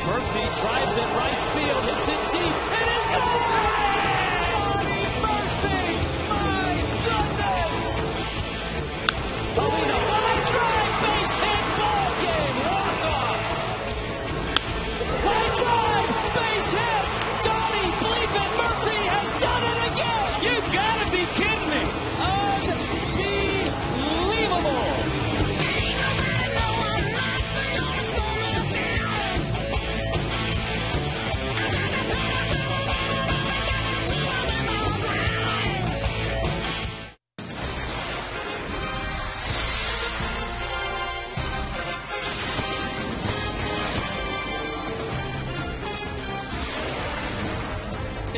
Murphy drives it right field, hits it deep. It is gone! Murphy! My goodness! Paulino, line drive, base hit, ball game, walk off. Line drive, base hit. Donnie Bleepin' Murphy has done it again. You gotta be kidding me! Unbelievable!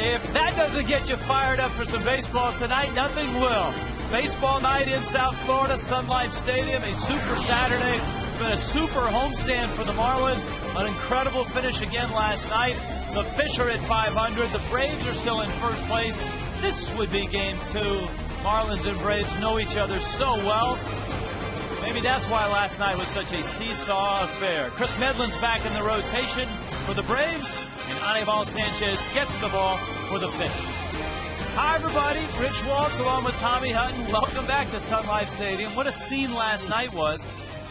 If that doesn't get you fired up for some baseball tonight, nothing will. Baseball night in South Florida, Sun Life Stadium, a super Saturday. It's been a super homestand for the Marlins. An incredible finish again last night. The Fish are at 500. The Braves are still in first place. This would be game 2. Marlins and Braves know each other so well. Maybe that's why last night was such a seesaw affair. Chris Medlin's back in the rotation for the Braves, and Anibal Sanchez gets the ball for the Fish. Hi, everybody. Rich Waltz along with Tommy Hutton. Welcome back to Sun Life Stadium. What a scene last night was,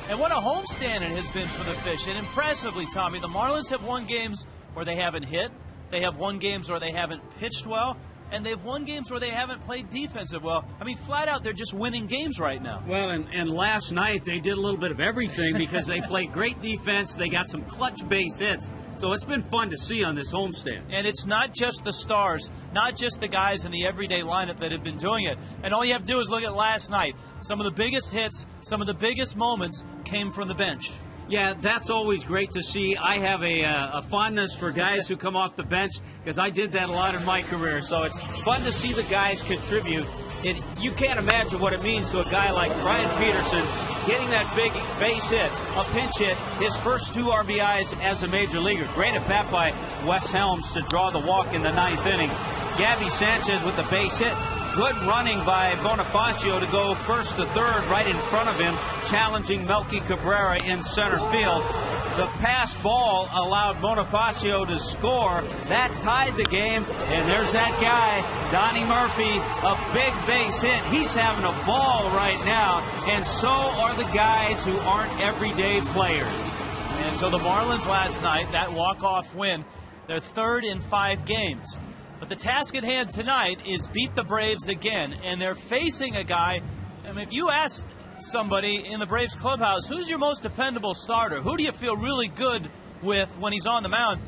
and what a homestand it has been for the Fish. And impressively, Tommy, the Marlins have won games where they haven't hit. They have won games where they haven't pitched well. And they've won games where they haven't played defensive well. I mean, flat out, they're just winning games right now. Well, and last night they did a little bit of everything because they played great defense. They got some clutch base hits. So it's been fun to see on this homestand. And it's not just the stars, not just the guys in the everyday lineup that have been doing it. And all you have to do is look at last night. Some of the biggest hits, some of the biggest moments came from the bench. Yeah, that's always great to see. I have a fondness for guys who come off the bench because I did that a lot in my career. So it's fun to see the guys contribute. You can't imagine what it means to a guy like Brian Peterson getting that big base hit, a pinch hit, his first 2 RBIs as a major leaguer. Great at bat by Wes Helms to draw the walk in the 9th inning. Gabby Sanchez with the base hit. Good running by Bonifacio to go first to third right in front of him, challenging Melky Cabrera in center field. The pass ball allowed Bonifacio to score. That tied the game, and there's that guy, Donnie Murphy, a big base hit. He's having a ball right now, and so are the guys who aren't everyday players. And so the Marlins last night, that walk-off win, they're 3rd in 5 games. But the task at hand tonight is beat the Braves again, and they're facing a guy. I mean, if you asked somebody in the Braves clubhouse, who's your most dependable starter? Who do you feel really good with when he's on the mound?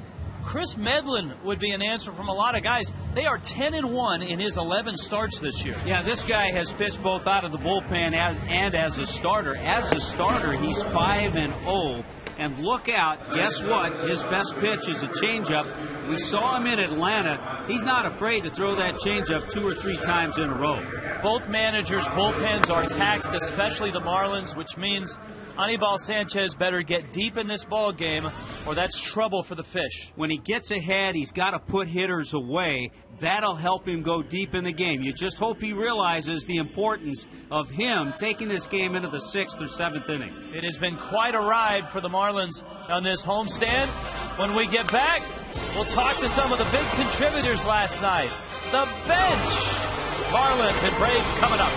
Chris Medlin would be an answer from a lot of guys. They are 10-1 in his 11 starts this year. Yeah, this guy has pitched both out of the bullpen and as a starter. As a starter, he's 5-0. And look out, guess what? His best pitch is a changeup. We saw him in Atlanta. He's not afraid to throw that changeup 2 or 3 times in a row. Both managers' bullpens are taxed, especially the Marlins, which means Anibal Sanchez better get deep in this ball game, or that's trouble for the Fish. When he gets ahead, he's got to put hitters away. That'll help him go deep in the game. You just hope he realizes the importance of him taking this game into the 6th or 7th inning. It has been quite a ride for the Marlins on this homestand. When we get back, we'll talk to some of the big contributors last night. The bench. Marlins and Braves coming up.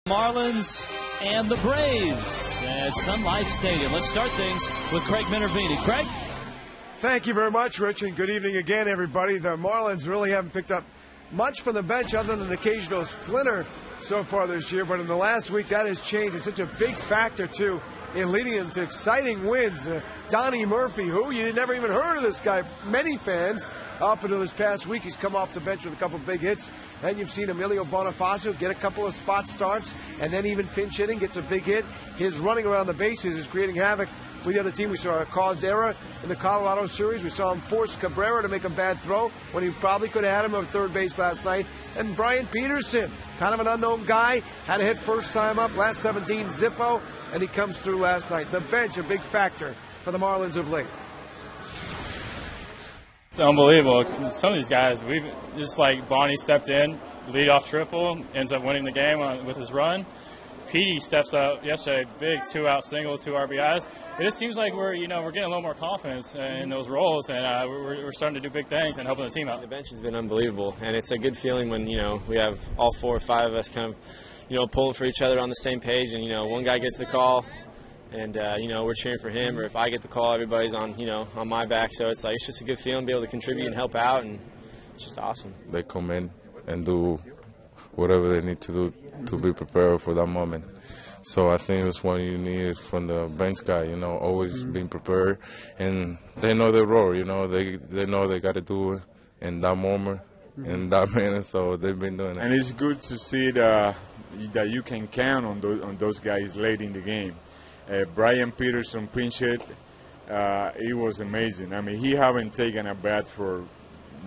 Marlins and the Braves at Sun Life Stadium. Let's start things with Craig Minervini. Craig? Thank you very much, Rich, and good evening again, everybody. The Marlins really haven't picked up much from the bench other than an occasional splinter so far this year, but in the last week that has changed. It's such a big factor, too, in leading them to exciting wins. Donnie Murphy, who you never even heard of this guy, many fans, up until this past week. He's come off the bench with a couple of big hits. And you've seen Emilio Bonifacio get a couple of spot starts and then even pinch hitting, gets a big hit. His running around the bases is creating havoc for the other team. We saw a caused error in the Colorado series. We saw him force Cabrera to make a bad throw when he probably could have had him at third base last night. And Brian Peterson, kind of an unknown guy, had a hit first time up, last 17 Zippo, and he comes through last night. The bench, a big factor for the Marlins of late. It's unbelievable. Some of these guys, we've just like Bonnie stepped in, lead off triple, ends up winning the game with his run. Petey steps up yesterday, big 2-out single, 2 RBIs. It just seems like we're getting a little more confidence in those roles, and we're starting to do big things and helping the team out. The bench has been unbelievable, and it's a good feeling when we have all 4 or 5 of us kind of pulling for each other on the same page, and one guy gets the call. And, we're cheering for him, or if I get the call, everybody's on my back. So it's just a good feeling to be able to contribute and help out, and it's just awesome. They come in and do whatever they need to do to be prepared for that moment. So I think it's what you need from the bench guy, always being prepared. And they know their role, they know they got to do it in that moment, in that minute, so they've been doing it. And it's good to see that you can count on those guys late in the game. Brian Peterson pinch hit, it was amazing. I mean, he haven't taken a bat for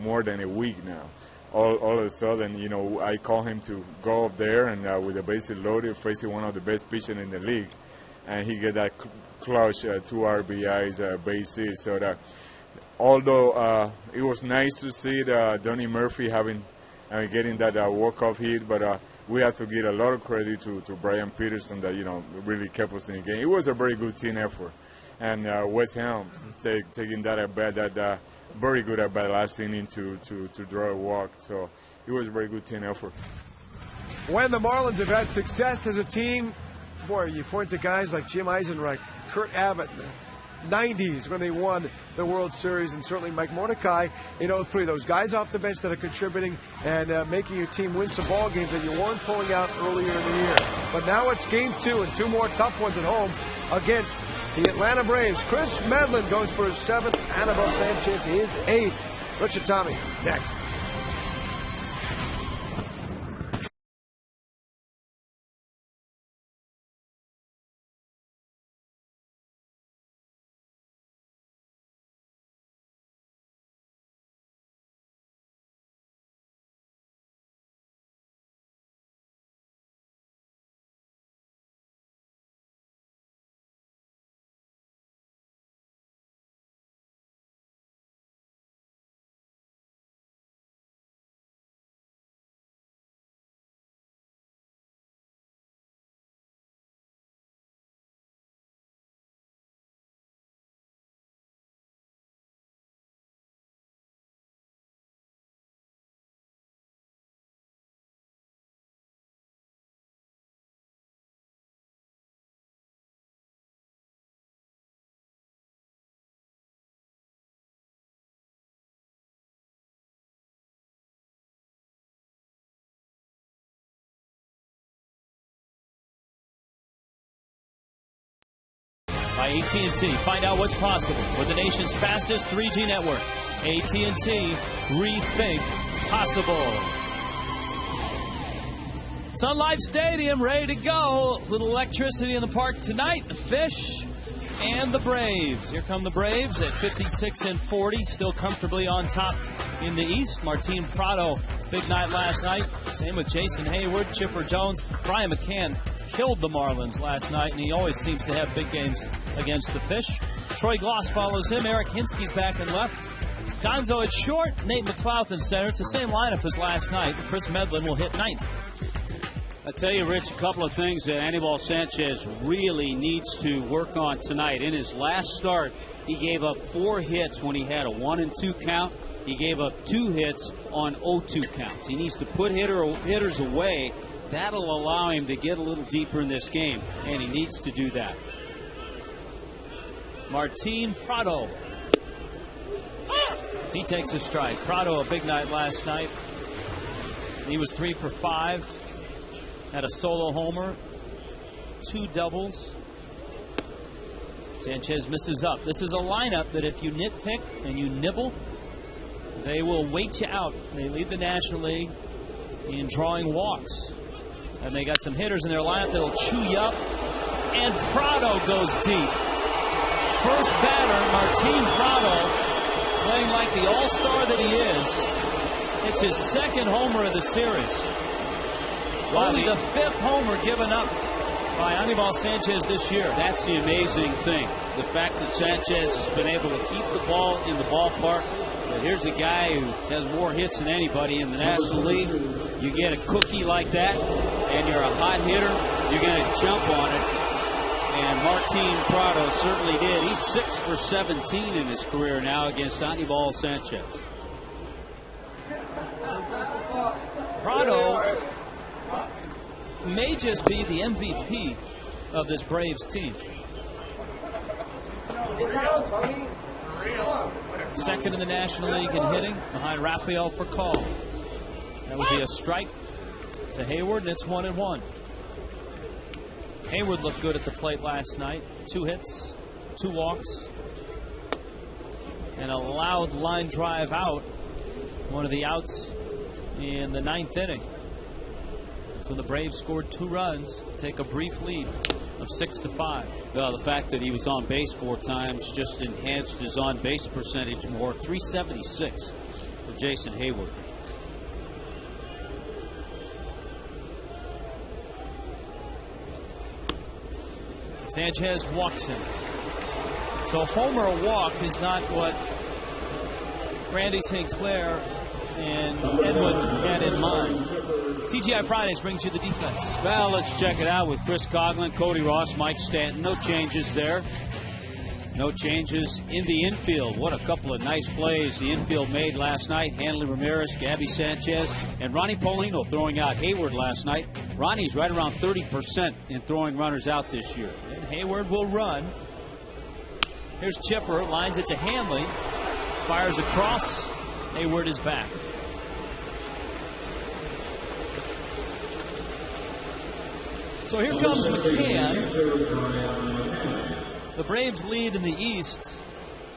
more than a week now. All of a sudden, I call him to go up there and with the bases loaded, facing one of the best pitchers in the league, and he get that clutch 2 RBIs, base hit. So that, although it was nice to see Donnie Murphy getting that walk-off hit, but we have to give a lot of credit to Brian Peterson that really kept us in the game. It was a very good team effort, and Wes Helms taking that at bat, that very good at bat last inning to draw a walk. So it was a very good team effort. When the Marlins have had success as a team, boy, you point to guys like Jim Eisenreich, Kurt Abbott, the 90s when they won the World Series, and certainly Mike Mordecai in 03. Those guys off the bench that are contributing and making your team win some ball games that you weren't pulling out earlier in the year. But now it's game 2 and 2 more tough ones at home against the Atlanta Braves. Chris Medlin goes for his 7th, Anibal Sanchez his 8th. Richard Tommy next. By AT&T. Find out what's possible with the nation's fastest 3G network. AT&T. Rethink possible. Sun Life Stadium, ready to go. Little electricity in the park tonight. The Fish and the Braves. Here come the Braves at 56-40, still comfortably on top in the East. Martin Prado, big night last night. Same with Jason Hayward, Chipper Jones. Brian McCann killed the Marlins last night, and he always seems to have big games against the Fish. Troy Gloss follows him. Eric Hinsky's back and left. Gonzo at short. Nate McLouth in center. It's the same lineup as last night. Chris Medlin will hit 9th. I tell you, Rich, a couple of things that Anibal Sanchez really needs to work on tonight. In his last start, he gave up 4 hits when he had a 1-2 count. He gave up 2 hits on 0-2 counts. He needs to put hitters away That'll allow him to get a little deeper in this game, and he needs to do that. Martin Prado. He takes a strike. Prado, a big night last night. He was 3 for 5. Had a solo homer, 2 doubles. Sanchez misses up. This is a lineup that if you nitpick and you nibble, they will wait you out. They lead the National League in drawing walks. And they got some hitters in their lineup that'll chew you up. And Prado goes deep. First batter, Martin Prado, playing like the all-star that he is. It's his 2nd homer of the series. Only the 5th homer given up by Anibal Sanchez this year. That's the amazing thing. The fact that Sanchez has been able to keep the ball in the ballpark. But here's a guy who has more hits than anybody in the National League. You get a cookie like that, and you're a hot hitter, you're going to jump on it. And Martin Prado certainly did. He's 6 for 17 in his career now against Anibal Sanchez. Prado may just be the MVP of this Braves team. 2nd in the National League in hitting, behind Rafael Furcal. That would be a strike to Hayward, and it's 1-1. Hayward looked good at the plate last night. 2 hits, 2 walks, and a loud line drive out. One of the outs in the 9th inning. That's when the Braves scored 2 runs to take a brief lead of 6-5. Well, the fact that he was on base 4 times just enhanced his on base percentage more. 376 for Jason Hayward. Sanchez walks him. So homer or walk is not what Randy St. Clair and Edwin had in mind. TGI Fridays brings you the defense. Well, let's check it out with Chris Coughlin, Cody Ross, Mike Stanton. No changes there. No changes in the infield. What a couple of nice plays the infield made last night. Hanley Ramirez, Gabby Sanchez, and Ronnie Paulino throwing out Hayward last night. Ronnie's right around 30% in throwing runners out this year. And Hayward will run. Here's Chipper, lines it to Hanley. Fires across. Hayward is back. So here comes McCann. The Braves lead in the East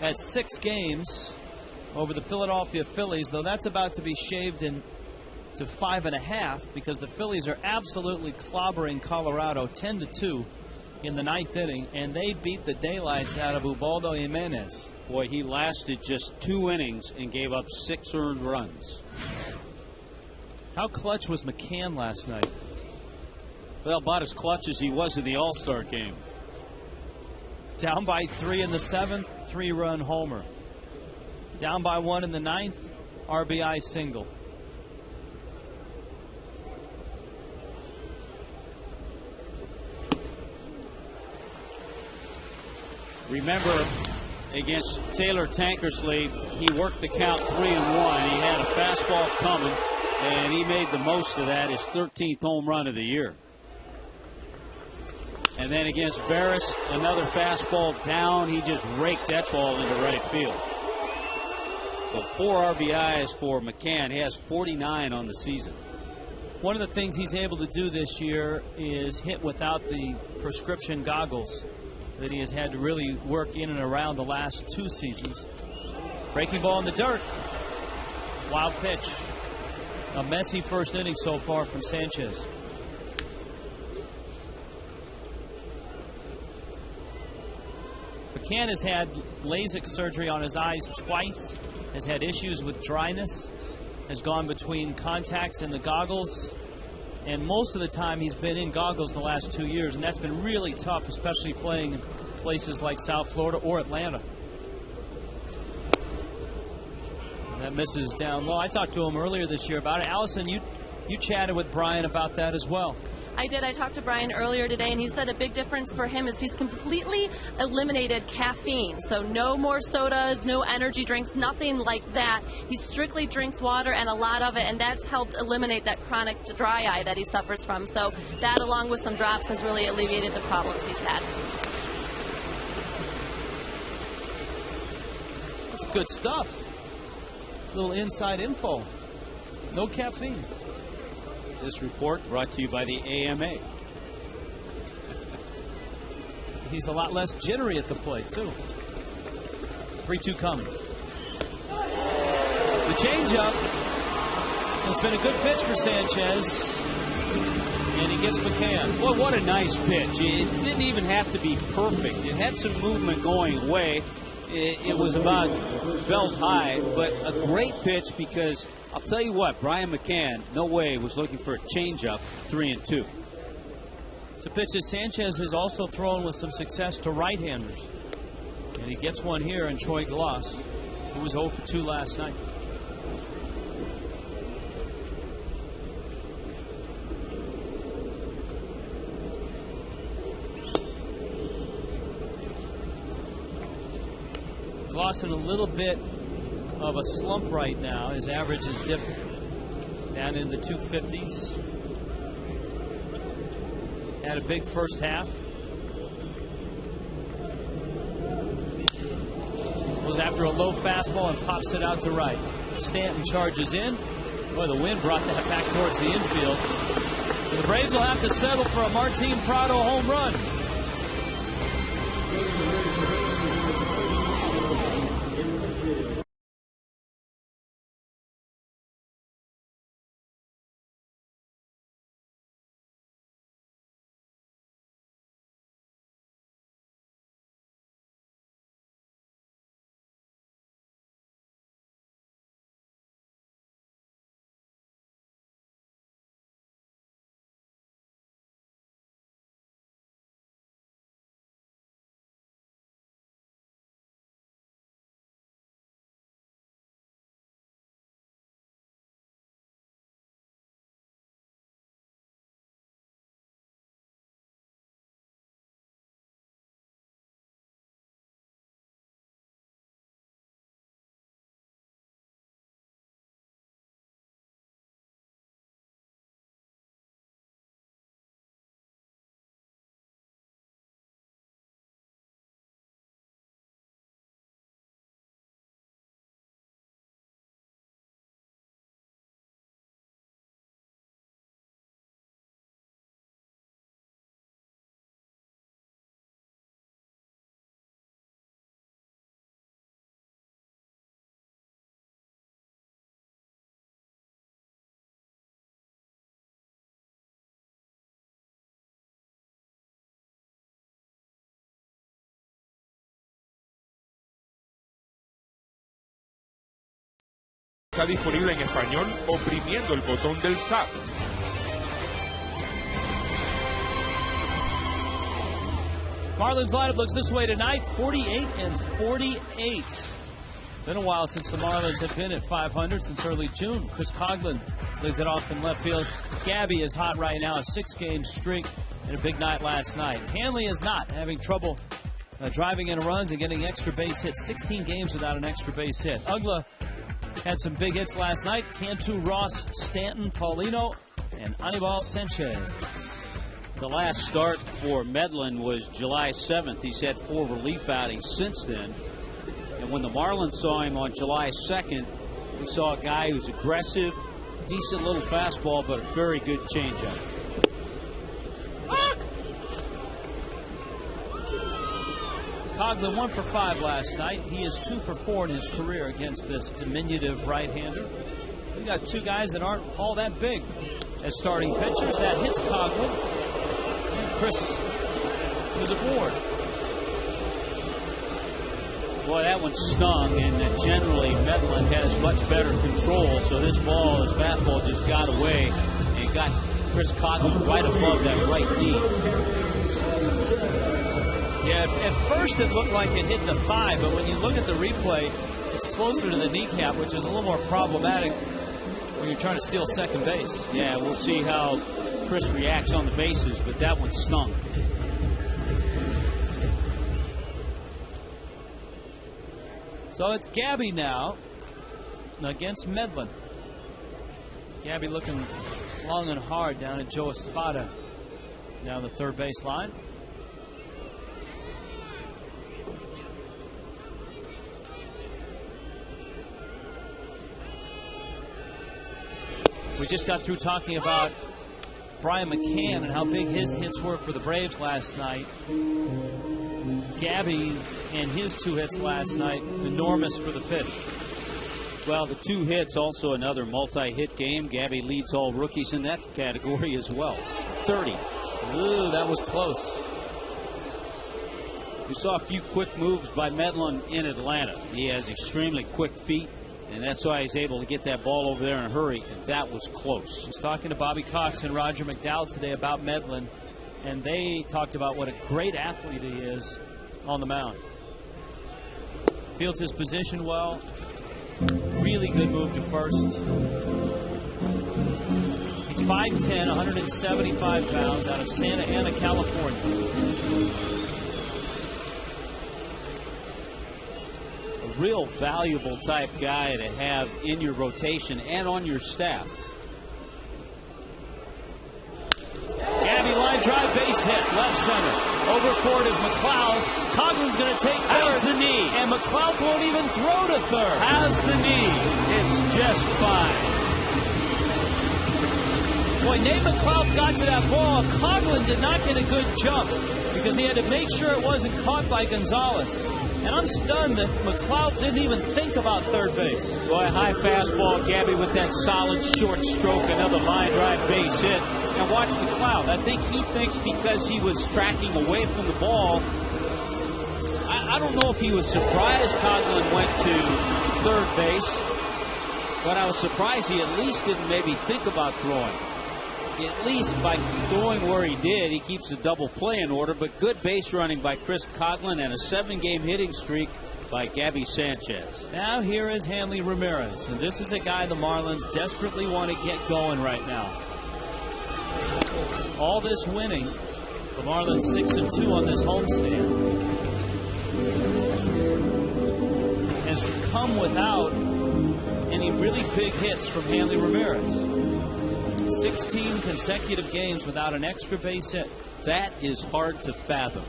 at 6 games over the Philadelphia Phillies, though that's about to be shaved in to 5.5 because the Phillies are absolutely clobbering Colorado 10-2 in the 9th inning, and they beat the daylights out of Ubaldo Jimenez. Boy, he lasted just 2 innings and gave up 6 earned runs. How clutch was McCann last night? Well, about as clutch as he was in the All-Star game. Down by 3 in the 7th, 3-run homer. Down by 1 in the 9th, RBI single. Remember, against Taylor Tankersley, he worked the count 3-1. He had a fastball coming, and he made the most of that, his 13th home run of the year. And then against Veras, another fastball down. He just raked that ball into right field. So 4 RBIs for McCann. He has 49 on the season. One of the things he's able to do this year is hit without the prescription goggles that he has had to really work in and around the last 2 seasons. Breaking ball in the dirt. Wild pitch. A messy first inning so far from Sanchez. McCann has had LASIK surgery on his eyes twice, has had issues with dryness, has gone between contacts and the goggles, and most of the time he's been in goggles the last 2 years, and that's been really tough, especially playing in places like South Florida or Atlanta. That misses down low. I talked to him earlier this year about it. Allison, you chatted with Brian about that as well. I did. I talked to Brian earlier today, and he said a big difference for him is he's completely eliminated caffeine. So no more sodas, no energy drinks, nothing like that. He strictly drinks water and a lot of it, and that's helped eliminate that chronic dry eye that he suffers from. So that, along with some drops, has really alleviated the problems he's had. That's good stuff. Little inside info. No caffeine. This report brought to you by the AMA. He's a lot less jittery at the plate, too. 3-2 coming. The changeup. It's been a good pitch for Sanchez. And he gets McCann. Boy, what a nice pitch. It didn't even have to be perfect. It had some movement going away. It was about belt high, but a great pitch because I'll tell you what, Brian McCann, no way, was looking for a changeup, 3-2. It's a pitch that Sanchez has also thrown with some success to right-handers. And he gets one here in Troy Glass, who was 0 for 2 last night. Glass in a little bit of a slump right now. His average is dipped down in the 250s. Had a big first half. Goes after a low fastball and pops it out to right. Stanton charges in. Boy, the wind brought that back towards the infield. The Braves will have to settle for a Martin Prado home run. Está disponible en español oprimiendo el botón del SAP. Marlins lineup looks this way tonight, 48 and 48. Been a while since the Marlins have been at 500, since early June. Chris Coghlan leads it off in left field. Gabby is hot right now, a 6-game streak and a big night last night. Hanley is not, having trouble driving in runs and getting extra base hits. 16 games without an extra base hit. Uggla had some big hits last night. Cantu, Ross, Stanton, Paulino, and Anibal Sanchez. The last start for Medlin was July 7th. He's had 4 relief outings since then. And when the Marlins saw him on July 2nd, we saw a guy who's aggressive, decent little fastball, but a very good changeup. Coghlan 1 for 5 last night. He is 2 for 4 in his career against this diminutive right-hander. We got 2 guys that aren't all that big as starting pitchers. That hits Coghlan. And Chris was aboard. Boy, that one stung, and generally Medlin has much better control, so this ball, this fastball, just got away and got Chris Coghlan right above that right knee. Yeah, at first it looked like it hit the thigh, but when you look at the replay, it's closer to the kneecap, which is a little more problematic. when you're trying to steal second base. Yeah, we'll see how Chris reacts on the bases, but that one stung. So it's Gabby now against Medlin. Gabby looking long and hard down at Joe Espada down the third base line. We just got through talking about Brian McCann and how big his hits were for the Braves last night. Gabby and his 2 hits last night, enormous for the Fish. Well, the 2 hits, also another multi-hit game. Gabby leads all rookies in that category as well. 30. Ooh, that was close. We saw a few quick moves by Medlin in Atlanta. He has extremely quick feet, and that's why he's able to get that ball over there in a hurry, and that was close. I was talking to Bobby Cox and Roger McDowell today about Medlin, and they talked about what a great athlete he is on the mound. Fields his position well. Really good move to first. He's 5'10", 175 pounds, out of Santa Ana, California. A real valuable type guy to have in your rotation and on your staff. Gabby line drive base hit, left center. Over for it is McLeod. Coughlin's going to take third. How's the knee? And McLeod won't even throw to third. How's the knee? It's just fine. Boy, Nate McLeod got to that ball. Coughlin did not get a good jump because he had to make sure it wasn't caught by Gonzalez. And I'm stunned that McLeod didn't even think about third base. Boy, high fastball, Gabby with that solid short stroke, another line drive base hit. And watch McLeod. I think he thinks because he was tracking away from the ball. I don't know if he was surprised Coughlin went to third base, but I was surprised he at least didn't maybe think about throwing. At least by throwing where he did, he keeps the double play in order. But good base running by Chris Coughlin and a 7-game hitting streak by Gabby Sanchez. Now here is Hanley Ramirez, and this is a guy the Marlins desperately want to get going right now. All this winning, the Marlins 6-2 on this homestand, has come without any really big hits from Hanley Ramirez. 16 consecutive games without an extra base hit. That is hard to fathom.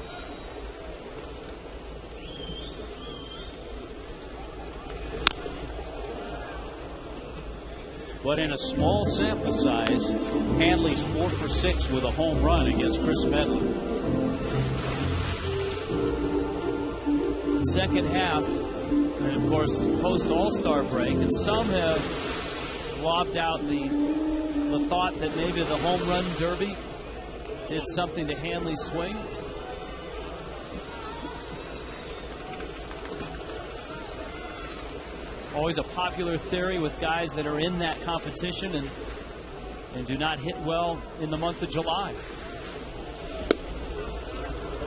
But in a small sample size, Hanley's 4 for 6 with a home run against Chris Medlin. Second half, and of course, post All-Star break, and some have lobbed out the thought that maybe the home run derby did something to Hanley's swing. Always a popular theory with guys that are in that competition and do not hit well in the month of July.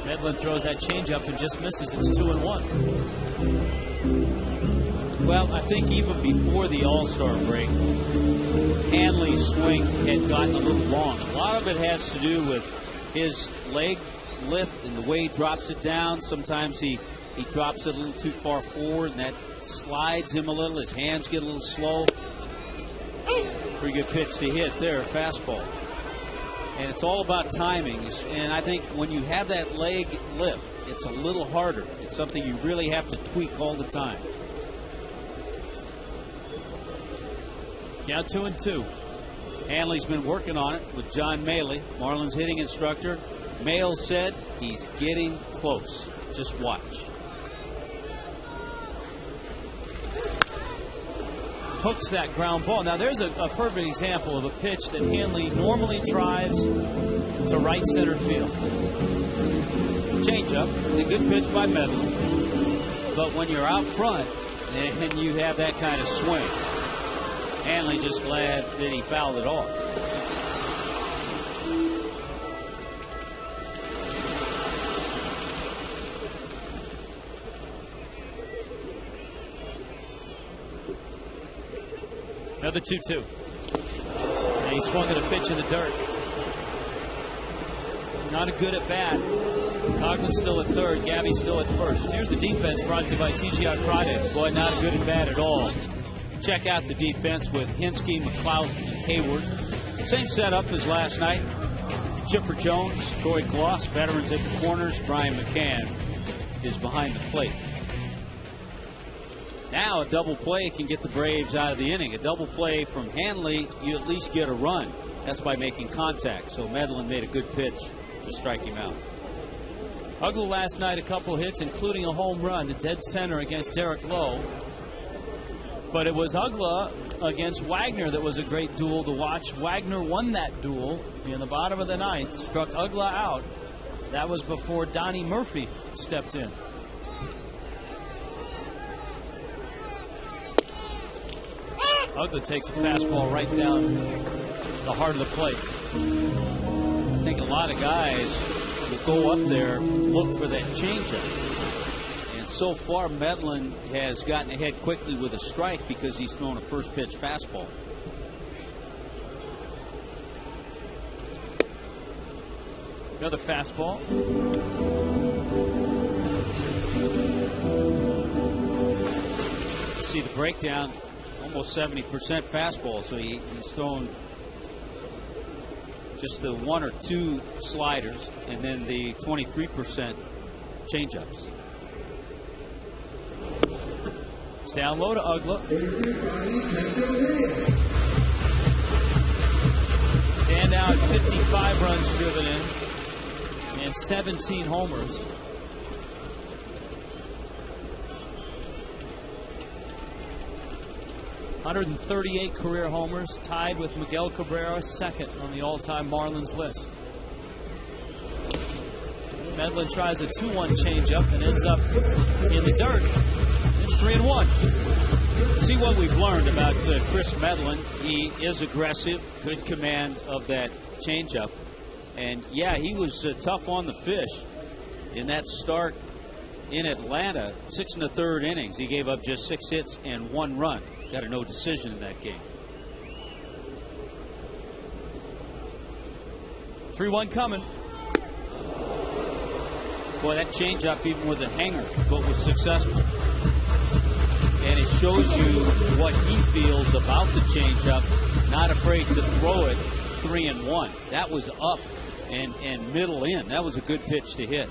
Medlin throws that changeup and just misses. It's 2-1. Well, I think even before the All-Star break, Hanley's swing had gotten a little long. A lot of it has to do with his leg lift and the way he drops it down. Sometimes he drops it a little too far forward, and that slides him a little. His hands get a little slow. Pretty good pitch to hit there, fastball. And it's all about timing. And I think when you have that leg lift, it's a little harder. It's something you really have to tweak all the time. Count 2-2. Hanley's been working on it with John Maley, Marlins hitting instructor. Maile said he's getting close. Just watch. Hooks that ground ball. Now there's a perfect example of a pitch that Hanley normally drives to right center field. Changeup, a good pitch by Medlin. But when you're out front and you have that kind of swing, Hanley just glad that he fouled it off. Another 2-2. He swung at a pitch in the dirt. Not a good at bat. Coughlin's still at third. Gabby's still at first. Here's the defense brought to you by TGI Fridays. Boy, not a good at bat at all. Check out the defense with Hinsky, McLeod, and Hayward. Same setup as last night. Chipper Jones, Troy Kloss, veterans at the corners. Brian McCann is behind the plate. Now a double play can get the Braves out of the inning. A double play from Hanley, you at least get a run. That's by making contact. So Medlin made a good pitch to strike him out. Uggla last night, a couple hits, including a home run to dead center against Derek Lowe. But it was Uggla against Wagner that was a great duel to watch. Wagner won that duel in the bottom of the ninth, struck Uggla out. That was before Donnie Murphy stepped in. Uggla takes a fastball right down the heart of the plate. I think a lot of guys will go up there, look for that changeup. And so far, Medlin has gotten ahead quickly with a strike because he's thrown a first pitch fastball. Another fastball. See the breakdown, almost 70% fastball, so he's thrown just the 1 or 2 sliders and then the 23% changeups. It's down low to Uggla. And now 55 runs driven in and 17 homers. .138 career homers, tied with Miguel Cabrera, second on the all-time Marlins list. Medlin tries a 2-1 changeup and ends up in the dirt. It's 3-1. See what we've learned about Chris Medlin. He is aggressive, good command of that changeup. And yeah, he was tough on the fish in that start in Atlanta. 6 1/3 innings. He gave up just 6 hits and 1 run. Got a no decision in that game. 3-1 coming. Boy, that changeup, even with a hanger, but was successful. And it shows you what he feels about the changeup. Not afraid to throw it. 3-1. That was up and middle in. That was a good pitch to hit.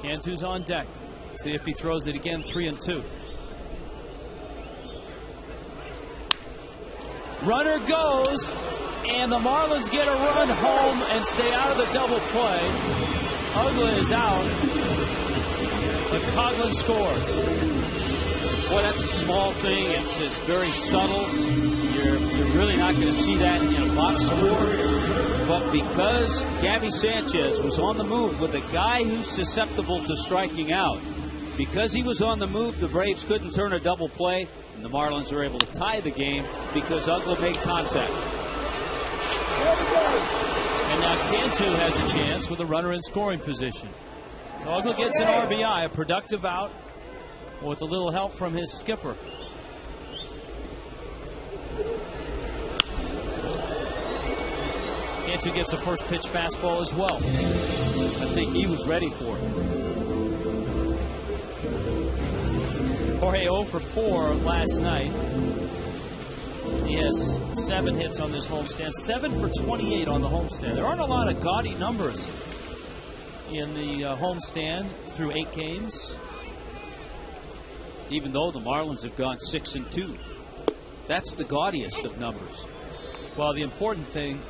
Cantu's on deck. See if he throws it again. 3-2. Runner goes, and the Marlins get a run home and stay out of the double play. Uggla is out, but Coughlin scores. Boy, that's a small thing. It's very subtle. You're really not going to see that in a box score. But because Gabby Sanchez was on the move with a guy who's susceptible to striking out, because he was on the move, the Braves couldn't turn a double play, and the Marlins were able to tie the game because Uggla made contact. And now Cantu has a chance with a runner in scoring position. So Uggla gets an RBI, a productive out, with a little help from his skipper. Cantu gets a first pitch fastball as well. I think he was ready for it. Jorge 0 for 4 last night. He has 7 hits on this homestand, 7 for 28 on the homestand. There aren't a lot of gaudy numbers in the homestand through 8 games. Even though the Marlins have gone 6-2. That's the gaudiest of numbers. Well, the important thing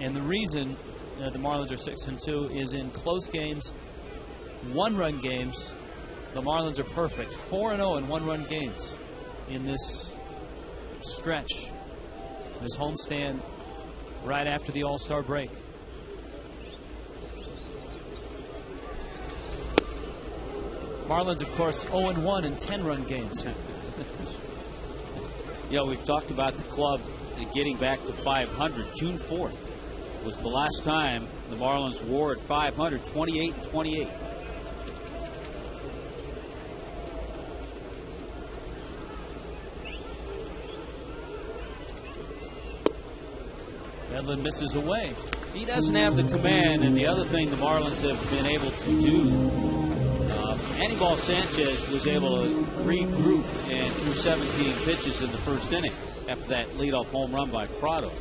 and the reason the Marlins are 6-2 is in close games, 1-run games, the Marlins are perfect. 4-0 in 1-run games in this stretch, this homestand right after the All-Star break. Marlins, of course, 0-1 in 10-run games. Yeah, we've talked about the club getting back to 500. June 4th was the last time the Marlins were at 500, 28-28. Medlin misses away. He doesn't have the command, and the other thing the Marlins have been able to do, Anibal Sanchez was able to regroup and threw 17 pitches in the first inning after that leadoff home run by Prado.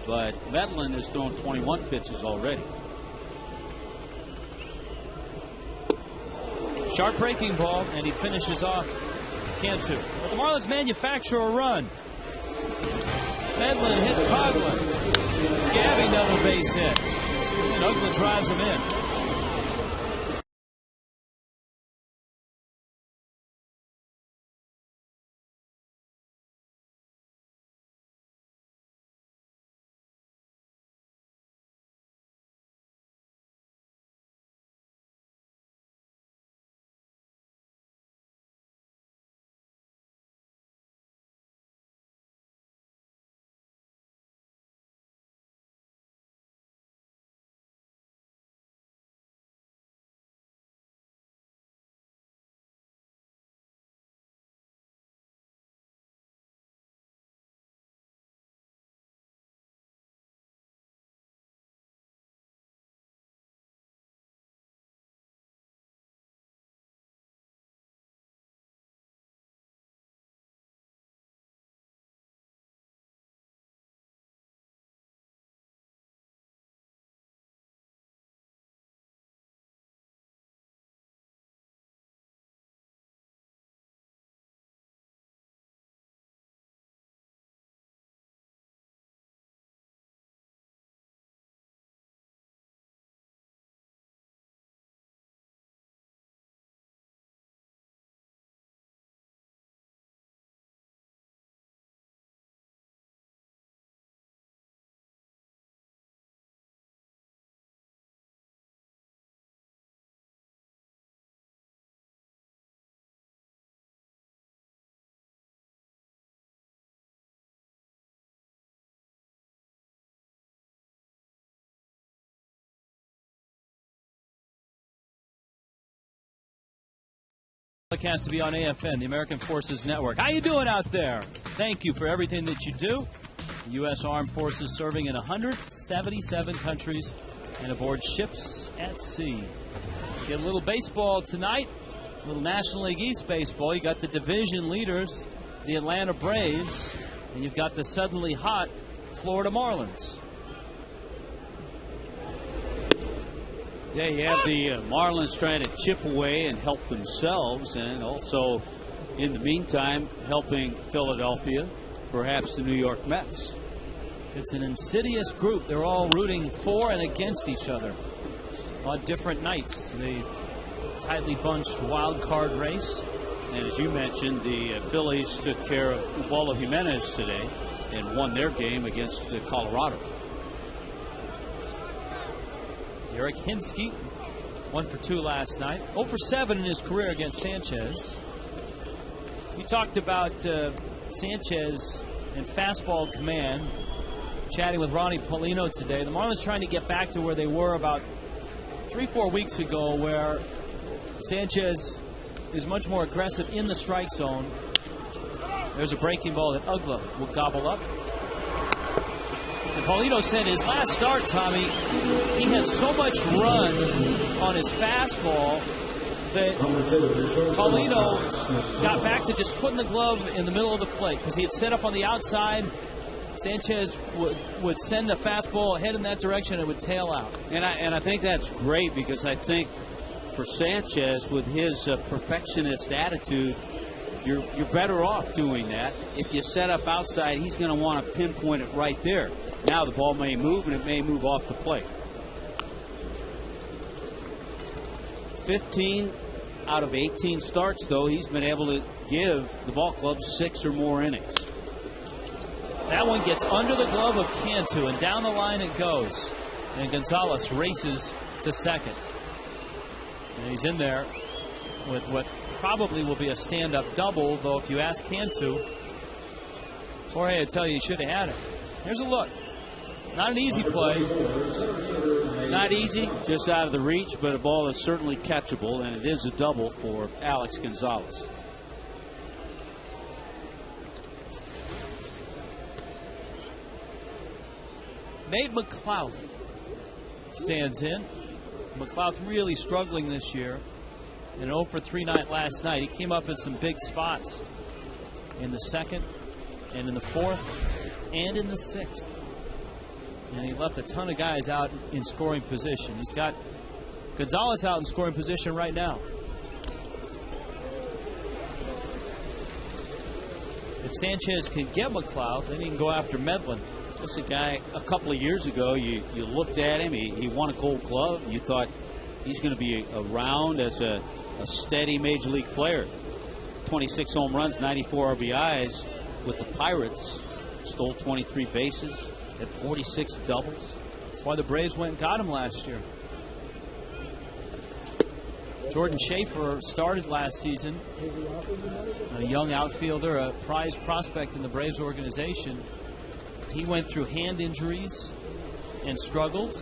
But Medlin has thrown 21 pitches already. Sharp breaking ball, and he finishes off Cantu. But the Marlins manufacture a run. Medlin hit Coghlan. Gabby another base hit. And Uggla drives him in. Has to be on AFN, the American Forces Network. How you doing out there? Thank you for everything that you do. The U.S. Armed Forces serving in 177 countries and aboard ships at sea. Get a little baseball tonight, a little National League East baseball. You got the division leaders, the Atlanta Braves, and you've got the suddenly hot Florida Marlins. Yeah, you have the Marlins trying to chip away and help themselves, and also, in the meantime, helping Philadelphia, perhaps the New York Mets. It's an insidious group. They're all rooting for and against each other on different nights. The tightly bunched wild card race. And as you mentioned, the Phillies took care of Ubaldo Jimenez today and won their game against Colorado. Eric Hinsky, 1 for 2 last night. 0 for 7 in his career against Sanchez. We talked about Sanchez and fastball command, chatting with Ronnie Paulino today. The Marlins trying to get back to where they were about 3-4 weeks ago, where Sanchez is much more aggressive in the strike zone. There's a breaking ball that Uggla will gobble up. And Paulino said his last start, Tommy, he had so much run on his fastball that Paulino got back to just putting the glove in the middle of the plate because he had set up on the outside. Sanchez would send a fastball ahead in that direction and it would tail out. And I think that's great because I think for Sanchez, with his perfectionist attitude, you're better off doing that. If you set up outside, he's going to want to pinpoint it right there. Now the ball may move, and it may move off the plate. 15 out of 18 starts, though, he's been able to give the ball club 6 or more innings. That one gets under the glove of Cantu, and down the line it goes. And Gonzalez races to second. And he's in there with what probably will be a stand-up double, though if you ask Cantu, Jorge would tell you he should have had it. Here's a look. Not an easy play. Not easy, just out of the reach, but a ball that's certainly catchable, and it is a double for Alex Gonzalez. Nate McLouth stands in. McLouth really struggling this year. An 0 for 3 night last night. He came up in some big spots in the second and in the fourth and in the sixth. And he left a ton of guys out in scoring position. He's got Gonzalez out in scoring position right now. If Sanchez can get McLeod, then he can go after Medlin. This is a guy, a couple of years ago, you looked at him, he won a Gold Glove. You thought he's going to be around as a steady major league player. 26 home runs, 94 RBIs with the Pirates. Stole 23 bases, had 46 doubles. That's why the Braves went and got him last year. Jordan Schaefer started last season. A young outfielder, a prized prospect in the Braves organization. He went through hand injuries and struggled.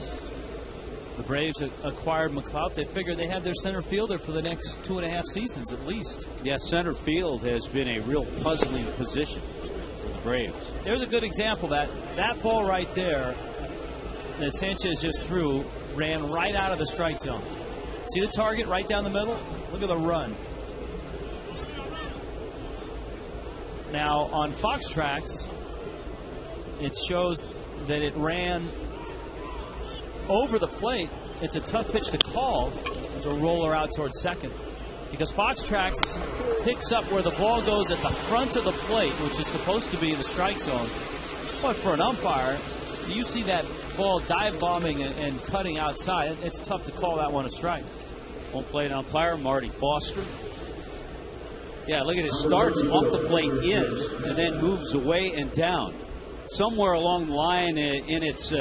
The Braves acquired McLeod. They figured they had their center fielder for the next 2.5 seasons at least. Yeah, center field has been a real puzzling position for the Braves. There's a good example of that ball right there that Sanchez just threw ran right out of the strike zone. See the target right down the middle? Look at the run. Now on Fox Tracks, it shows that it ran over the plate. It's a tough pitch to call. There's a roller out towards second. Because Fox Tracks picks up where the ball goes at the front of the plate, which is supposed to be the strike zone. But for an umpire, you see that ball dive bombing and cutting outside. It's tough to call that one a strike. Home plate umpire, Marty Foster. Yeah, look at it. Starts off the plate in and then moves away and down. Somewhere along the line in its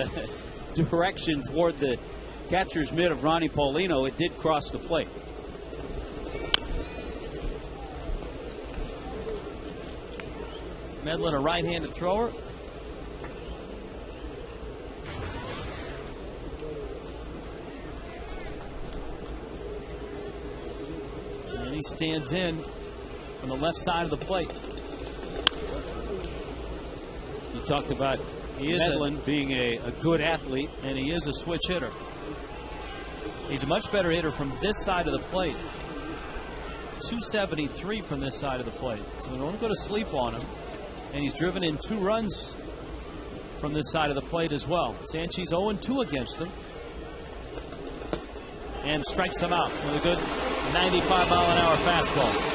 direction toward the catcher's mitt of Ronnie Paulino, it did cross the plate. Medlin, a right-handed thrower. And he stands in on the left side of the plate. You talked about Medlin being a good athlete. And he is a switch hitter. He's a much better hitter from this side of the plate. 273 from this side of the plate. So we don't go to sleep on him. And he's driven in 2 runs from this side of the plate as well. Sanchez 0-2 against him. And strikes him out with a good 95-mile-an-hour fastball.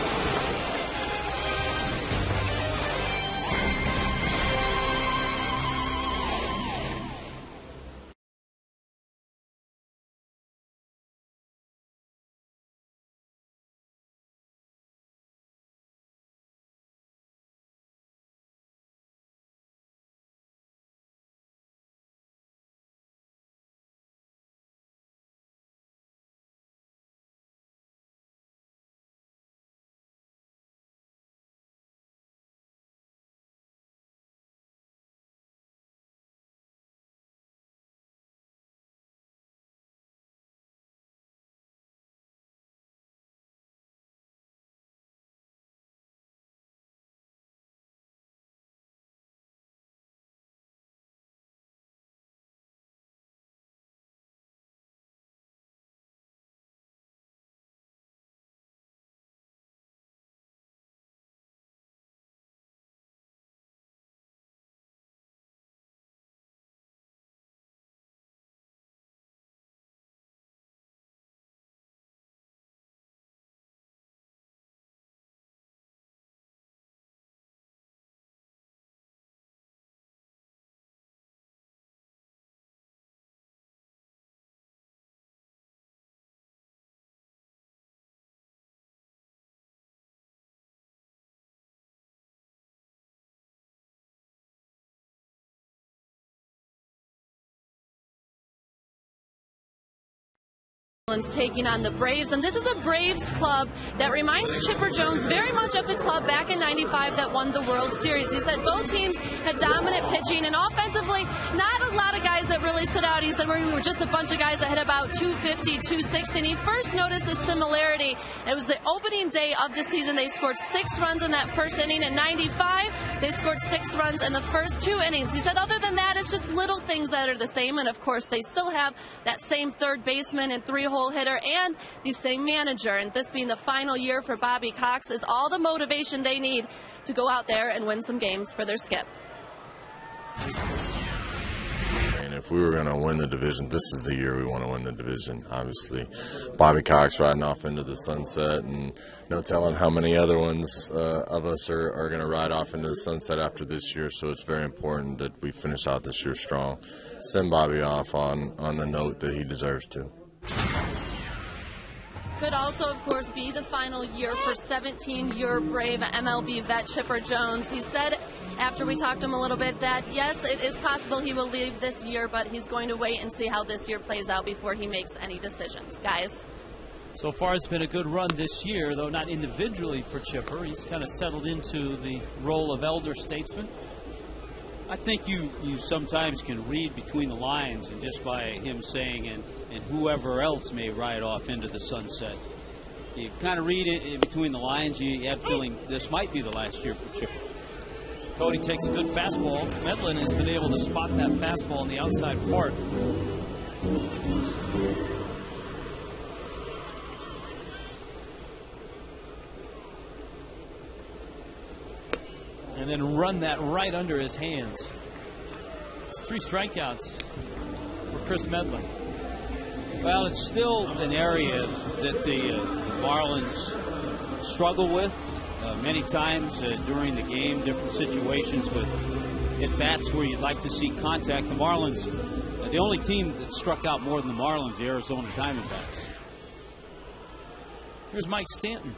Taking on the Braves, and this is a Braves club that reminds Chipper Jones very much of the club back in '95 that won the World Series. He said both teams had dominant pitching, and offensively, not a lot of guys that really stood out. He said we were just a bunch of guys that hit about 250, 260, and he first noticed a similarity. It was the opening day of the season. They scored 6 runs in that first inning. In '95, they scored 6 runs in the first 2 innings. He said other than that, it's just little things that are the same, and of course, they still have that same third baseman and 3-hole hitter and the same manager, and this being the final year for Bobby Cox is all the motivation they need to go out there and win some games for their skip. And if we were going to win the division, this is the year we want to win the division. Obviously, Bobby Cox riding off into the sunset, and no telling how many other ones of us are going to ride off into the sunset after this year. So it's very important that we finish out this year strong, send Bobby off on the note that he deserves to. Could also, of course, be the final year for 17-year Brave MLB vet Chipper Jones. He said, after we talked to him a little bit, that yes, it is possible he will leave this year, but he's going to wait and see how this year plays out before he makes any decisions. Guys? So far, it's been a good run this year, though not individually for Chipper. He's kind of settled into the role of elder statesman. I think you sometimes can read between the lines, and just by him saying and whoever else may ride off into the sunset, you kind of read it in between the lines. You have a feeling this might be the last year for Chipper. Cody takes a good fastball. Medlin has been able to spot that fastball on the outside part. And then run that right under his hands. It's 3 strikeouts for Chris Medlin. Well, it's still an area that the Marlins struggle with many times during the game, different situations with at-bats where you'd like to see contact. The Marlins, the only team that struck out more than the Marlins, the Arizona Diamondbacks. Here's Mike Stanton.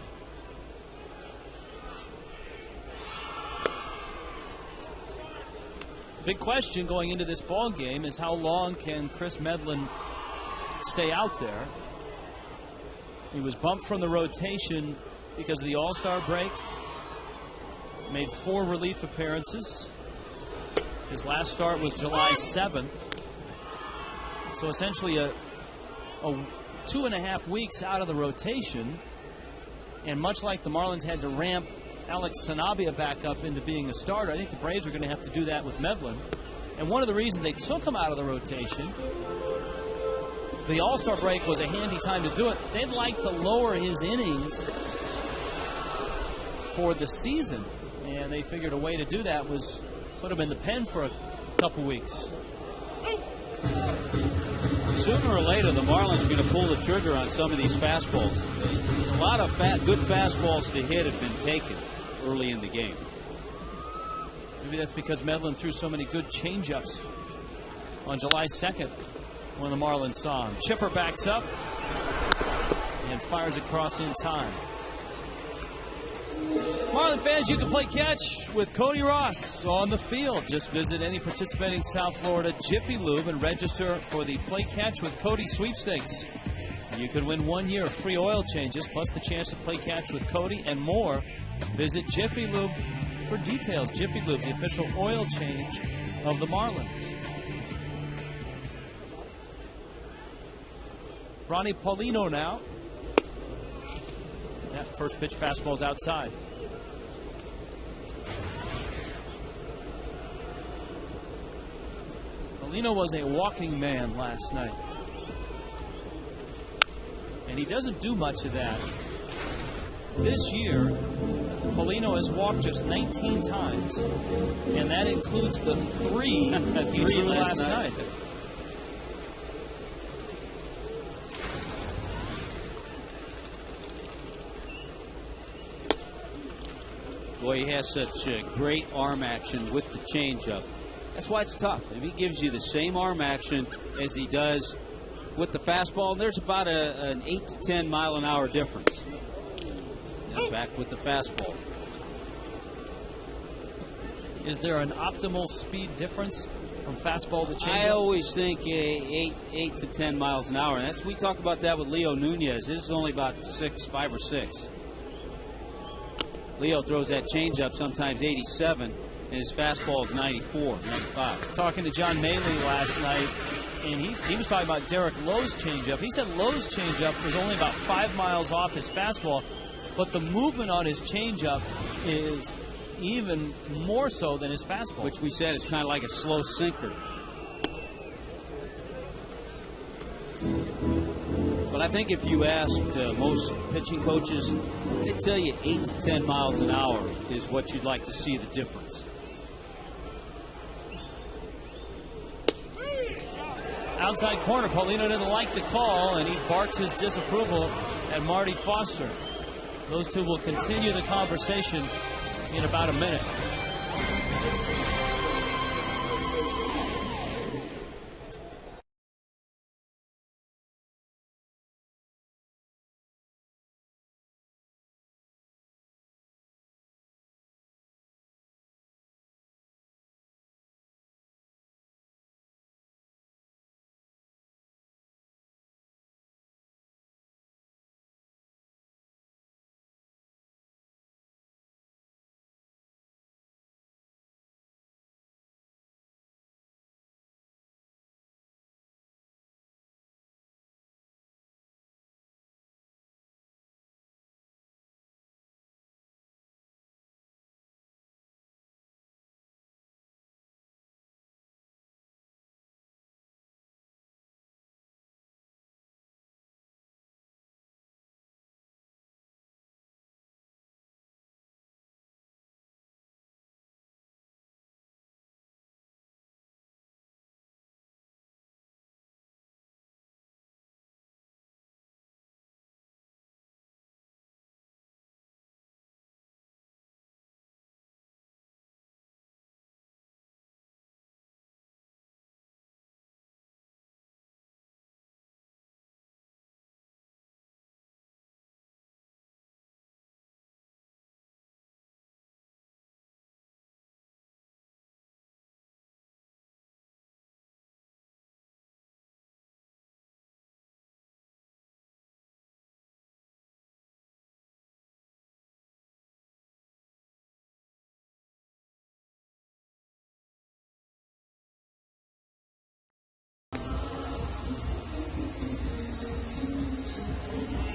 Big question going into this ball game is how long can Chris Medlin stay out there? He was bumped from the rotation because of the All-Star break. Made 4 relief appearances. His last start was July 7th. So essentially a 2.5 weeks out of the rotation. And much like the Marlins had to ramp Alex Sanabria back up into being a starter, I think the Braves are going to have to do that with Medlin. And one of the reasons they took him out of the rotation, the All-Star break was a handy time to do it. They'd like to lower his innings for the season, and they figured a way to do that was put him in the pen for a couple weeks. Sooner or later, the Marlins are going to pull the trigger on some of these fastballs. A lot of good fastballs to hit have been taken early in the game. Maybe that's because Medlin threw so many good changeups on July 2nd when the Marlins saw him. Chipper backs up and fires across in time. Marlin fans, you can play catch with Cody Ross on the field. Just visit any participating South Florida Jiffy Lube and register for the Play Catch with Cody sweepstakes. You could win 1 year of free oil changes, plus the chance to play catch with Cody and more. Visit Jiffy Lube for details. Jiffy Lube, the official oil change of the Marlins. Ronnie Paulino now. That first pitch fastball's outside. Paulino was a walking man last night. And he doesn't do much of that. This year, Paulino has walked just 19 times, and that includes the 3 he drew last night. Boy, he has such great arm action with the changeup. That's why it's tough. If he gives you the same arm action as he does with the fastball, there's about an 8 to 10 mile an hour difference. Now back with the fastball. Is there an optimal speed difference from fastball to changeup? I always think 8 to 10 miles an hour. And we talk about that with Leo Nunez. His is only about 5 or 6. Leo throws that changeup sometimes 87, and his fastball is 94, 95. Talking to John Maley last night, and he was talking about Derek Lowe's changeup. He said Lowe's changeup was only about 5 miles off his fastball, but the movement on his changeup is even more so than his fastball. Which we said is kind of like a slow sinker. But I think if you asked most pitching coaches, they'd tell you 8 to 10 miles an hour is what you'd like to see the difference. Outside corner, Paulino didn't like the call, and he barks his disapproval at Marty Foster. Those two will continue the conversation in about a minute.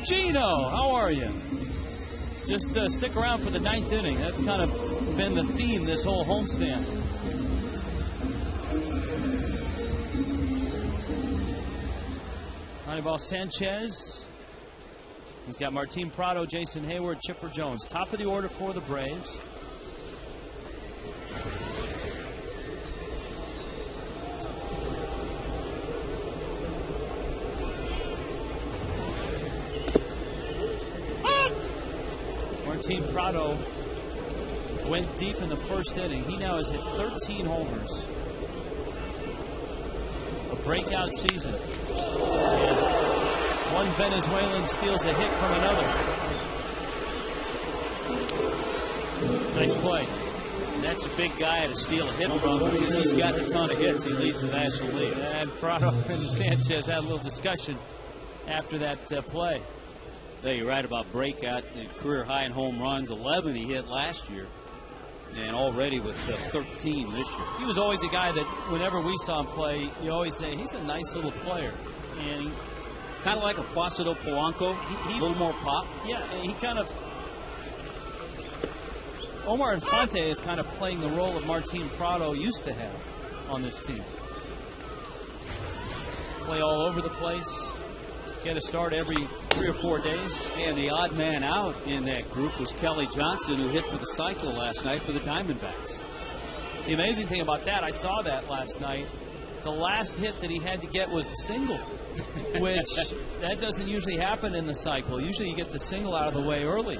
Gino, how are you? Just stick around for the 9th inning. That's kind of been the theme this whole homestand. Anibal Sanchez. He's got Martin Prado, Jason Hayward, Chipper Jones. Top of the order for the Braves. Martin Prado went deep in the first inning. He now has hit 13 homers. A breakout season. And one Venezuelan steals a hit from another. Nice play. And that's a big guy to steal a hit from because he's got a ton of hits. He leads the National League. And Prado and Sanchez had a little discussion after that play. Yeah, you're right about breakout. Career high in home runs, 11 he hit last year, and already with 13 this year. He was always a guy that whenever we saw him play, you always say he's a nice little player. And he, kind of like a Placido Polanco, a little more pop. Yeah, he kind of... Omar Infante is kind of playing the role of Martin Prado used to have on this team. Play all over the place. Get a start every 3 or 4 days. And the odd man out in that group was Kelly Johnson, who hit for the cycle last night for the Diamondbacks. The amazing thing about that, I saw that last night, the last hit that he had to get was the single, which that doesn't usually happen in the cycle. Usually you get the single out of the way early.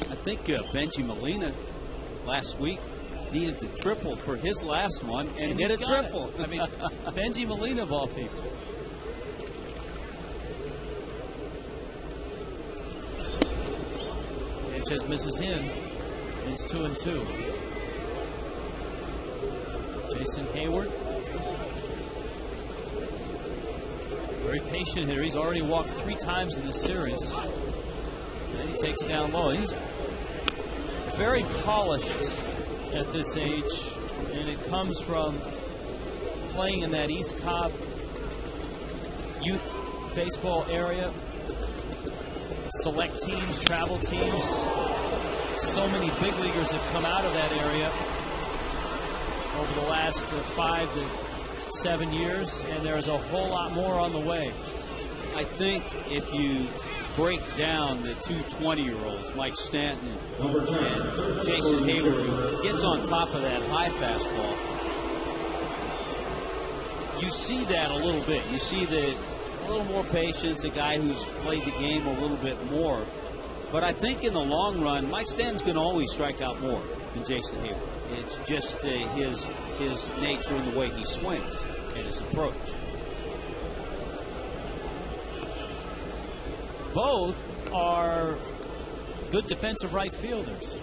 I think Benji Molina last week needed the triple for his last one and hit a triple. I mean, Benji Molina of all people. Sanchez misses in. It's 2-2. Jason Hayward. Very patient hitter. He's already walked 3 times in this series. And he takes down low. He's very polished at this age, and it comes from playing in that East Cobb youth baseball area. Select teams, travel teams. So many big leaguers have come out of that area over the last 5 to 7 years, and there's a whole lot more on the way. I think if you break down the two 20-year-olds, Mike Stanton and Jason Hayward, who gets on top of that high fastball, you see that a little bit. You see that a little more patience, a guy who's played the game a little bit more. But I think in the long run, Mike Stanton's going to always strike out more than Jason Hayward. It's just his nature and the way he swings and his approach. Both are good defensive right fielders.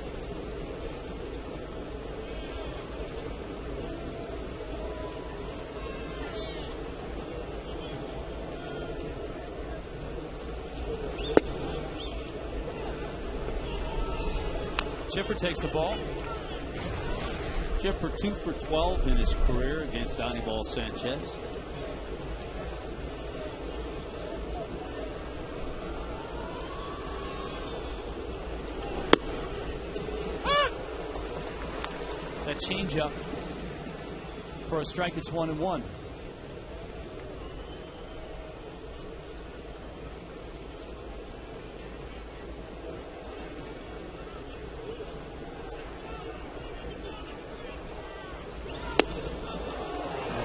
Chipper takes the ball. Chipper 2 for 12 in his career against Anibal Sanchez. That changeup for a strike. It's 1-1.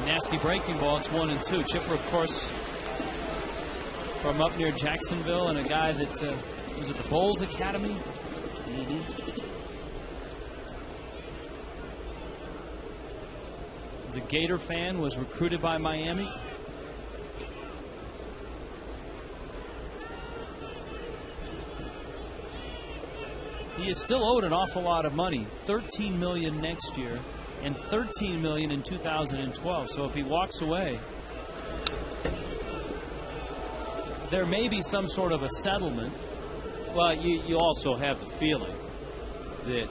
Nasty breaking ball. It's 1-2. Chipper, of course, from up near Jacksonville, and a guy that was at the Bulls Academy. Was a Gator fan, was recruited by Miami. He is still owed an awful lot of money. $13 million next year and $13 million in 2012. So if he walks away, there may be some sort of a settlement. Well, you also have the feeling that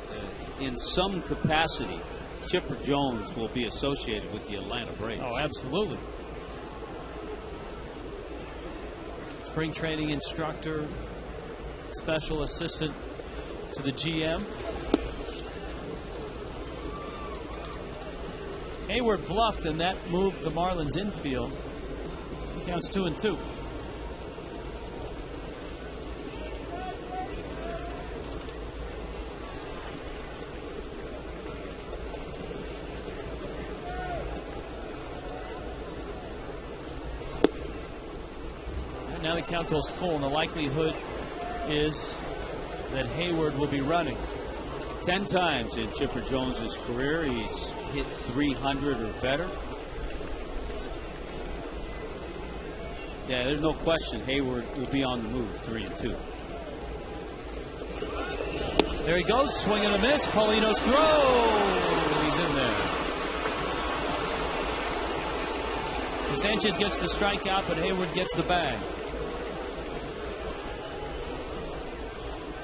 in some capacity, Chipper Jones will be associated with the Atlanta Braves. Oh, absolutely. Spring training instructor, special assistant to the GM. Hayward bluffed, and that moved the Marlins infield. Counts 2-2. And now the count goes full, and the likelihood is that Hayward will be running. 10 times in Chipper Jones's career, he's hit 300 or better. Yeah, there's no question Hayward will be on the move, 3-2. There he goes, swing and a miss. Paulino's throw. He's in there. And Sanchez gets the strikeout, but Hayward gets the bag.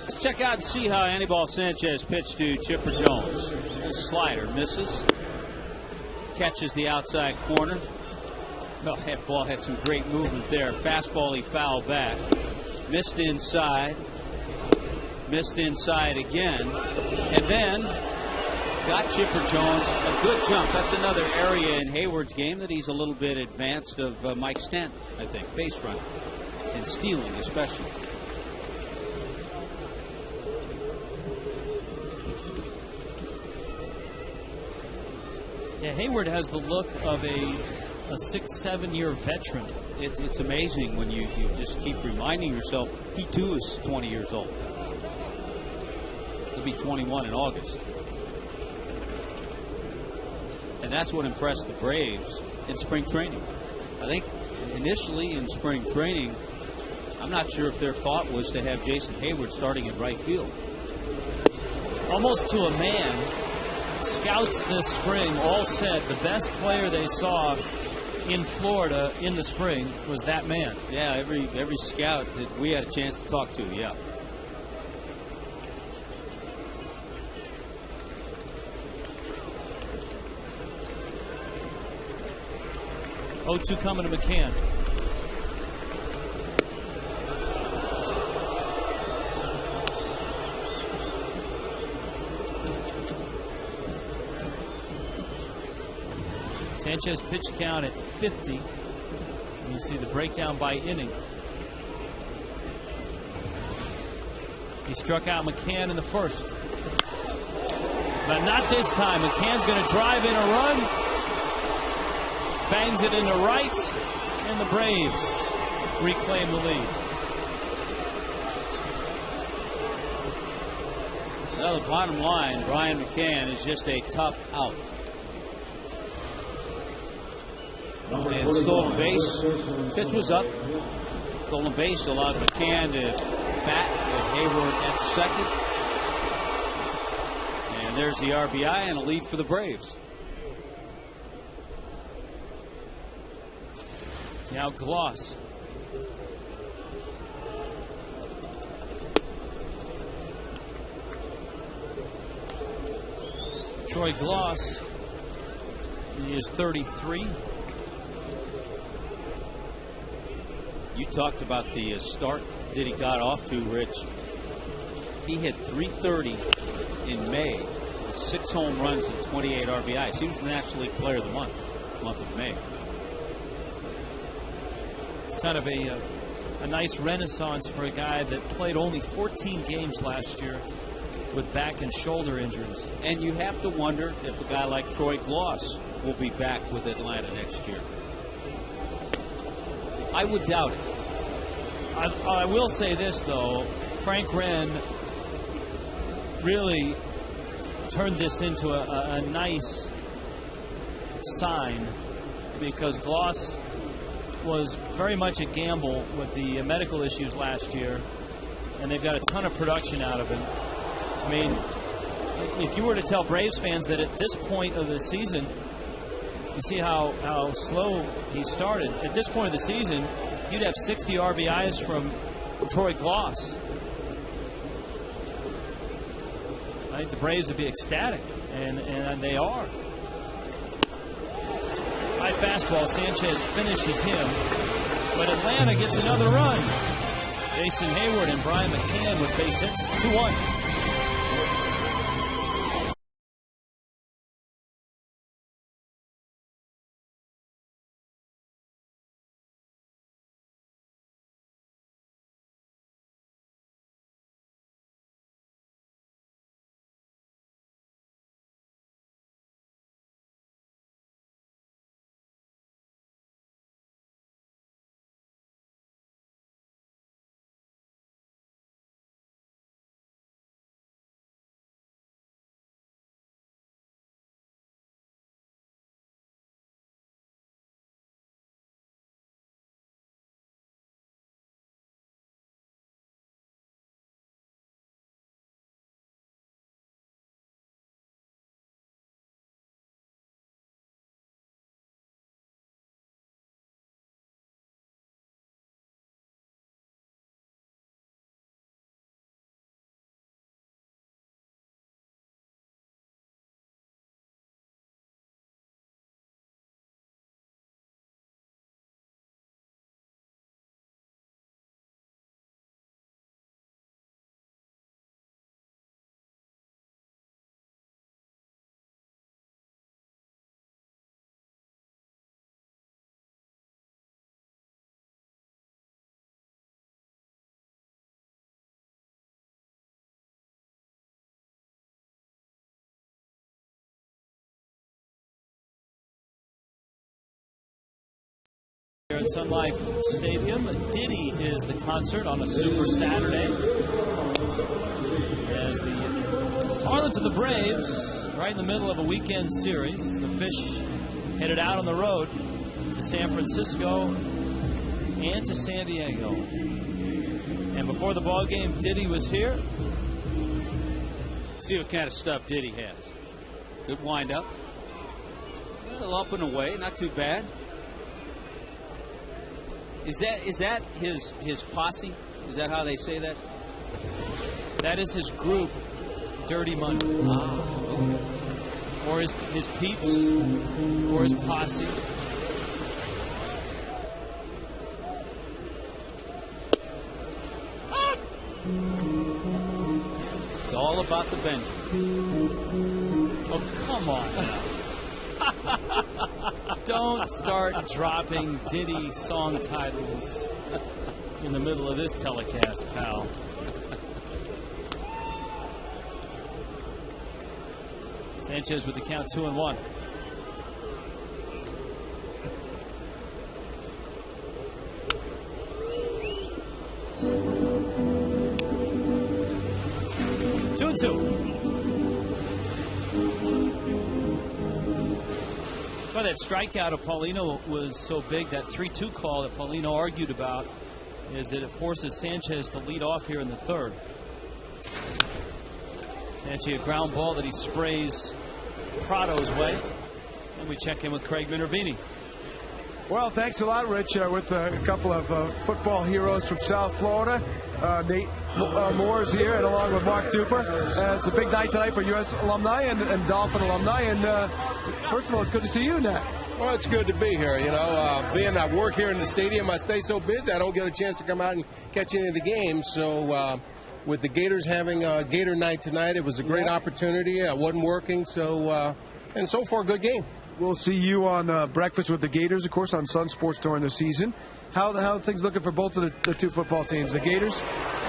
Let's check out and see how Anibal Sanchez pitched to Chipper Jones. Slider misses. Catches the outside corner. Oh, that ball had some great movement there. Fastball he fouled back. Missed inside. Missed inside again. And then got Chipper Jones a good jump. That's another area in Hayward's game that he's a little bit advanced of Mike Stanton, I think. Base run and stealing especially. Yeah, Hayward has the look of a 6-7 year veteran. It's amazing when you just keep reminding yourself he too is 20 years old. He'll be 21 in August. And that's what impressed the Braves in spring training. I think initially in spring training, I'm not sure if their thought was to have Jason Hayward starting in right field. Almost to a man, scouts this spring all said the best player they saw in Florida in the spring was that man. Yeah, every scout that we had a chance to talk to, yeah. Oh, 2 coming to McCann. Sanchez pitch count at 50. And you see the breakdown by inning. He struck out McCann in the first. But not this time. McCann's going to drive in a run. Bangs it into right. And the Braves reclaim the lead. Well, the bottom line, Brian McCann is just a tough out. And stolen base. Pitch was up. Stolen base allowed McCann to bat with Hayward at second. And there's the RBI and a lead for the Braves. Now Gloss. Troy Gloss. He is 33. You talked about the start that he got off to, Rich. He hit .330 in May with 6 home runs and 28 RBIs. He was the National League Player of the month of May. It's kind of a nice renaissance for a guy that played only 14 games last year with back and shoulder injuries. And you have to wonder if a guy like Troy Gloss will be back with Atlanta next year. I would doubt it. I will say this, though. Frank Wren really turned this into a nice sign, because Gloss was very much a gamble with the medical issues last year, and they've got a ton of production out of him. I mean, if you were to tell Braves fans that at this point of the season, you see how slow he started. At this point of the season, you'd have 60 RBIs from Troy Gloss. I think the Braves would be ecstatic, and they are. High fastball, Sanchez finishes him, but Atlanta gets another run. Jason Hayward and Brian McCann with base hits, 2-1. Here at Sun Life Stadium, Diddy is the concert on a Super Saturday. As the Marlins and the Braves, right in the middle of a weekend series, the Fish headed out on the road to San Francisco and to San Diego. And before the ball game, Diddy was here. See what kind of stuff Diddy has. Good wind-up. A little up and away, not too bad. Is that his posse? Is that how they say that? That is his group, Dirty Money. Okay. Or his peeps, or his posse. It's all about the Benjamin. Oh, come on. Don't start dropping Diddy song titles in the middle of this telecast, pal. Sanchez with the count 2-1. That's why that strikeout of Paulino was so big. That 3-2 call that Paulino argued about is that it forces Sanchez to lead off here in the third. Actually, a ground ball that he sprays Prado's way. And we check in with Craig Minervini. Well, thanks a lot, Rich, with a couple of football heroes from South Florida. Nate Moore is here, and along with Mark Duper. It's a big night tonight for U.S. alumni and Dolphin alumni. And first of all, it's good to see you, Nat. Well, it's good to be here. You know, being I work here in the stadium, I stay so busy, I don't get a chance to come out and catch any of the games. So with the Gators having a Gator night tonight, it was a great opportunity. I wasn't working, so and so far, good game. We'll see you on Breakfast with the Gators, of course, on Sun Sports during the season. How are things looking for both of the two football teams, the Gators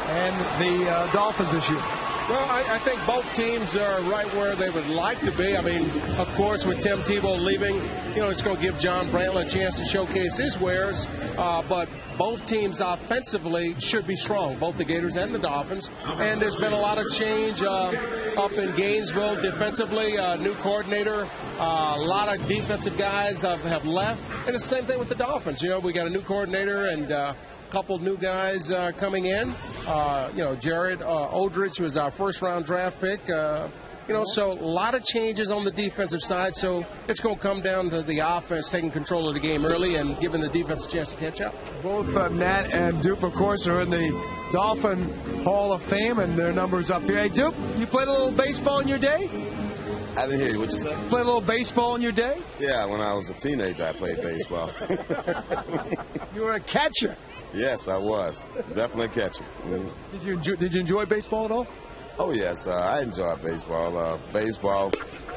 and the Dolphins this year? Well, I think both teams are right where they would like to be. I mean, of course, with Tim Tebow leaving, you know, it's going to give John Brantley a chance to showcase his wares. But both teams offensively should be strong, both the Gators and the Dolphins. And there's been a lot of change up in Gainesville defensively. New coordinator, a lot of defensive guys have left. And it's the same thing with the Dolphins. You know, we got a new coordinator and couple new guys coming in. You know, Jared Odrich was our first-round draft pick. You know, so a lot of changes on the defensive side. So it's going to come down to the offense taking control of the game early and giving the defense a chance to catch up. Both Nat and Dupe, of course, are in the Dolphin Hall of Fame, and their numbers up here. Hey, Dupe, you played a little baseball in your day? I didn't hear you. What'd you say? Play a little baseball in your day? Yeah, when I was a teenager, I played baseball. You were a catcher. Yes, I was. Definitely a catcher. Mm-hmm. Did you enjoy baseball at all? Oh, yes. I enjoy baseball. Baseball,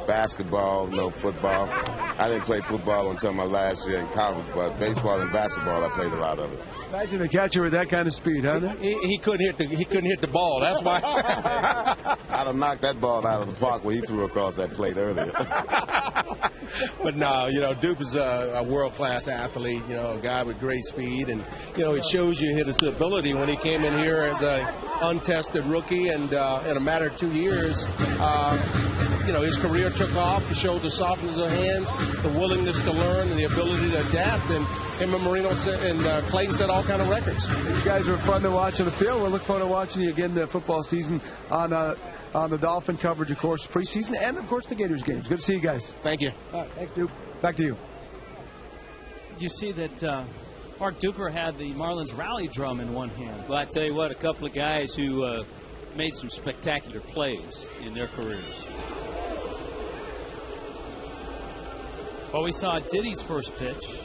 basketball, no football. I didn't play football until my last year in college, but baseball and basketball, I played a lot of it. Imagine a catcher with that kind of speed, huh? He couldn't hit the ball. That's why. I'd have knocked that ball out of the park where he threw across that plate earlier. But no, you know, Duke is a world-class athlete, you know, a guy with great speed. And, you know, it shows you his ability when he came in here as an untested rookie. And in a matter of 2 years, you know, his career took off. He showed the softness of hands, the willingness to learn, and the ability to adapt. And him and Marino and Clayton set all kind of records. You guys were fun to watch on the field. We'll look forward to watching you again the football season on the Dolphin coverage, of course, preseason, and, of course, the Gators games. Good to see you guys. Thank you. All right, thank you. Back to you. Did you see that Mark Duper had the Marlins rally drum in one hand? Well, I tell you what, a couple of guys who made some spectacular plays in their careers. Well, we saw Diddy's first pitch.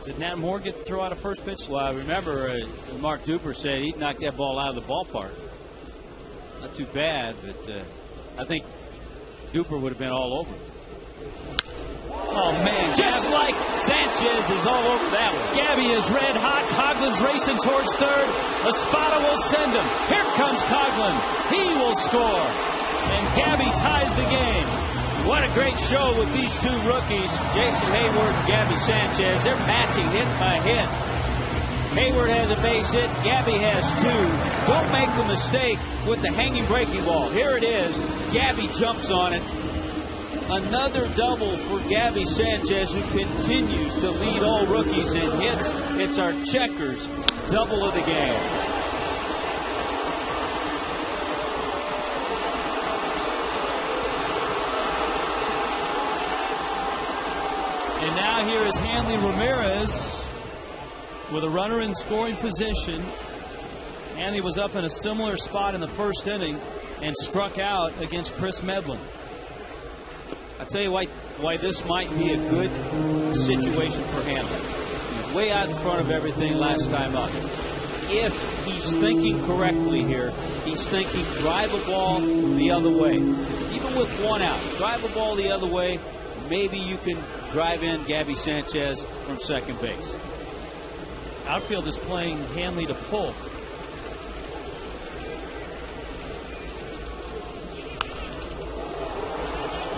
Did Nat Moore get to throw out a first pitch? Well, I remember Mark Duper said he'd knock that ball out of the ballpark. Not too bad, but I think Duper would have been all over. Oh, man. Just like Sanchez is all over that one. Gabby is red hot. Coughlin's racing towards third. Espada will send him. Here comes Coughlin. He will score. And Gabby ties the game. What a great show with these two rookies, Jason Hayward and Gabby Sanchez. They're matching hit by hit. Hayward has a base hit. Gabby has two. Don't make the mistake with the hanging breaking ball. Here it is. Gabby jumps on it. Another double for Gabby Sanchez, who continues to lead all rookies in hits. It's our Checkers double of the game. And now here is Hanley Ramirez with a runner in scoring position. Hanley was up in a similar spot in the first inning and struck out against Chris Medlin. I'll tell you why this might be a good situation for Hanley. He's way out in front of everything last time up. If he's thinking correctly here, he's thinking drive a ball the other way. Even with one out, drive a ball the other way, maybe you can drive in Gabby Sanchez from second base. Outfield is playing Hanley to pull.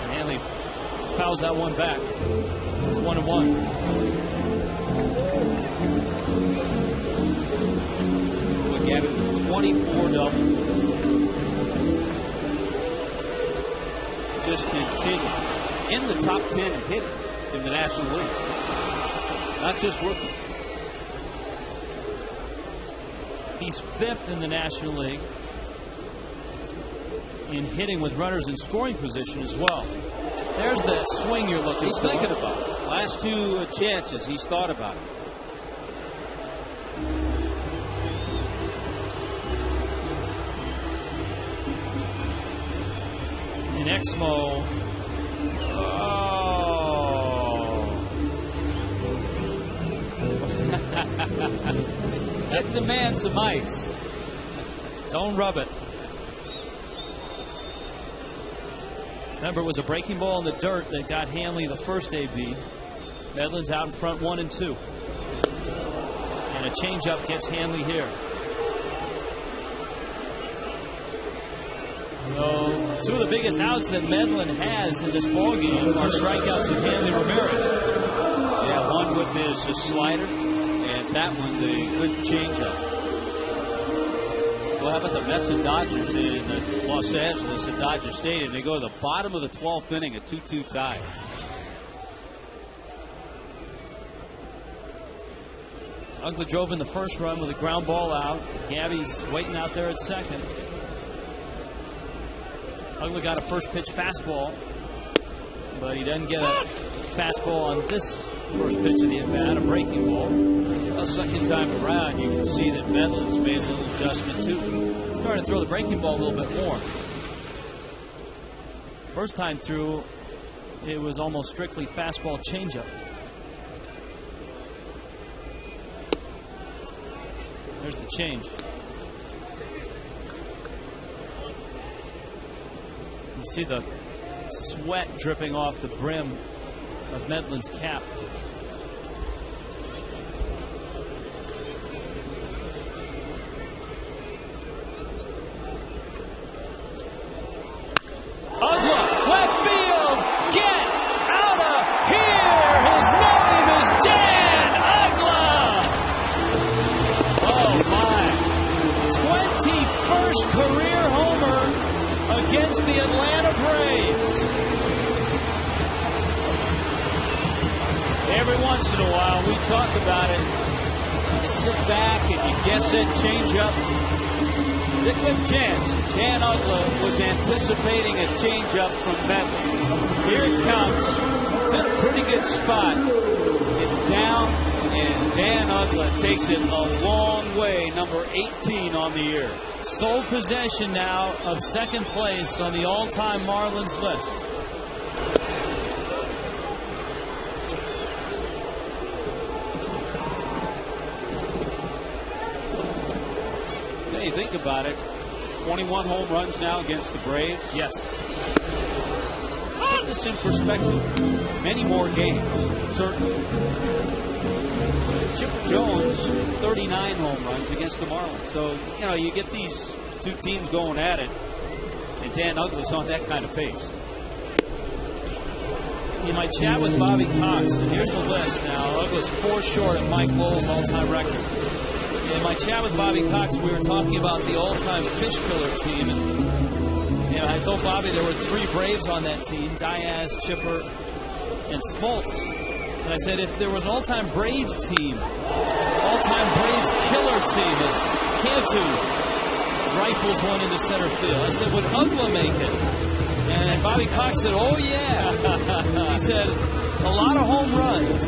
And Hanley fouls that one back. It's 1-1. Gabby with 24 double. Just continue. In the top 10 hit in the National League. Not just rookies. He's 5th in the National League in hitting with runners in scoring position as well. There's the swing you're looking for. He's thinking about it. Last two chances, he's thought about it. In Exmo. Get the man some ice. Don't rub it. Remember, it was a breaking ball in the dirt that got Hanley the first AB. Medlin's out in front 1-2. And a changeup gets Hanley here. So, two of the biggest outs that Medlin has in this ballgame are strikeouts of Hanley Ramirez. Yeah, one with his slider, and that one the good changeup. Well, how about the Mets and Dodgers in Los Angeles at Dodger Stadium? They go to the bottom of the 12th inning, a 2-2 tie. Uggla drove in the first run with a ground ball out. Gabby's waiting out there at second. Uggla got a first pitch fastball, but he doesn't get a fastball on this first pitch of the at-bat, a breaking ball. Well, second time around, you can see that Medlin's made a little adjustment too. Starting to throw the breaking ball a little bit more. First time through, it was almost strictly fastball changeup. There's the change. You see the sweat dripping off the brim of Medlin's cap. Uggla, left field, get out of here! His name is Dan Uggla! Oh my! 21st career homer against the Atlanta Braves. Every once in a while, we talk about it. You sit back and you guess it, change up. The good chance. Dan Uggla was anticipating a change-up from Medlin. Here it comes. It's in a pretty good spot. It's down, and Dan Uggla takes it a long way, number 18 on the year. Sole possession now of second place on the all-time Marlins list. Hey, think about it. 21 home runs now against the Braves. Yes. Put this in perspective. Many more games, certainly. Chipper Jones, 39 home runs against the Marlins. So, you know, you get these two teams going at it, and Dan Uggla's on that kind of pace. You might chat with Bobby Cox, and here's the list now. Uggla's 4 short of Mike Lowell's all-time record. In my chat with Bobby Cox, we were talking about the all-time fish killer team, and I told Bobby there were 3 Braves on that team: Diaz, Chipper, and Smoltz. And I said, if there was an all-time Braves team, all-time Braves killer team, as Cantu rifles one into center field, I said, would Uggla make it? And Bobby Cox said, oh yeah. He said, a lot of home runs.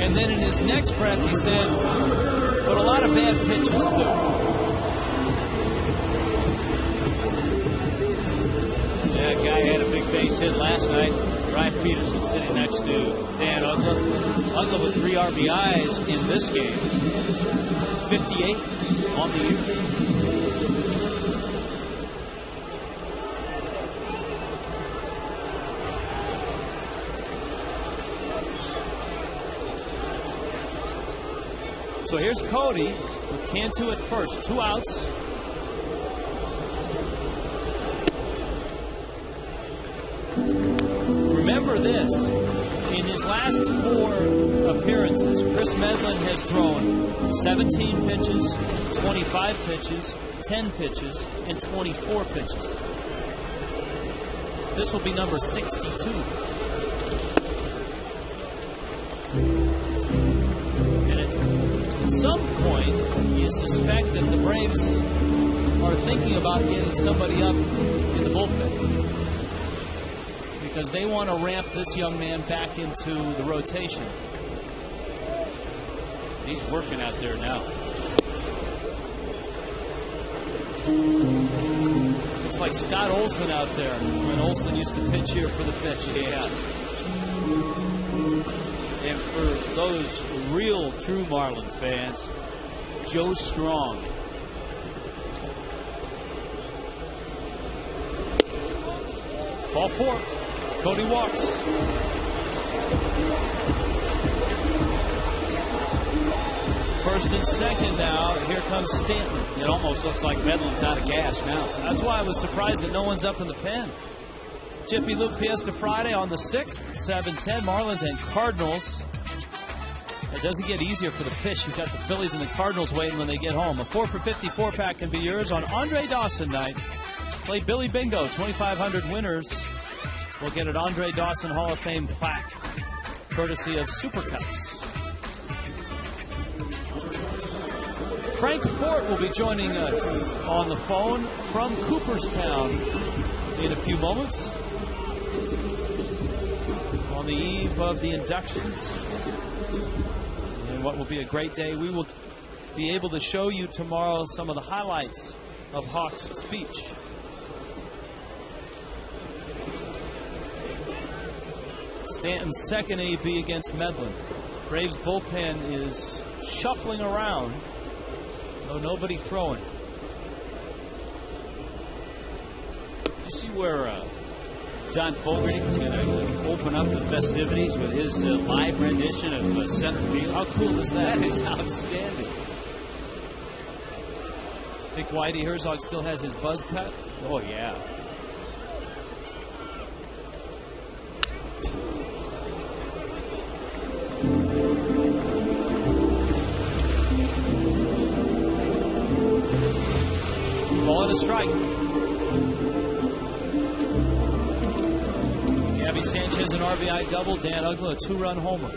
And then in his next breath, he said, but a lot of bad pitches, too. That guy had a big base hit last night. Brian Peterson sitting next to Dan Ugla. Ugla with 3 RBIs in this game. 58 on the year. So here's Cody with Cantu at first. 2 outs. Remember this. In his last 4 appearances, Chris Medlin has thrown 17 pitches, 25 pitches, 10 pitches, and 24 pitches. This will be number 62. And at some point, you suspect that the Braves are thinking about getting somebody up in the bullpen, because they want to ramp this young man back into the rotation. He's working out there now. It's like Scott Olson out there when Olson used to pitch here for the Fish. Yeah. And for those real true Marlin fans, Joe Strong. Ball 4. Cody walks. First and second now. Here comes Stanton. It almost looks like Medlin's out of gas now. That's why I was surprised that no one's up in the pen. Jiffy Lube Fiesta Friday on the 6th, 7:10. Marlins and Cardinals. It doesn't get easier for the Fish. You've got the Phillies and the Cardinals waiting when they get home. A 4 for 54 pack can be yours on Andre Dawson night. Play Billy Bingo. 2,500 winners will get an Andre Dawson Hall of Fame plaque, courtesy of Supercuts. Frank Fort will be joining us on the phone from Cooperstown in a few moments, on the eve of the inductions. And what will be a great day. We will be able to show you tomorrow some of the highlights of Hawk's speech. Stanton's second AB against Medlin. Braves bullpen is shuffling around, though nobody throwing. You see where John Fogerty is going to open up the festivities with his live rendition of center field? How cool is that? That is outstanding. Think Whitey Herzog still has his buzz cut? Oh, yeah. Ball and a strike. Gabby Sanchez an RBI double. Dan Ugla a 2-run homer.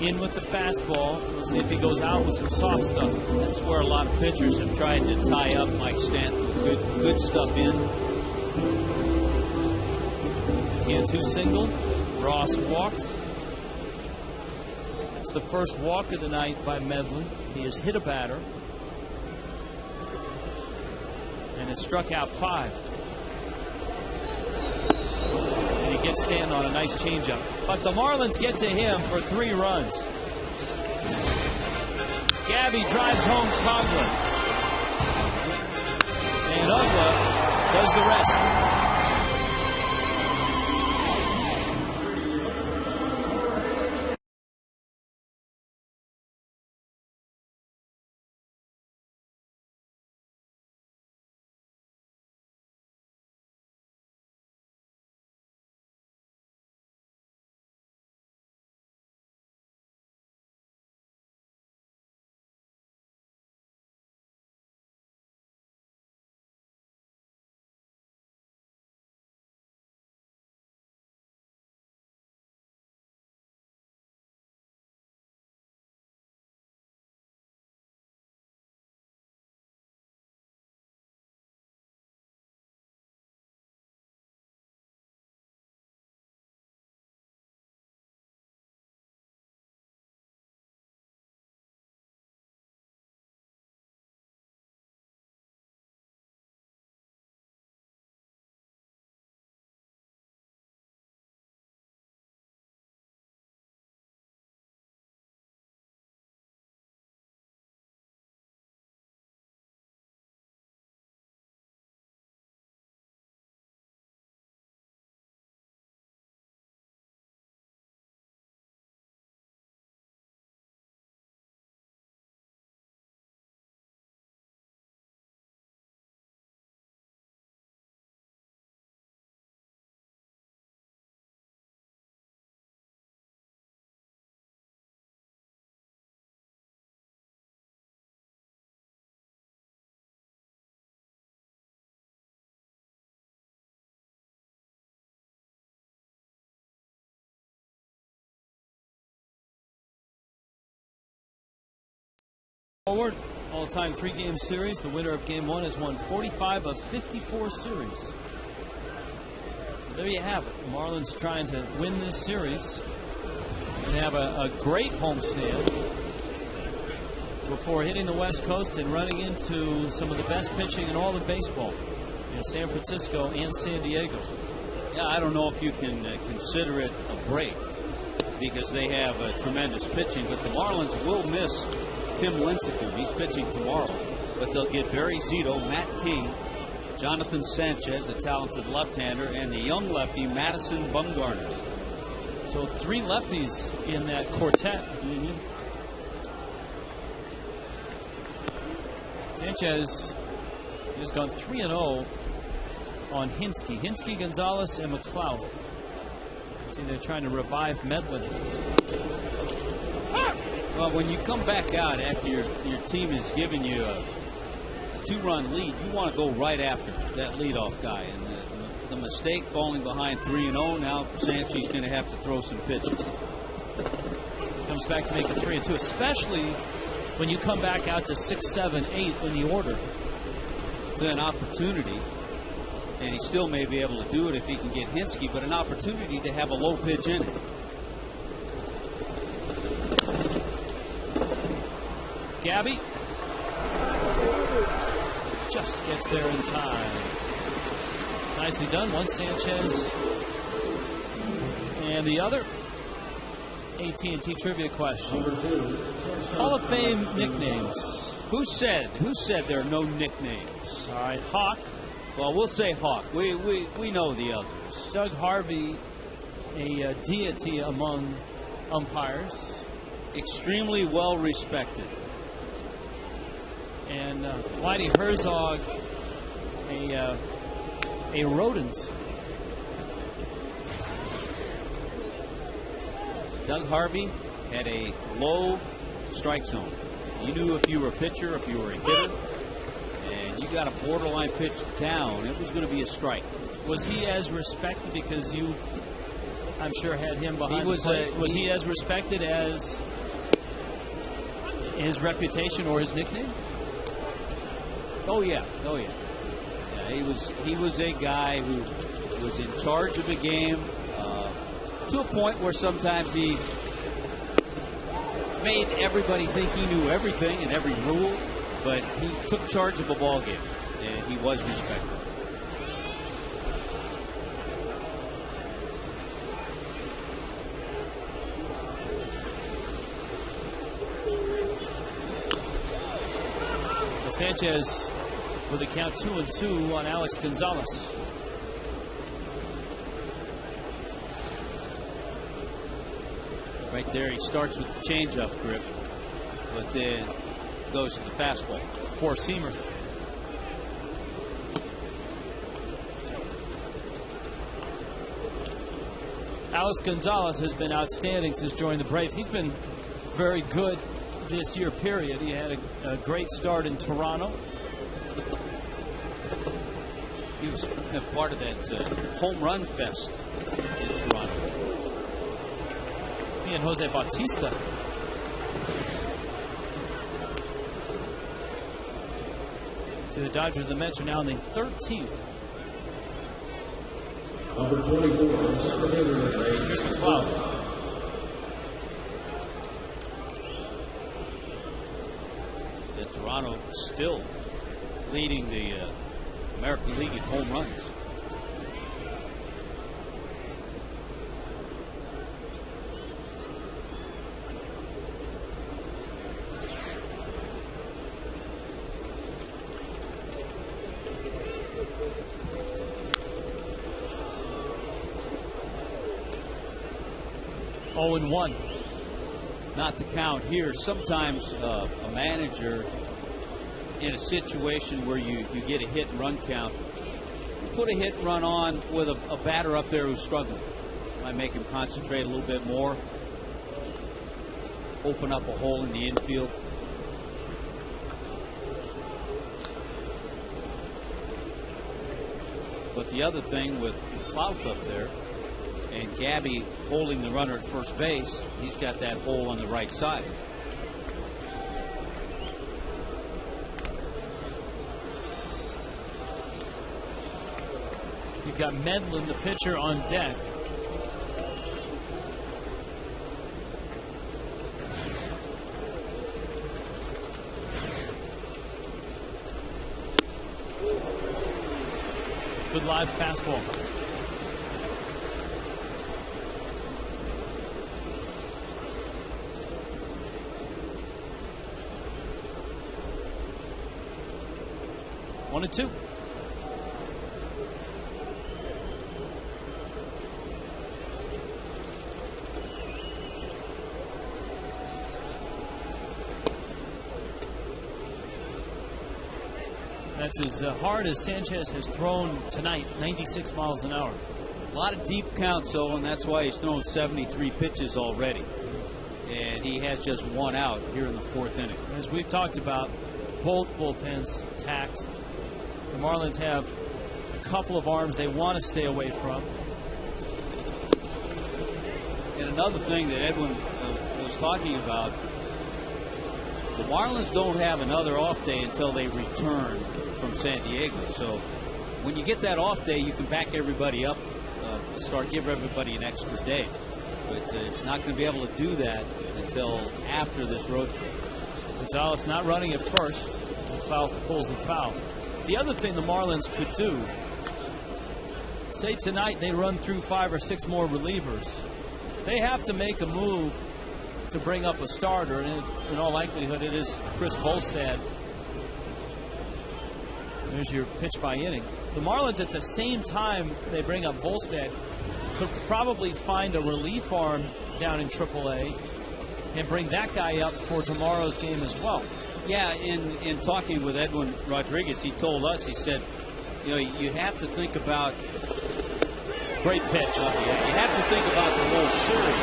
In with the fastball. Let's see if he goes out with some soft stuff. That's where a lot of pitchers have tried to tie up Mike Stanton. Good stuff in. Cantu single. Ross walked. It's the first walk of the night by Medlin. He has hit a batter and has struck out 5. And he gets Stanton on a nice changeup. But the Marlins get to him for 3 runs. Gabby drives home Coghlan. And Ugla does the rest. Forward, all-time 3-game series. The winner of Game 1 has won 45 of 54 series. There you have it. The Marlins trying to win this series and have a great homestand before hitting the West Coast and running into some of the best pitching in all of baseball in San Francisco and San Diego. Yeah, I don't know if you can consider it a break because they have tremendous pitching, but the Marlins will miss Tim Lincecum. He's pitching tomorrow, but they'll get Barry Zito, Matt King, Jonathan Sanchez, a talented left-hander, and the young lefty Madison Bumgarner. So 3 lefties in that quartet. Sanchez has gone 3-0 on Hinsky, Gonzalez, and McFlau. See, they're trying to revive Medlin. Well, when you come back out after your team has given you a 2-run lead, you want to go right after that leadoff guy. And the mistake falling behind 3-0, now Sanchez going to have to throw some pitches. Comes back to make it 3-2, especially when you come back out to 6, 7, 8 in the order. To an opportunity, and he still may be able to do it if he can get Hinsky, but an opportunity to have a low pitch in it. Gabby just gets there in time. Nicely done. One Sanchez and the other. AT&T trivia question. Hall of Fame nicknames. Who said there are no nicknames? All right, Hawk. Well, we'll say Hawk. We know the others. Doug Harvey, a deity among umpires. Extremely well respected. And Whitey Herzog, a rodent. Doug Harvey had a low strike zone. You knew if you were a pitcher, if you were a hitter, and you got a borderline pitch down, it was going to be a strike. Was he as respected because you, I'm sure, had him behind the plate? Was he as respected as his reputation or his nickname? Oh yeah. Yeah, he was a guy who was in charge of the game to a point where sometimes he made everybody think he knew everything and every rule, but he took charge of a ball game and he was respected. Sanchez with a count 2-2 on Alex Gonzalez. Right there, he starts with the changeup grip, but then goes to the fastball. Four-seamer. Alex Gonzalez has been outstanding since joining the Braves. He's been very good this year, period. He had a great start in Toronto. He was part of that home run fest in Toronto. He and Jose Bautista. So the Dodgers, the Mets are now in the 13th. Number 24, Here's McFlau. Toronto still leading the American League in home runs. Oh, and 1. Not the count here. Sometimes a manager in a situation where you get a hit and run count, you put a hit and run on with a batter up there who's struggling. Might make him concentrate a little bit more, open up a hole in the infield. But the other thing with Clouth up there and Gabby holding the runner at first base, he's got that hole on the right side. You've got Medlin, the pitcher, on deck. Good live fastball. One and two. That's as hard as Sanchez has thrown tonight, 96 miles an hour. A lot of deep counts, though, and that's why he's thrown 73 pitches already. And he has just one out here in the fourth inning. As we've talked about, both bullpens taxed. The Marlins have a couple of arms they want to stay away from. And another thing that Edwin was talking about, the Marlins don't have another off day until they return from San Diego. So when you get that off day, you can back everybody up, give everybody an extra day. But not going to be able to do that until after this road trip. Gonzalez not running at first. Foul pulls and foul. The other thing the Marlins could do, say tonight they run through 5 or 6 more relievers, they have to make a move to bring up a starter, and in all likelihood it is Chris Volstad. There's your pitch by inning. The Marlins, at the same time they bring up Volstad, could probably find a relief arm down in AAA and bring that guy up for tomorrow's game as well. Yeah, in talking with Edwin Rodriguez, he told us, he said, you know, you have to think about great pitch. You have to think about the whole series.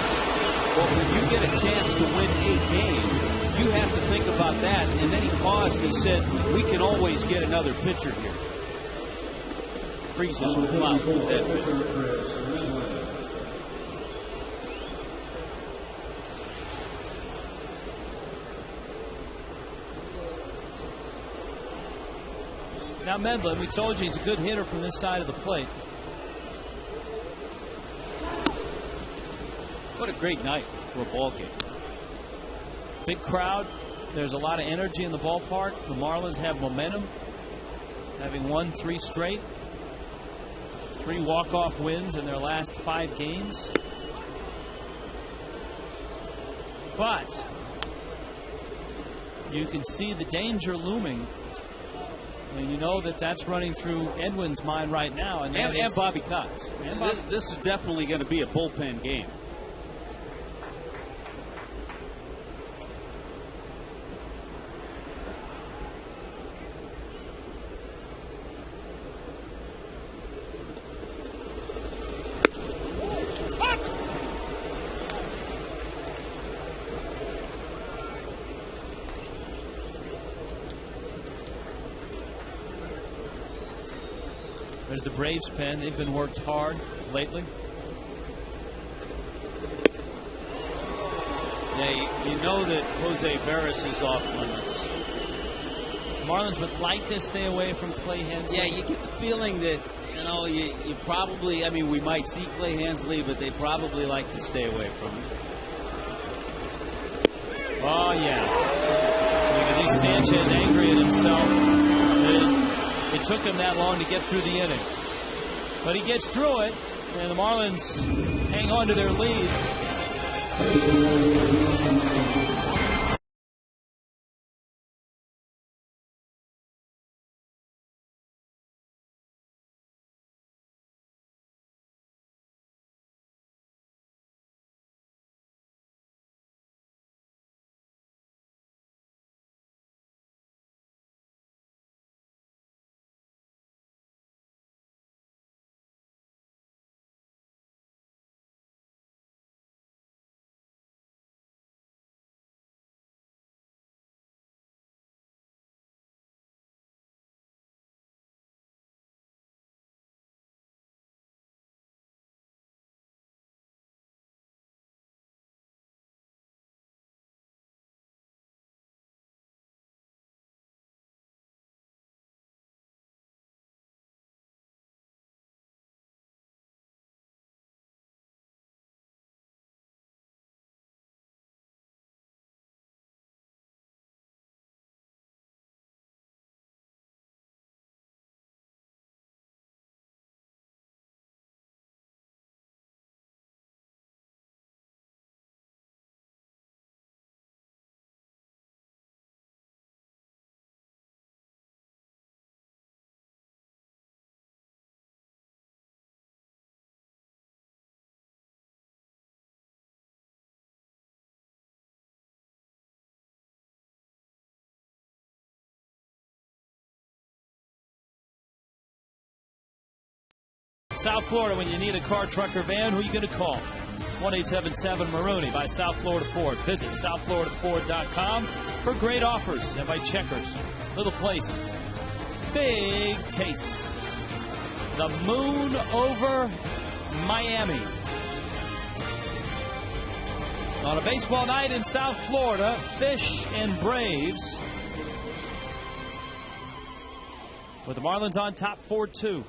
But when you get a chance to win a game, you have to think about that. And then he paused and he said, we can always get another pitcher here. Freezes with Cloud with that pitcher. Now Medlin, we told you he's a good hitter from this side of the plate. What a great night for a ball game. Big crowd. There's a lot of energy in the ballpark. The Marlins have momentum, having won 3 straight. 3 walk-off wins in their last 5 games. But you can see the danger looming. And you know that that's running through Edwin's mind right now. And Bobby Cox. This is definitely going to be a bullpen game. There's the Braves pen. They've been worked hard lately. Yeah, you know that Jose Veras is off limits. Marlins would like to stay away from Clay Hensley. Yeah, you get the feeling that, you know, you probably, I mean, we might see Clay Hensley, but they probably like to stay away from him. Oh, yeah. You can see Sanchez angry at himself. It took him that long to get through the inning. But he gets through it, and the Marlins hang on to their lead. South Florida, when you need a car, truck, or van, who are you going to call? 1-877-MAROONY by South Florida Ford. Visit southfloridaford.com for great offers. And by Checkers. Little place. Big taste. The moon over Miami. On a baseball night in South Florida, Fish and Braves. With the Marlins on top 4-2.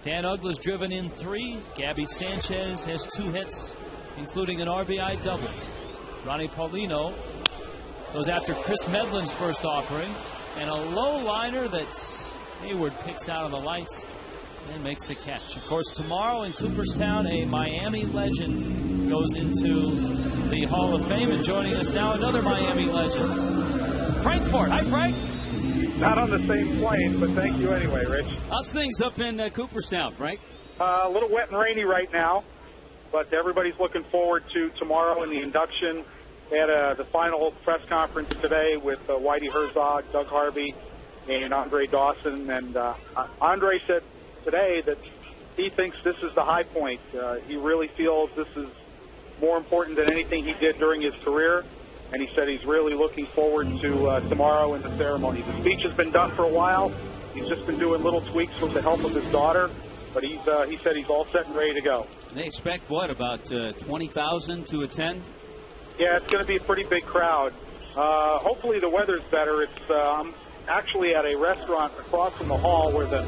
Dan Uggla's driven in 3. Gabby Sanchez has 2 hits, including an RBI double. Ronnie Paulino goes after Chris Medlin's first offering, and a low liner that Hayward picks out on the lights and makes the catch. Of course, tomorrow in Cooperstown, a Miami legend goes into the Hall of Fame, and joining us now, another Miami legend, Frank Ford. Hi, Frank. Not on the same plane, but thank you anyway, Rich. How's things up in Cooperstown, Frank? A little wet and rainy right now, but everybody's looking forward to tomorrow in the induction. They had the final press conference today with Whitey Herzog, Doug Harvey, and Andre Dawson. And Andre said today that he thinks this is the high point. He really feels this is more important than anything he did during his career. And he said he's really looking forward to tomorrow in the ceremony. The speech has been done for a while. He's just been doing little tweaks with the help of his daughter. But he said he's all set and ready to go. They expect, what, about 20,000 to attend? Yeah, it's going to be a pretty big crowd. Hopefully the weather's better. I'm actually at a restaurant across from the hall where the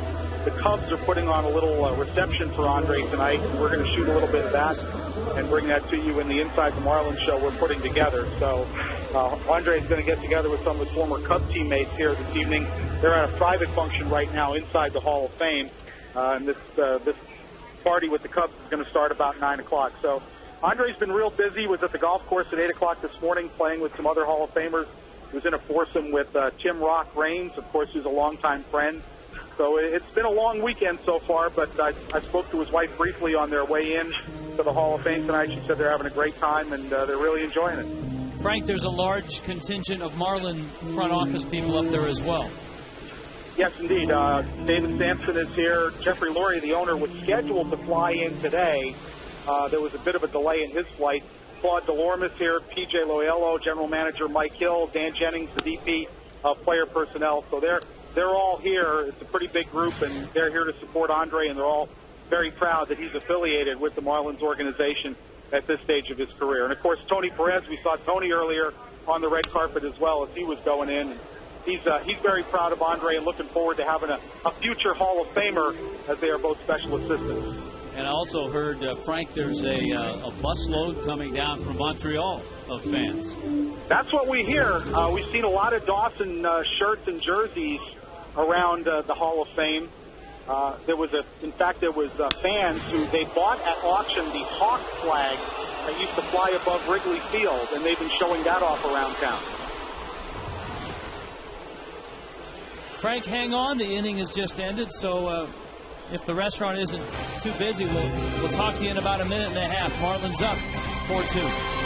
Cubs are putting on a little reception for Andre tonight. We're going to shoot a little bit of that and bring that to you in the Inside the Marlins show we're putting together. So Andre is going to get together with some of his former Cubs teammates here this evening. They're at a private function right now inside the Hall of Fame. And this party with the Cubs is going to start about 9 o'clock. So Andre's been real busy. Was at the golf course at 8 o'clock this morning playing with some other Hall of Famers. He was in a foursome with Tim Rock Raines, of course, who's a longtime friend. So it's been a long weekend so far, but I spoke to his wife briefly on their way in to the Hall of Fame tonight. She said they're having a great time, and they're really enjoying it. Frank, there's a large contingent of Marlin front office people up there as well. Yes, indeed. David Sampson is here. Jeffrey Lurie, the owner, was scheduled to fly in today. There was a bit of a delay in his flight. Claude Delorme's here, P.J. Loyola, General Manager Mike Hill, Dan Jennings, the VP of Player Personnel. So they're all here. It's a pretty big group, and they're here to support Andre, and they're all very proud that he's affiliated with the Marlins organization at this stage of his career. And, of course, Tony Perez, we saw Tony earlier on the red carpet as well as he was going in. He's very proud of Andre and looking forward to having a future Hall of Famer, as they are both special assistants. And I also heard, Frank, there's a busload coming down from Montreal of fans. That's what we hear. We've seen a lot of Dawson shirts and jerseys around the Hall of Fame. There was fans who they bought at auction the Hawk flag that used to fly above Wrigley Field, and they've been showing that off around town. Frank, hang on. The inning has just ended, so if the restaurant isn't too busy, we'll talk to you in about a minute and a half. Marlins up 4-2.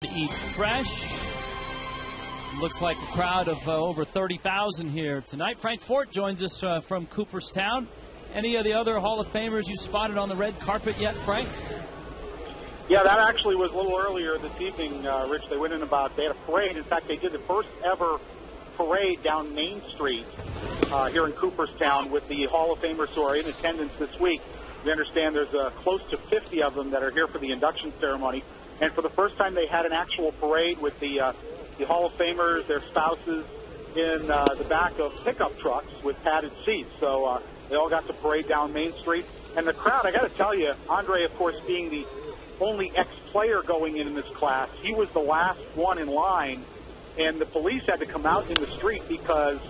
To eat fresh. Looks like a crowd of over 30,000 here tonight. Frank Fort joins us from Cooperstown. Any of the other Hall of Famers you spotted on the red carpet yet, Frank? Yeah, that actually was a little earlier this evening, Rich. They had a parade. In fact, they did the first ever parade down Main Street here in Cooperstown with the Hall of Famers who are in attendance this week. We understand there's close to 50 of them that are here for the induction ceremony. And for the first time, they had an actual parade with the Hall of Famers, their spouses, in the back of pickup trucks with padded seats. So they all got to parade down Main Street. And the crowd, I got to tell you, Andre, of course, being the only ex-player going in this class, he was the last one in line. And the police had to come out in the street because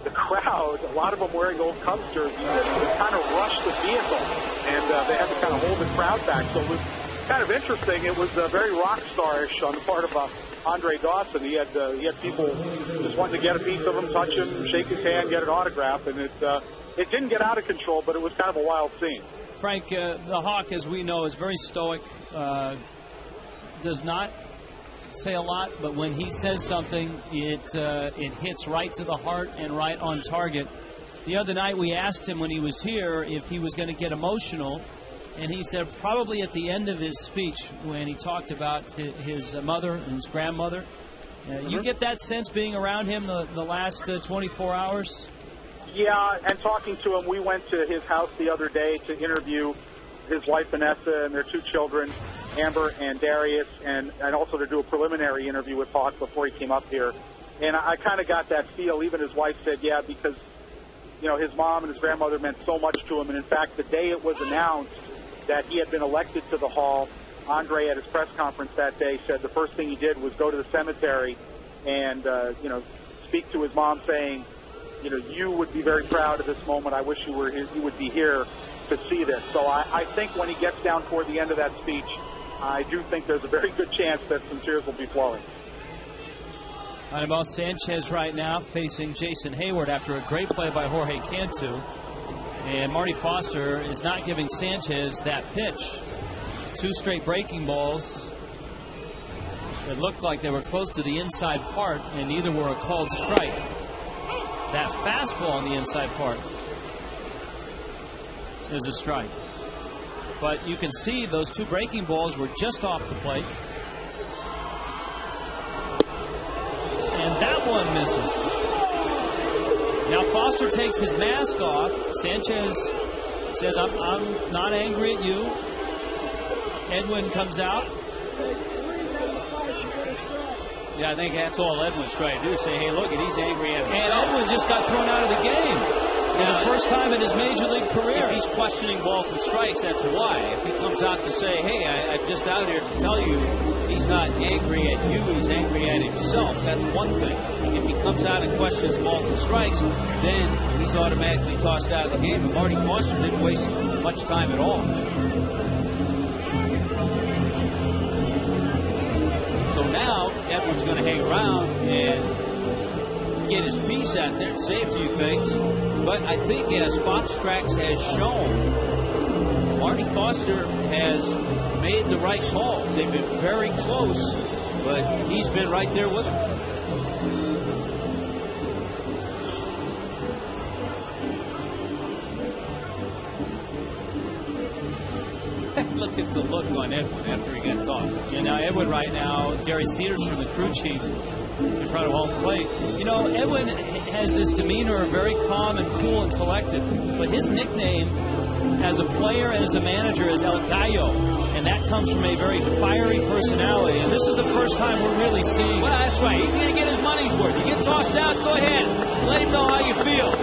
the crowd, a lot of them wearing old Cubs jerseys, kind of rushed the vehicle. And they had to kind of hold the crowd back. So it was kind of interesting. It was very rock starish on the part of Andre Dawson. He had people just wanting to get a piece of him, touch him, shake his hand, get an autograph, and it didn't get out of control, but it was kind of a wild scene. Frank, the Hawk, as we know, is very stoic, does not say a lot, but when he says something, it hits right to the heart and right on target. The other night we asked him when he was here if he was going to get emotional, and he said probably at the end of his speech when he talked about his mother and his grandmother. You get that sense being around him the last 24 hours? Yeah, and talking to him, we went to his house the other day to interview his wife Vanessa and their two children, Amber and Darius, and also to do a preliminary interview with Hawk before he came up here. And I kind of got that feel. Even his wife said, yeah, because his mom and his grandmother meant so much to him. And in fact, the day it was announced that he had been elected to the Hall, Andre at his press conference that day said the first thing he did was go to the cemetery and speak to his mom, saying, you would be very proud of this moment. I wish you would be here to see this. So I think when he gets down toward the end of that speech, I do think there's a very good chance that some tears will be flowing. Anibal Sanchez right now facing Jason Hayward after a great play by Jorge Cantu. And Marty Foster is not giving Sanchez that pitch. Two straight breaking balls that looked like they were close to the inside part, and neither were a called strike. That fastball on the inside part is a strike. But you can see those two breaking balls were just off the plate. And that one misses. Now Foster takes his mask off. Sanchez says, I'm not angry at you. Edwin comes out. Yeah, I think that's all Edwin's trying to do. Say, hey, look, he's angry at himself. And Edwin just got thrown out of the game. For the first time in his major league career. If he's questioning balls and strikes, that's why. If he comes out to say, hey, I'm just out here to tell you he's not angry at you, he's angry at himself, that's one thing. If he comes out and questions balls and strikes, then he's automatically tossed out of the game. And Marty Foster didn't waste much time at all. So now, Edwin's going to hang around and get his piece out there and say a few things. But I think as Fox Tracks has shown, Marty Foster has made the right calls. They've been very close, but he's been right there with them. Look at the look on Edwin after he got tossed. Yeah, now Edwin right now, Gary Cetersfrom, the crew chief, in front of home plate. Edwin has this demeanor, very calm and cool and collected, but his nickname as a player and as a manager is El Gallo, and that comes from a very fiery personality, and this is the first time we're really seeing Well, that's right. He's going to get his money's worth. You get tossed out, go ahead. Let him know how you feel.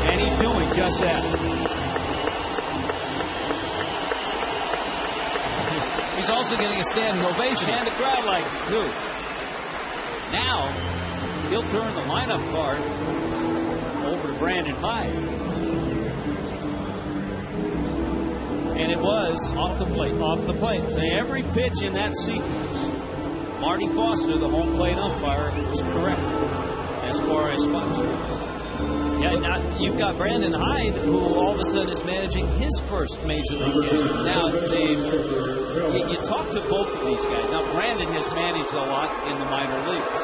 And he's doing just that. He's also getting a standing ovation. And the crowd like it, too. Now, he'll turn the lineup card over to Brandon Hyde. And it was off the plate. Off the plate. So every pitch in that sequence, Marty Foster, the home plate umpire, was correct as far as Fox Tracks. Yeah, now you've got Brandon Hyde, who all of a sudden is managing his first major league game. Now, you talk to both of these guys. Now, Brandon has managed a lot in the minor leagues.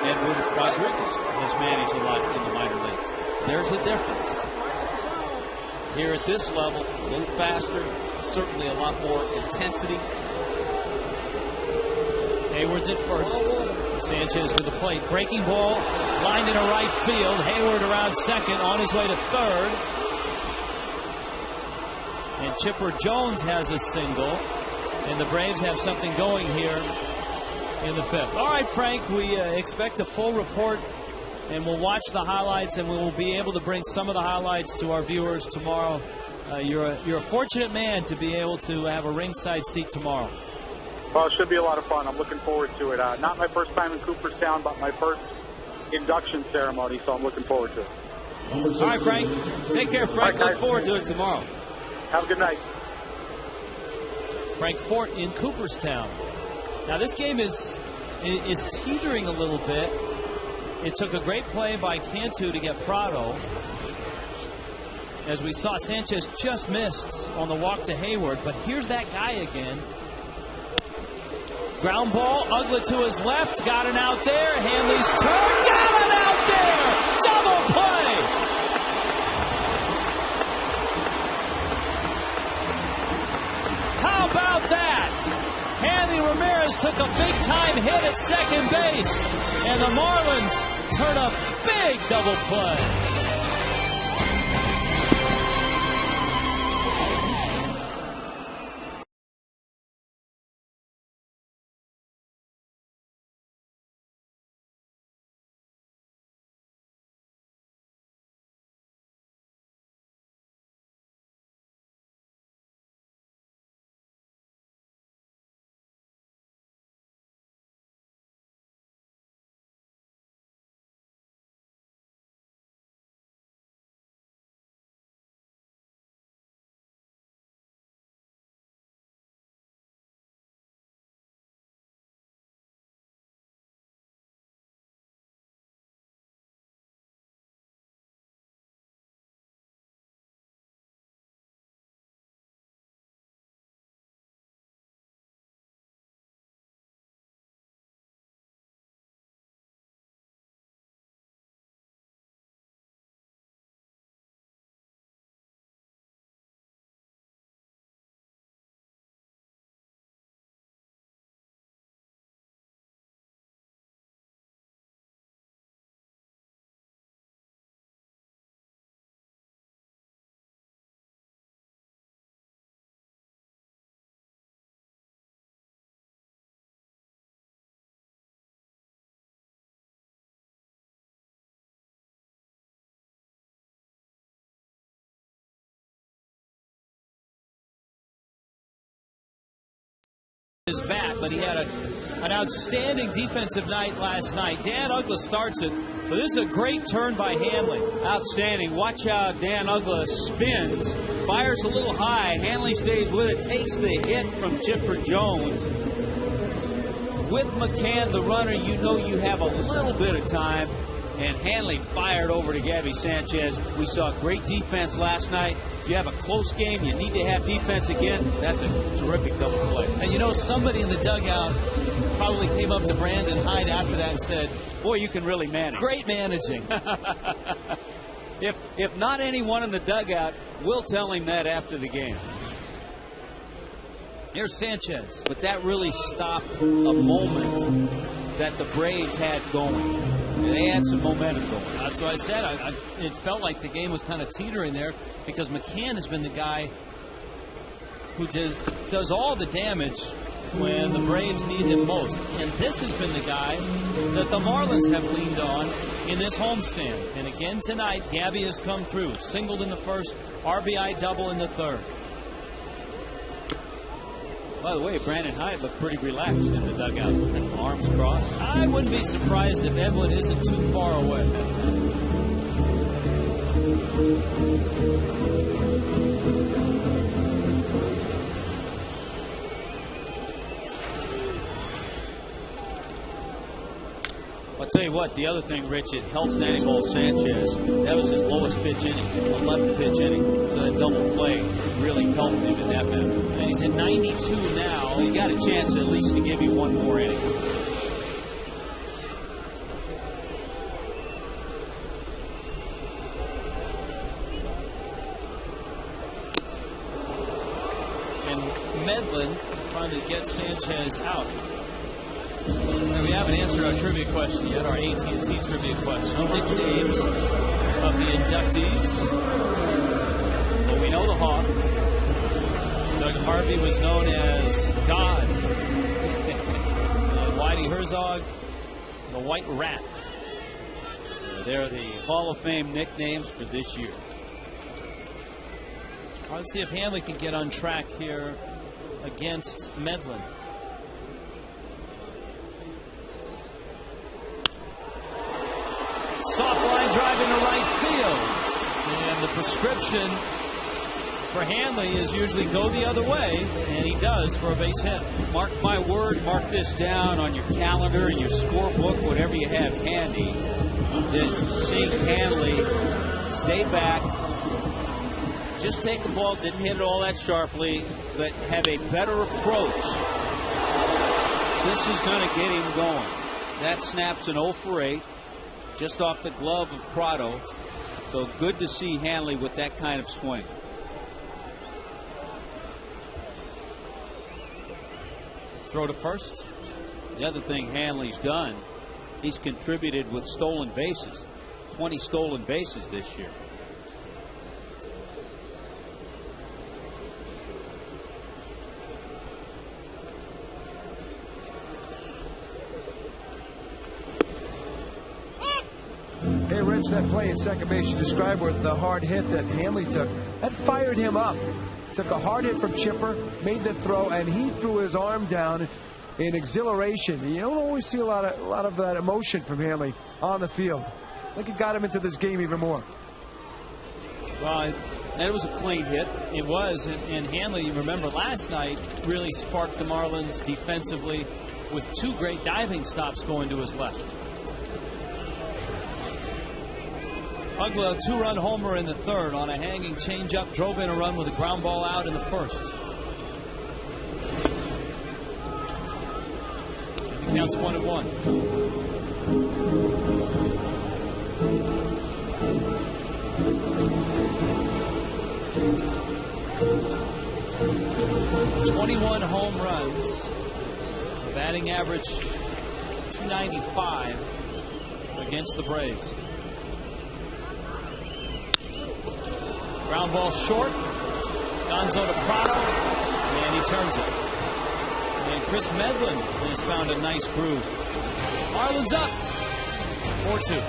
Edwin Rodriguez has managed a lot in the minor leagues. There's a difference. Here at this level, a little faster, certainly a lot more intensity. Hayward's at first. Sanchez to the plate. Breaking ball, lined into right field. Hayward around second, on his way to third. And Chipper Jones has a single. And the Braves have something going here in the fifth. All right, Frank, we expect a full report, and we'll watch the highlights, and we will be able to bring some of the highlights to our viewers tomorrow. You're a fortunate man to be able to have a ringside seat tomorrow. Well, it should be a lot of fun. I'm looking forward to it. Not my first time in Cooperstown, but my first induction ceremony, so I'm looking forward to it. All right, Frank. Take care, Frank. Look forward to it tomorrow. Have a good night. Frank Fort in Cooperstown. Now, this game is teetering a little bit. It took a great play by Cantu to get Prado. As we saw, Sanchez just missed on the walk to Hayward, but here's that guy again. Ground ball, Ugla to his left, got an out there. Hanley's turn, got an out there! Double play! How about that? Hanley Ramirez took a big-time hit at second base, and the Marlins turn a big double play. His bat, but he had an outstanding defensive night last night. Dan Ugla starts it, but this is a great turn by Hanley. Outstanding. Watch how Dan Ugla spins, fires a little high. Hanley stays with it, takes the hit from Chipper Jones. With McCann, the runner, you know you have a little bit of time, and Hanley fired over to Gabby Sanchez. We saw great defense last night. You have a close game, you need to have defense again. That's a terrific double play. And you know, somebody in the dugout probably came up to Brandon Hyde after that and said, boy, you can really manage. Great managing. If not anyone in the dugout, we'll tell him that after the game. Here's Sanchez. But that really stopped a moment that the Braves had going. They had some momentum going. That's what I said. It felt like the game was kind of teetering there because McCann has been the guy who does all the damage when the Braves need him most. And this has been the guy that the Marlins have leaned on in this homestand. And again tonight, Gabby has come through. Singled in the first, RBI double in the third. By the way, Brandon Hyde looked pretty relaxed in the dugout, arms crossed. I wouldn't be surprised if Edwin isn't too far away. I'll tell you what, the other thing, Rich, it helped Anibal Sanchez. That was his lowest pitch inning, 11th pitch inning. So that double play really helped him in that manner. And he's at 92 now. Well, you got a chance at least to give you one more inning. And Medlin finally gets Sanchez out. And we haven't answered our trivia question yet, our AT&T trivia question. Nicknames of the inductees. Well, we know the Hawk. Doug Harvey was known as God. And Whitey Herzog, the White Rat. So they're the Hall of Fame nicknames for this year. Let's see if Hanley can get on track here against Medlin. Soft line drive into right field. And the prescription for Hanley is usually go the other way, and he does for a base hit. Mark my word, mark this down on your calendar and your scorebook, whatever you have handy, that seeing Hanley stay back, just take the ball, didn't hit it all that sharply, but have a better approach. This is going to get him going. That snaps an 0 for 8. Just off the glove of Prado. So good to see Hanley with that kind of swing. Throw to first. The other thing Hanley's done, he's contributed with stolen bases. 20 stolen bases this year. Hey, Rich, that play at second base you described with the hard hit that Hanley took, that fired him up. Took a hard hit from Chipper, made the throw, and he threw his arm down in exhilaration. You don't always see a lot of that emotion from Hanley on the field. I think it got him into this game even more. Well, that was a clean hit. It was, and Hanley, you remember last night, really sparked the Marlins defensively with 2 great diving stops going to his left. Uggla, 2-run homer in the third on a hanging changeup, drove in a run with a ground ball out in the first. It counts 1-1. .21 home runs, batting average .295 against the Braves. Ground ball short. Gonzo to Prado, and he turns it. And Chris Medlin has found a nice groove. Marlins up 4-2.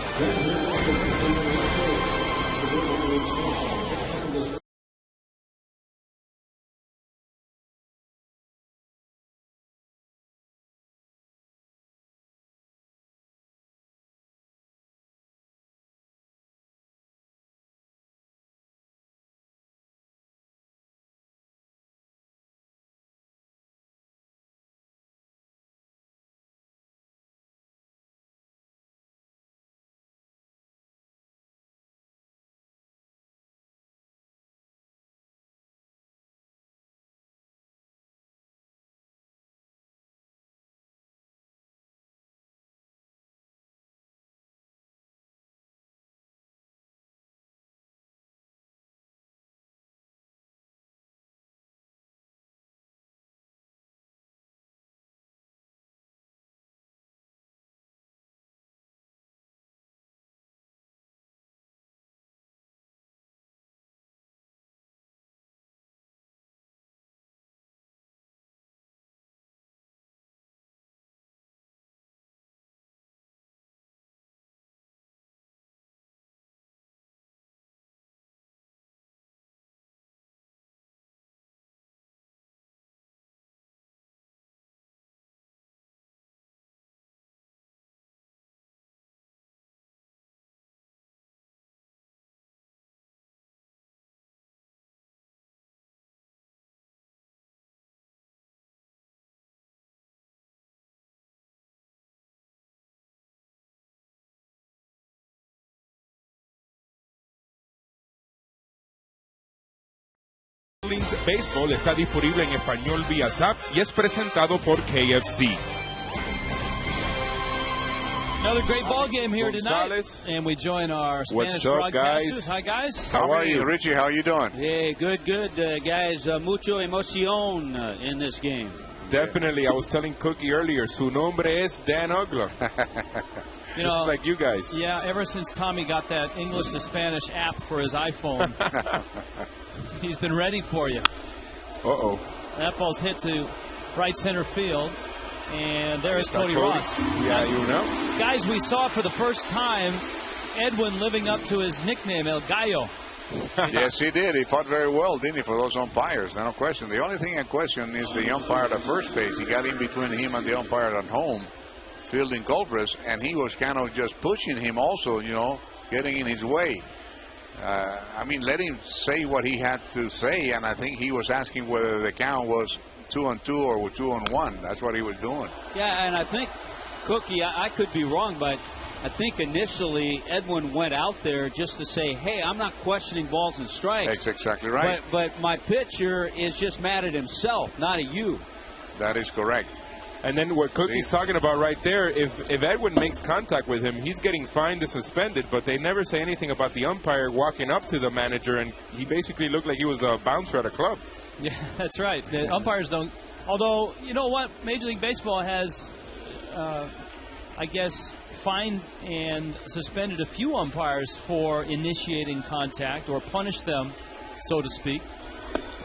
Marlins Baseball está disponible en español vía Zap y es presentado por KFC. Another great ball game here tonight, and we join our Spanish broadcasters. Guys? Hi, guys. How are you, Richie? How are you doing? Hey, good, guys. Mucho emoción in this game. Definitely. I was telling Cookie earlier, su nombre es Dan Ugler. Just like you guys. Yeah, ever since Tommy got that English to Spanish app for his iPhone, he's been ready for you. Uh-oh. That ball's hit to right center field. And there is Cody Ross. Yeah, you know. Guys, we saw for the first time Edwin living up to his nickname, El Gallo. Yes, he did. He fought very well, didn't he, for those umpires? No question. The only thing I question is the umpire at first base. He got in between him and the umpire at home, fielding Colbert, and he was kind of just pushing him also, you know, getting in his way. I mean, let him say what he had to say, and I think he was asking whether the count was 2-2 or 2-1. That's what he was doing. Yeah, and I think, Cookie, I could be wrong, but I think initially Edwin went out there just to say, hey, I'm not questioning balls and strikes. That's exactly right. But my pitcher is just mad at himself, not at you. That is correct. And then what Cookie's talking about right there, if Edwin makes contact with him, he's getting fined and suspended, but they never say anything about the umpire walking up to the manager, and he basically looked like he was a bouncer at a club. Yeah, that's right. The umpires don't. Although, you know what? Major League Baseball has, I guess, fined and suspended a few umpires for initiating contact or punished them, so to speak.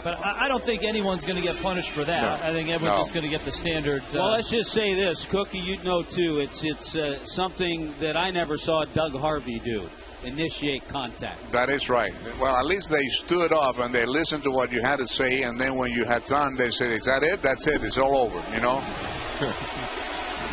But I don't think anyone's going to get punished for that. No. I think everyone's just going to get the standard. Well, let's just say this, Cookie, you know, too. It's something that I never saw Doug Harvey do. Initiate contact. That is right. Well, at least they stood up and they listened to what you had to say, and then when you had done, they said, is that it? That's it. It's all over, you know?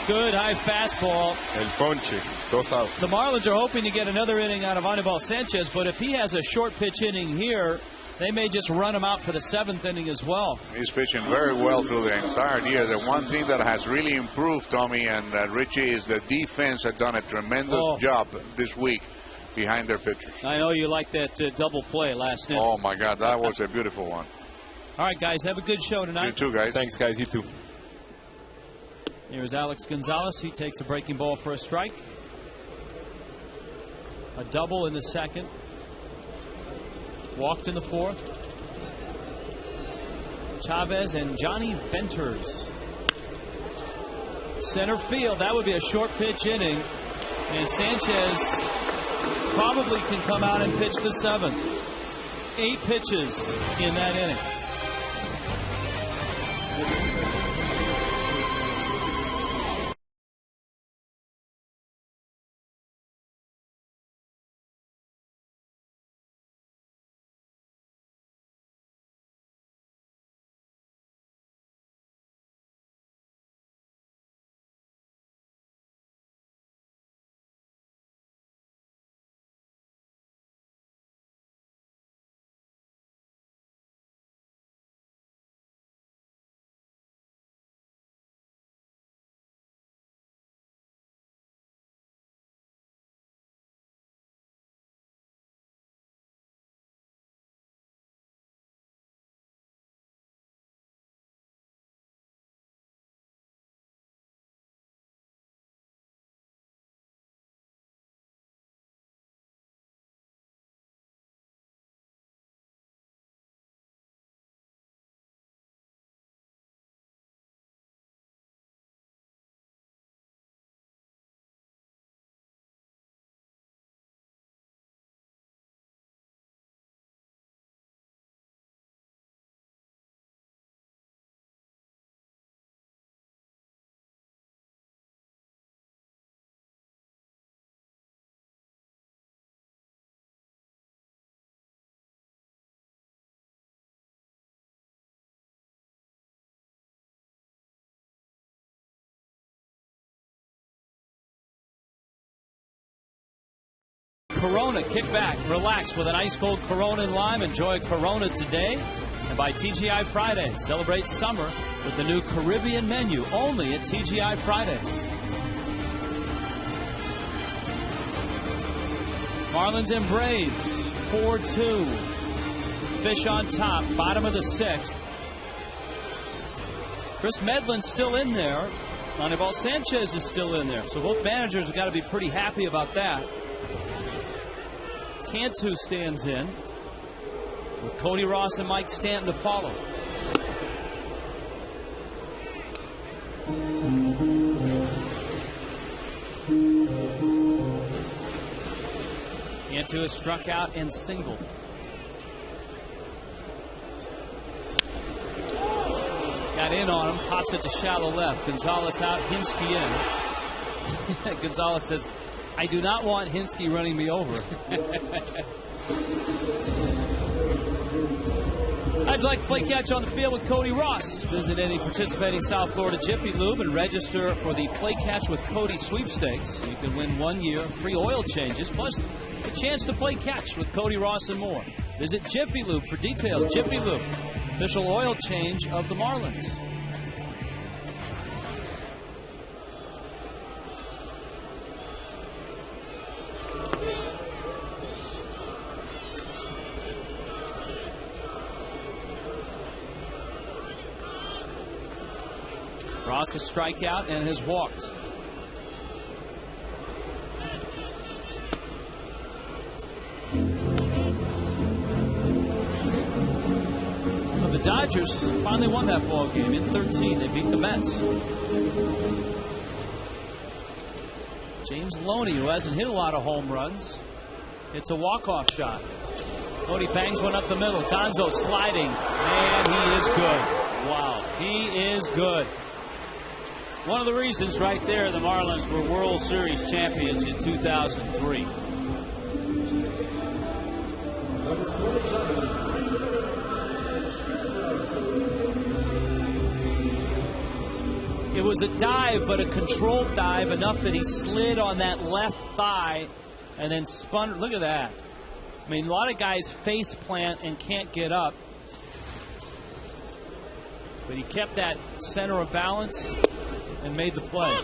Good high fastball. El ponche. 2 outs. The Marlins are hoping to get another inning out of Anibal Sanchez, but if he has a short pitch inning here, they may just run him out for the 7th inning as well. He's pitching very well through the entire year. The one thing that has really improved, Tommy and Richie, is the defense had done a tremendous job this week behind their pitchers. I know you like that double play last inning. Oh, my God, that was a beautiful one. All right, guys, have a good show tonight. You too, guys. Thanks, guys. You too. Here's Alex Gonzalez. He takes a breaking ball for a strike. A double in the 2nd. Walked in the 4th. Chavez and Johnny Venters. Center field. That would be a short pitch inning. And Sanchez probably can come out and pitch the 7th. 8 pitches in that inning. Corona, kick back, relax with an ice cold Corona and lime. Enjoy Corona today. And by TGI Fridays, celebrate summer with the new Caribbean menu only at TGI Fridays. Marlins and Braves, 4-2. fish on top, bottom of the 6th. Chris Medlin's still in there. Anibal Sanchez is still in there. So both managers have got to be pretty happy about that. Cantu stands in with Cody Ross and Mike Stanton to follow. Cantu has struck out and singled. Got in on him, pops it to shallow left. Gonzalez out, Hinsky in. Gonzalez says, I do not want Hinsky running me over. I'd like to play catch on the field with Cody Ross. Visit any participating South Florida Jiffy Lube and register for the Play Catch with Cody sweepstakes. You can win 1 year free oil changes, plus a chance to play catch with Cody Ross and more. Visit Jiffy Lube for details. Jiffy Lube, official oil change of the Marlins. Ross has strikeout and has walked. Well, the Dodgers finally won that ball game in 13. They beat the Mets. James Loney, who hasn't hit a lot of home runs, hits a walk-off shot. Loney bangs one up the middle. Gonzo sliding. Man, he is good. Wow, he is good. One of the reasons right there the Marlins were World Series champions in 2003. It was a dive, but a controlled dive, enough that he slid on that left thigh and then spun. Look at that. I mean, a lot of guys face plant and can't get up. But he kept that center of balance and made the play.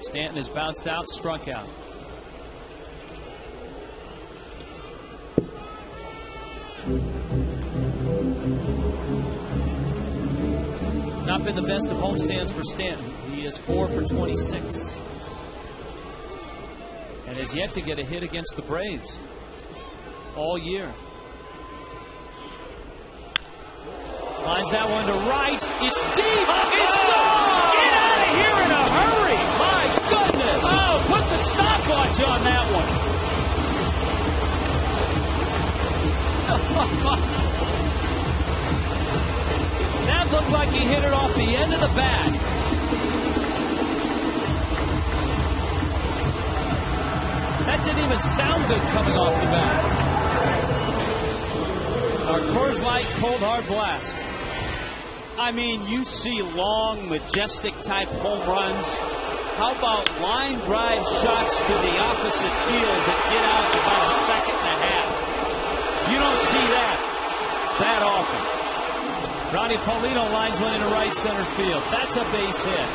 Stanton is bounced out, struck out. Not been the best of homestands for Stanton. He is 4 for 26. And has yet to get a hit against the Braves all year. Lines that one to right. It's deep. It's gone. Get out of here in a hurry. My goodness. Oh, put the stopwatch on that one. That looked like he hit it off the end of the bat. That didn't even sound good coming off the bat. Our Coors Light Cold Hard Blast. I mean, you see long, majestic type home runs. How about line drive shots to the opposite field that get out in about a second and a half? You don't see that often. Ronnie Paulino lines one into right center field. That's a base hit.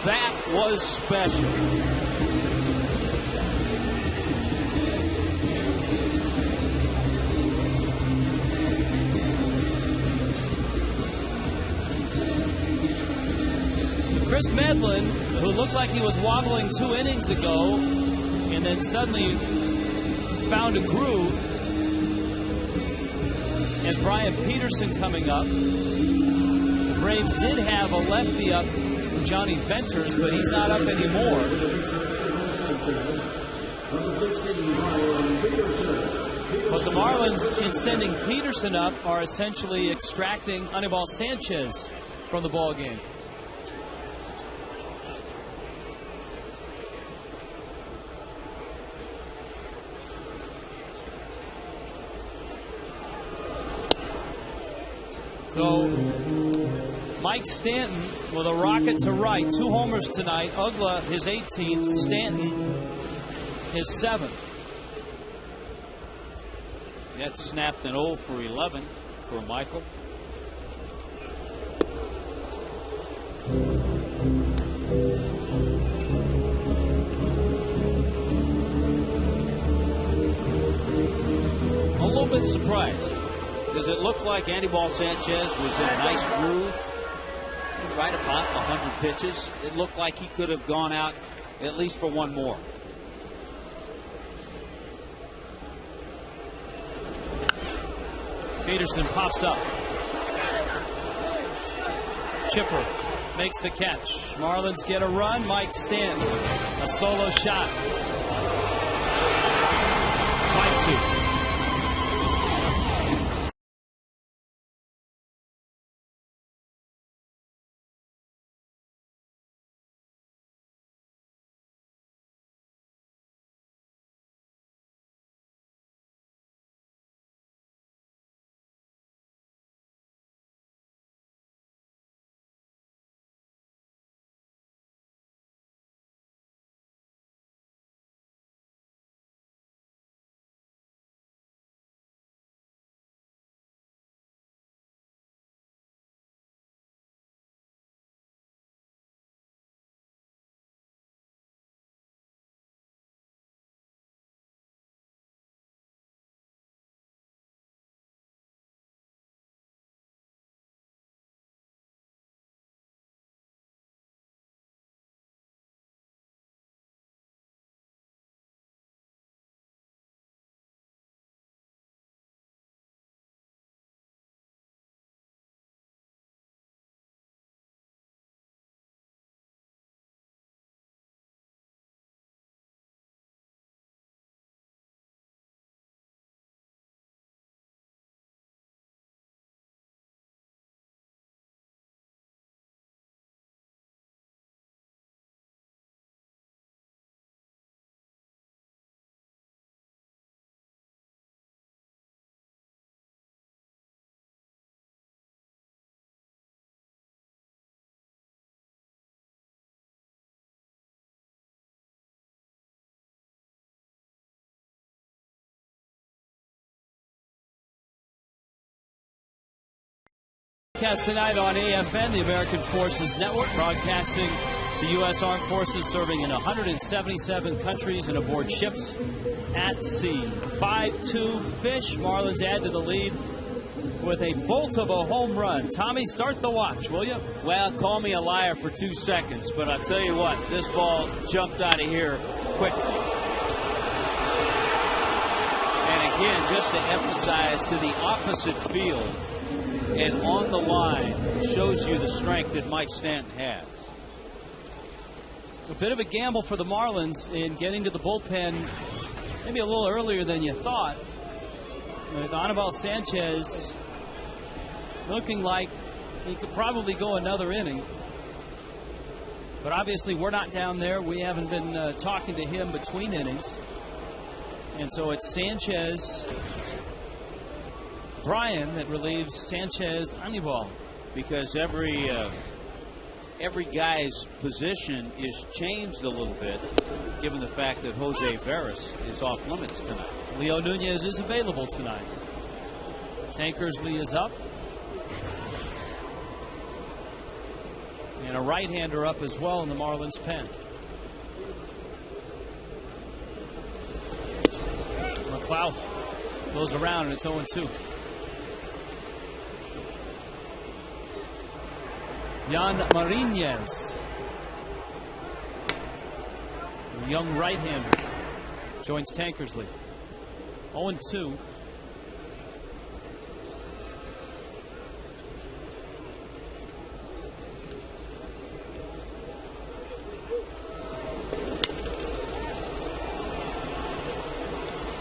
That was special. Chris Medlin, who looked like he was wobbling 2 innings ago and then suddenly found a groove, as Brian Peterson coming up. The Braves did have a lefty up, Johnny Venters, but he's not up anymore. But the Marlins, in sending Peterson up, are essentially extracting Anibal Sanchez from the ball game. So Mike Stanton with a rocket to right. 2 homers tonight. Ugla his 18th. Stanton his 7th. That snapped an 0 for 11 for Michael. bit surprised because it looked like Anibal Sanchez was in a nice groove, right about 100 pitches. It looked like he could have gone out at least for one more. Peterson pops up. Chipper makes the catch. Marlins get a run. Mike Stanton, a solo shot. 5-2. Broadcast tonight on AFN, the American Forces Network, broadcasting to U.S. Armed Forces serving in 177 countries and aboard ships at sea. 5-2 Fish. Marlins add to the lead with a bolt of a home run. Tommy, start the watch, will you? Well, call me a liar for 2 seconds, but I'll tell you what, this ball jumped out of here quickly. And again, just to emphasize, to the opposite field and on the line, shows you the strength that Mike Stanton has. A bit of a gamble for the Marlins in getting to the bullpen maybe a little earlier than you thought. With Anibal Sanchez looking like he could probably go another inning. But obviously we're not down there. We haven't been talking to him between innings. And so it's Sanchez, Brian that relieves Sanchez, Anibal. Because every guy's position is changed a little bit, given the fact that Jose Veras is off limits tonight. Leo Nunez is available tonight. Tankersley is up. And a right-hander up as well in the Marlins pen. McLeod goes around and it's 0-2. Jan Marinez, a young right-hander, joins Tankersley. 0-2.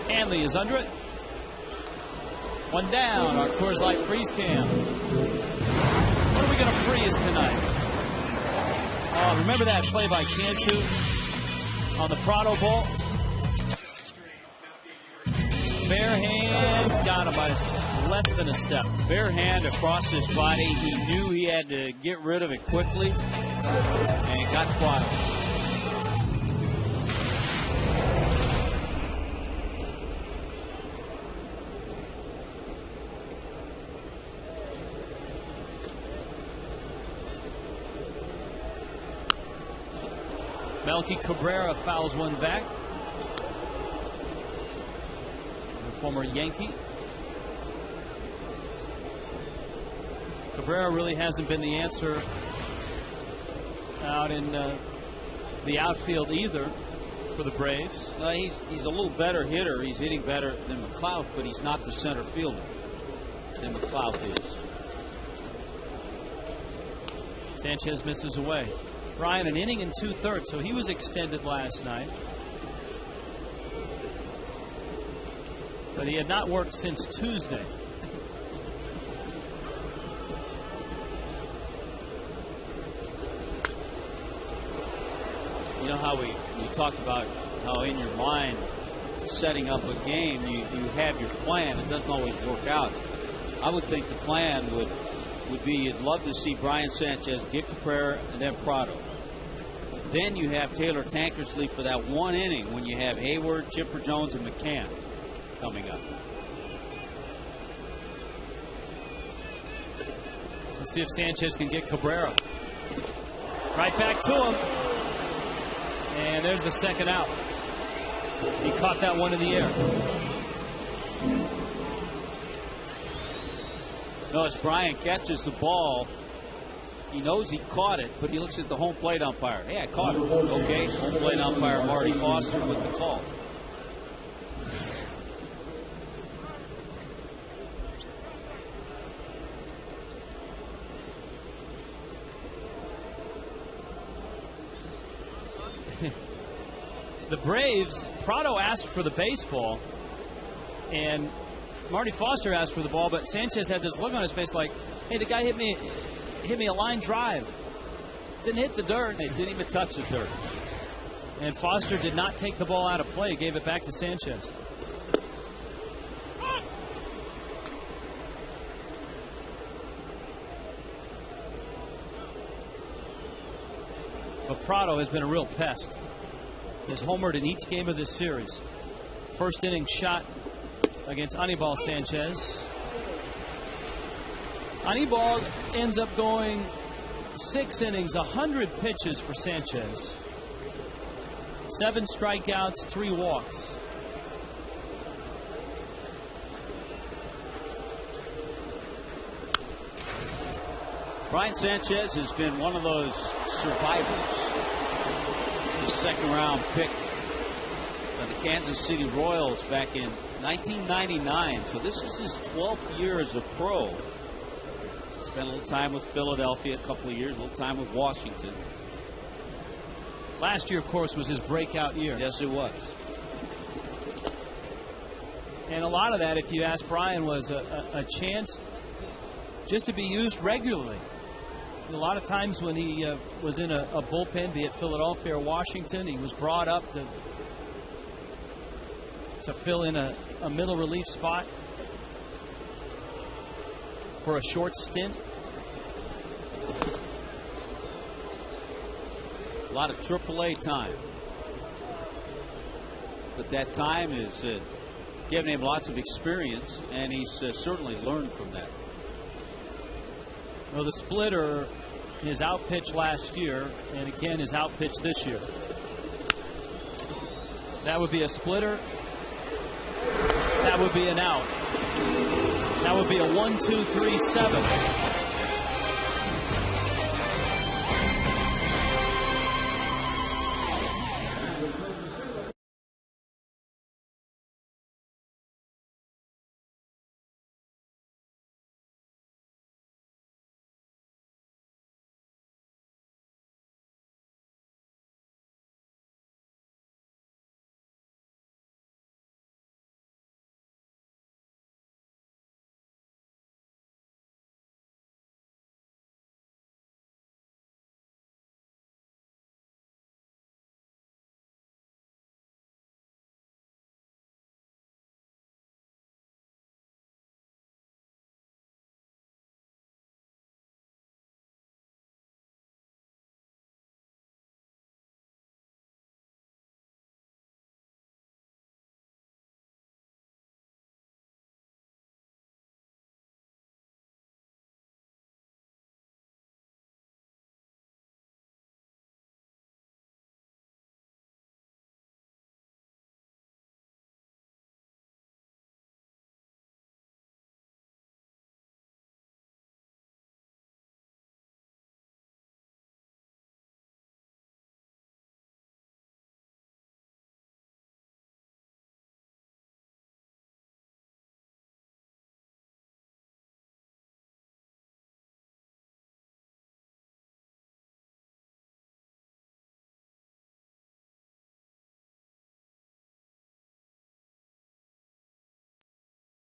Hanley is under it. One down. Our Coors Light freeze cam. What are we going to freeze tonight? Oh, remember that play by Cantu on the Prado Bowl? Bare hand, got him by less than a step. Bare hand across his body. He knew he had to get rid of it quickly, and it got Prado. Melky Cabrera fouls one back. The former Yankee. Cabrera really hasn't been the answer out in the outfield either for the Braves. He's a little better hitter. He's hitting better than McLeod, but he's not the center fielder than McLeod is. Sanchez misses away. Brian, an inning and 2/3, so he was extended last night. But he had not worked since Tuesday. You know how we talked about how in your mind setting up a game, you have your plan. It doesn't always work out. I would think the plan would be you'd love to see Brian Sanchez get Cabrera and then Prado. Then you have Taylor Tankersley for that one inning when you have Hayward, Chipper Jones, and McCann coming up. Let's see if Sanchez can get Cabrera. Right back to him. And there's the second out. He caught that one in the air. Notice Brian catches the ball. He knows he caught it, but he looks at the home plate umpire. Hey, I caught it. Okay, home plate umpire Marty Foster with the call. The Braves, Prado asked for the baseball, and Marty Foster asked for the ball, but Sanchez had this look on his face like, hey, the guy hit me a line drive. Didn't hit the dirt. He didn't even touch the dirt. And Foster did not take the ball out of play, gave it back to Sanchez. But Prado has been a real pest. Has homered in each game of this series. First inning shot against Anibal Sanchez. Anibal ends up going 6 innings, 100 pitches for Sanchez. 7 strikeouts, 3 walks. Brian Sanchez has been one of those survivors. The second round pick by the Kansas City Royals back in 1999. So this is his 12th year as a pro. Spent a little time with Philadelphia, a couple of years, a little time with Washington. Last year, of course, was his breakout year. Yes, it was. And a lot of that, if you ask Brian, was a chance just to be used regularly. A lot of times when he was in a bullpen, be it Philadelphia or Washington, he was brought up to fill in a middle relief spot for a short stint. A lot of AAA time. But that time is giving him lots of experience, and he's certainly learned from that. Well, the splitter is outpitched last year, and again is outpitched this year. That would be a splitter. That would be an out. That would be a 1-2-3-7.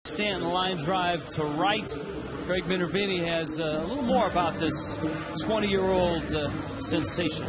Stanton line drive to right. Craig Minervini has a little more about this 20-year-old sensation.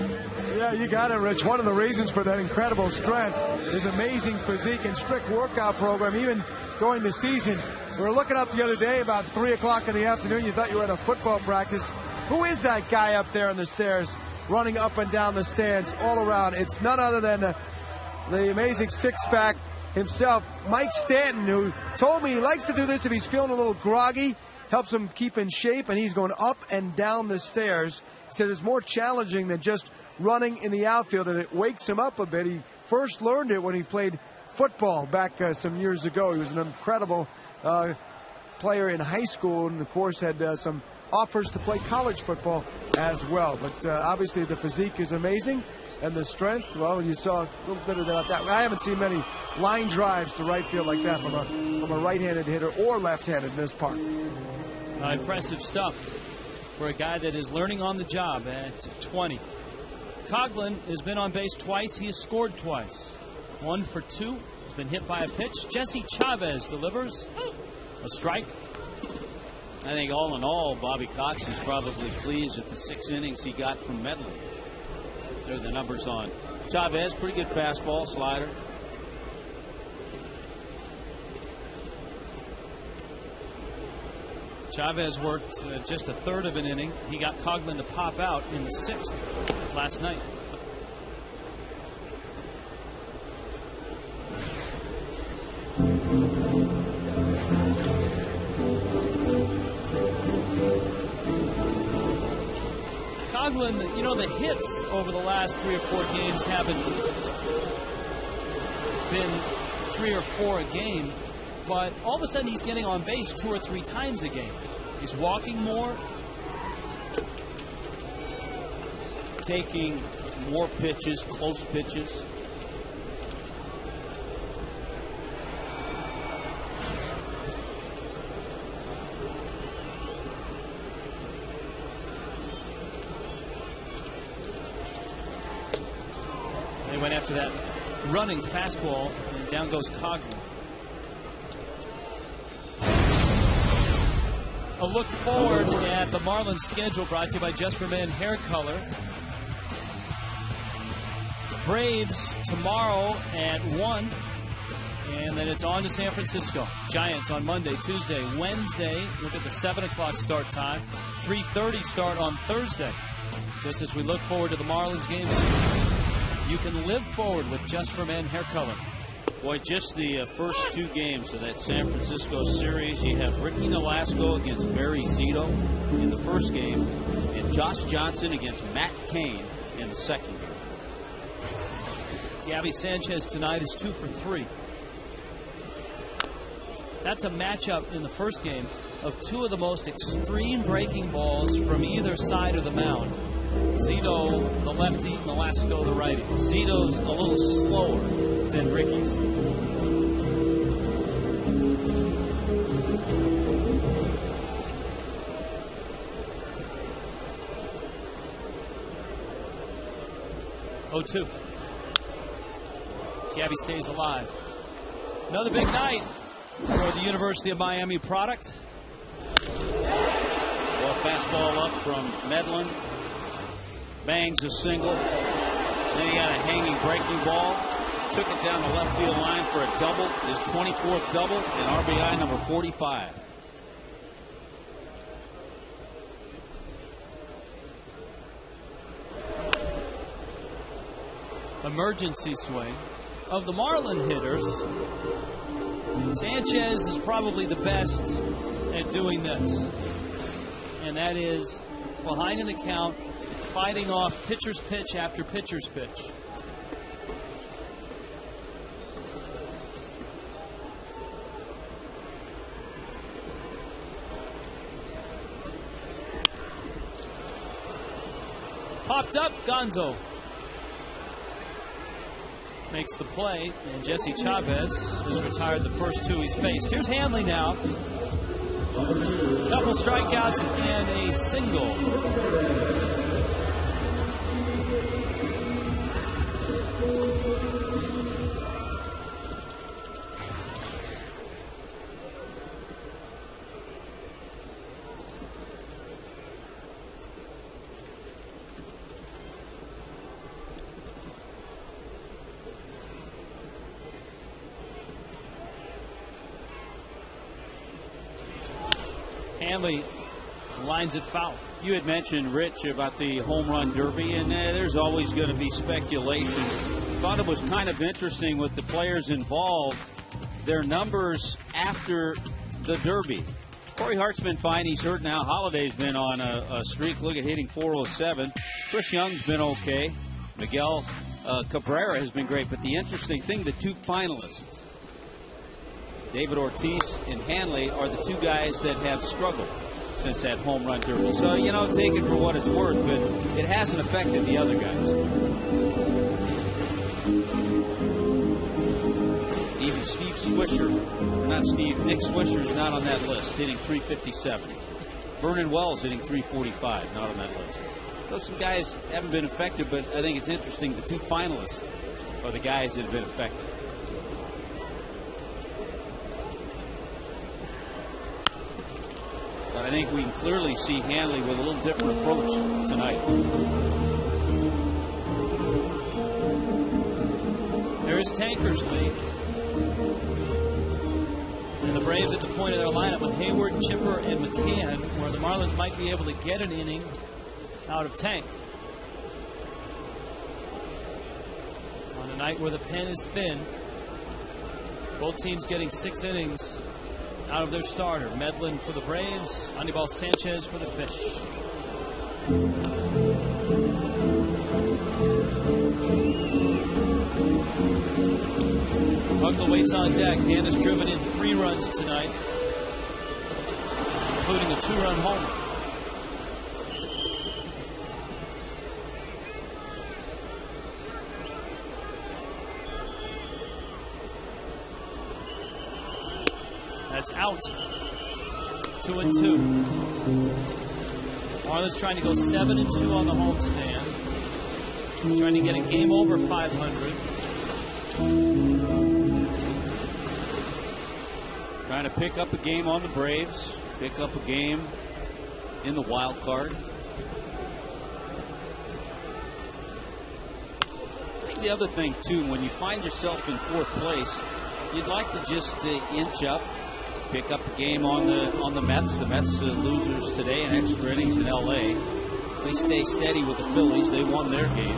Yeah, you got it, Rich. One of the reasons for that incredible strength is amazing physique and strict workout program, even during the season. We were looking up the other day about 3 o'clock in the afternoon. You thought you were at a football practice. Who is that guy up there on the stairs running up and down the stands all around? It's none other than the amazing six-pack himself, Mike Stanton, who told me he likes to do this if he's feeling a little groggy, helps him keep in shape, and he's going up and down the stairs. He said it's more challenging than just running in the outfield, and it wakes him up a bit. He first learned it when he played football back some years ago. He was an incredible player in high school, and of course had some offers to play college football as well. But obviously the physique is amazing, and the strength, well, you saw a little bit of that. I haven't seen many line drives to right field like that from a right-handed hitter or left-handed in this park. Impressive stuff for a guy that is learning on the job at 20. Coughlin has been on base twice. He has scored twice. 1 for 2. He's been hit by a pitch. Jesse Chavez delivers a strike. I think all in all, Bobby Cox is probably pleased with the 6 innings he got from Medlin. There are the numbers on Chavez. Pretty good fastball, slider. Chavez worked just a third of an inning. He got Coughlin to pop out in the 6th last night. Coughlin, you know, the hits over the last 3 or 4 games haven't been 3 or 4 a game. But all of a sudden he's getting on base 2 or 3 times a game. He's walking more. Taking more pitches, close pitches. They went after that running fastball, and down goes Coughlin. A look forward at the Marlins schedule brought to you by Just for Men Hair Color. Braves tomorrow at 1, and then it's on to San Francisco. Giants on Monday, Tuesday, Wednesday. Look at the 7 o'clock start time. 3:30 start on Thursday. Just as we look forward to the Marlins games, you can live forward with Just for Men Hair Color. Boy, just the first 2 games of that San Francisco series, you have Ricky Nolasco against Barry Zito in the first game, and Josh Johnson against Matt Cain in the second game. Gabby Sanchez tonight is 2 for 3. That's a matchup in the first game of 2 of the most extreme breaking balls from either side of the mound. Zito, the lefty, Nolasco, the righty. Zito's a little slower than Ricky's. Oh, 2. Gabby stays alive. Another big night for the University of Miami product. Well, fastball up from Medlin. Bangs a single. Then he got a hanging breaking ball. Took it down the left field line for a double. His 24th double and RBI number 45. Emergency swing. Of the Marlin hitters, Sanchez is probably the best at doing this. And that is behind in the count, fighting off pitcher's pitch after pitcher's pitch. Popped up, Gonzo makes the play, and Jesse Chavez has retired the first 2 he's faced. Here's Hanley now. Couple strikeouts and a single. Hanley lines it foul. You had mentioned, Rich, about the home run derby, and there's always going to be speculation. Thought it was kind of interesting with the players involved, their numbers after the derby. Corey Hart's been fine. He's hurt now. Holiday's been on a streak. Look at hitting 407. Chris Young's been okay. Miguel Cabrera has been great. But the interesting thing, the two finalists, David Ortiz and Hanley, are the two guys that have struggled since that home run derby. So, you know, take it for what it's worth, but it hasn't affected the other guys. Even Steve Swisher, Nick Swisher's not on that list, hitting 357. Vernon Wells hitting 345, not on that list. So some guys haven't been affected, but I think it's interesting the two finalists are the guys that have been affected. But I think we can clearly see Hanley with a little different approach tonight. There's Tankersley. And the Braves at the point of their lineup with Hayward, Chipper, and McCann, where the Marlins might be able to get an inning out of Tank. On a night where the pen is thin, both teams getting 6 innings out of their starter. Medlin for the Braves, Anibal Sanchez for the Fish. Huggle waits on deck. Dan has driven in 3 runs tonight, including a 2-run homer. That's out. 2-2. Marlins trying to go 7-2 on the homestand. Trying to get a game over 500. Trying to pick up a game on the Braves, pick up a game in the wild card. I think the other thing, too, when you find yourself in 4th place, you'd like to just inch up, pick up a game on the Mets. The Mets losers today in extra innings in L.A. They stay steady with the Phillies. They won their game.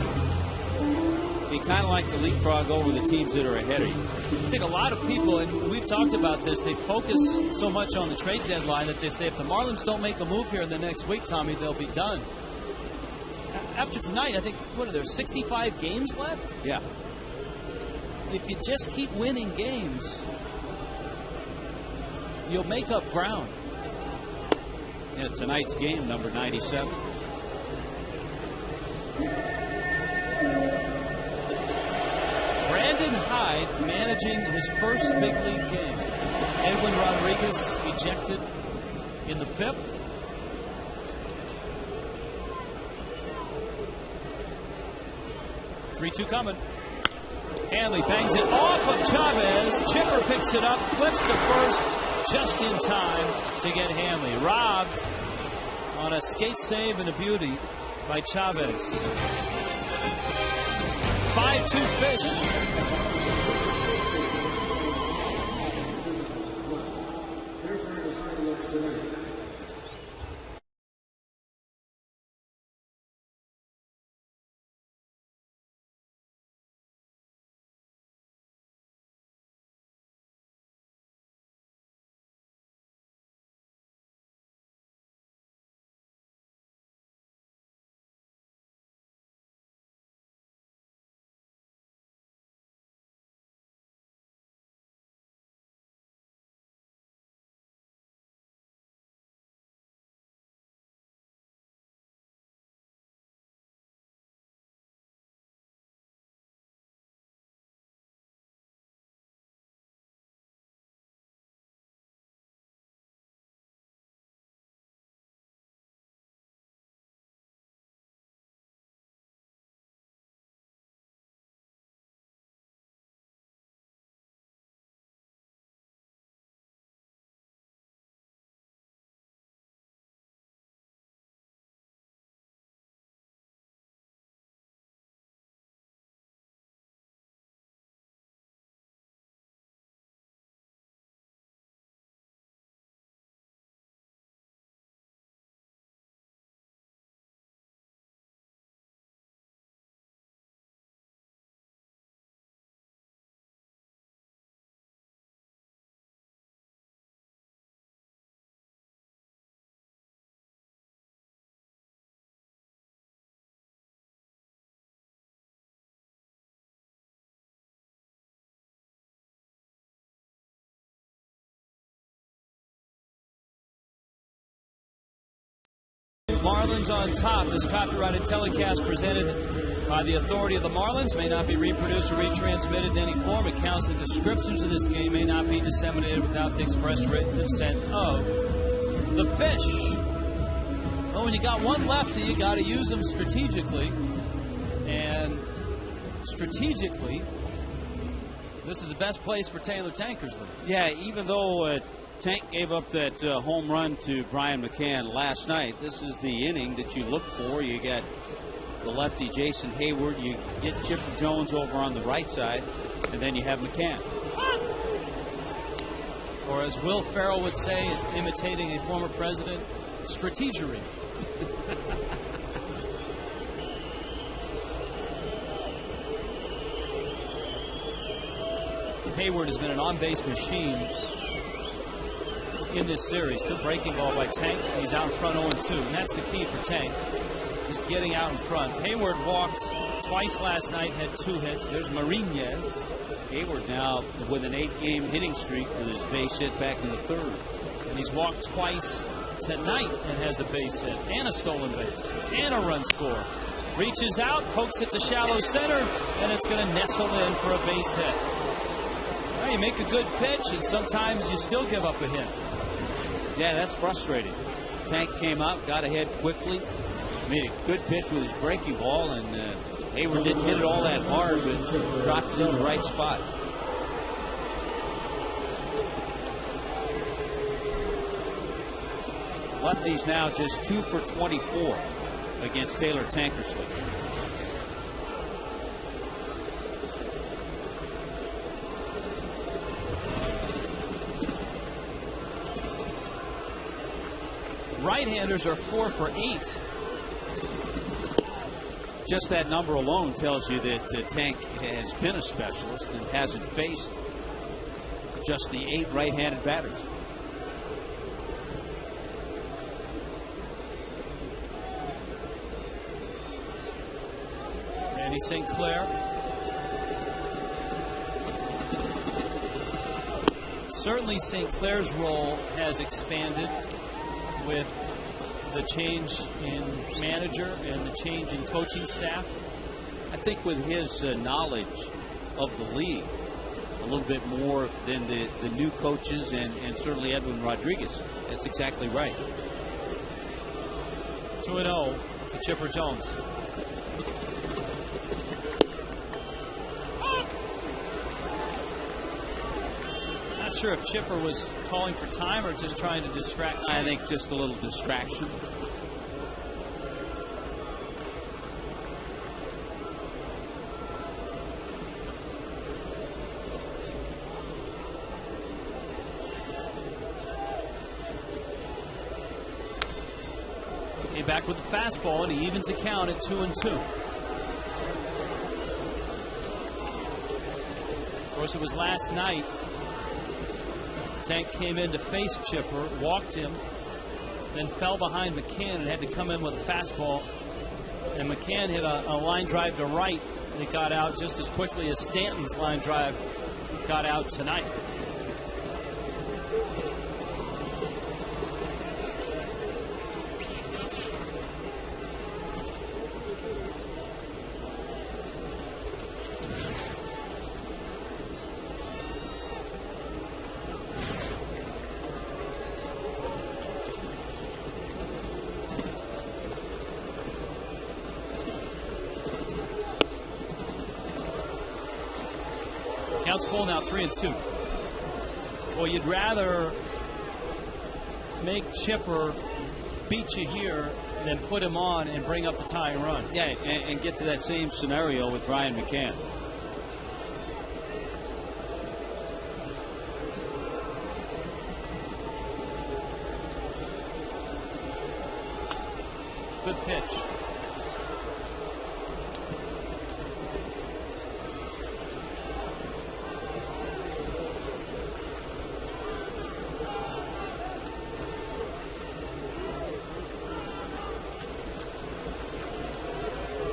You kind of like to leapfrog over the teams that are ahead of you. I think a lot of people, and we've talked about this, they focus so much on the trade deadline that they say if the Marlins don't make a move here in the next week, Tommy, they'll be done. After tonight, I think, what are there, 65 games left? Yeah. If you just keep winning games, you'll make up ground. Yeah, tonight's game, number 97. Brandon Hyde managing his first big league game. Edwin Rodriguez ejected in the 5th. Three-two coming. Hanley bangs it off of Chavez. Chipper picks it up, flips to first just in time to get Hanley. Robbed on a skate save and a beauty by Chavez. 5-2 Fish. Marlins on top. This copyrighted telecast presented by the authority of the Marlins may not be reproduced or retransmitted in any form. Accounts and descriptions of this game may not be disseminated without the express written consent of the fish. Well, when you got one lefty, you got to use them strategically. And strategically, this is the best place for Taylor Tankersley. Yeah, even though Tank gave up that home run to Brian McCann last night, this is the inning that you look for. You got the lefty Jason Hayward, you get Chipper Jones over on the right side, and then you have McCann. Or as Will Ferrell would say, imitating a former president, strategery. Hayward has been an on-base machine in this series. Good breaking ball by Tank. He's out in front 0-2, and that's the key for Tank. Just getting out in front. Hayward walked twice last night, had 2 hits. There's Marinez. Hayward now with an 8-game hitting streak with his base hit back in the 3rd. And he's walked twice tonight and has a base hit and a stolen base and a run score. Reaches out, pokes it to shallow center, and it's going to nestle in for a base hit. Well, you make a good pitch, and sometimes you still give up a hit. Yeah, that's frustrating. Tank came out, got ahead quickly, made a good pitch with his breaking ball, and Hayward didn't hit it all that hard, but dropped it in the right spot. Lefties now just 2 for 24 against Taylor Tankersley. Right-handers are 4 for 8. Just that number alone tells you that Tank has been a specialist and hasn't faced just the 8 right-handed batters. Randy St. Clair. Certainly St. Clair's role has expanded with the change in manager and the change in coaching staff. I think with his knowledge of the league, a little bit more than the new coaches and certainly Edwin Rodriguez. That's exactly right. 2-0 to Chipper Jones. Not sure if Chipper was calling for time or just trying to distract Tank. I think just a little distraction. Came back with the fastball, and he evens the count at 2-2. Of course, it was last night. Tank came in to face Chipper, walked him, then fell behind McCann and had to come in with a fastball. And McCann hit a line drive to right that got out just as quickly as Stanton's line drive got out tonight. Count's full now, 3-2. Well, you'd rather make Chipper beat you here than put him on and bring up the tying run. Yeah, and get to that same scenario with Brian McCann. Good pitch.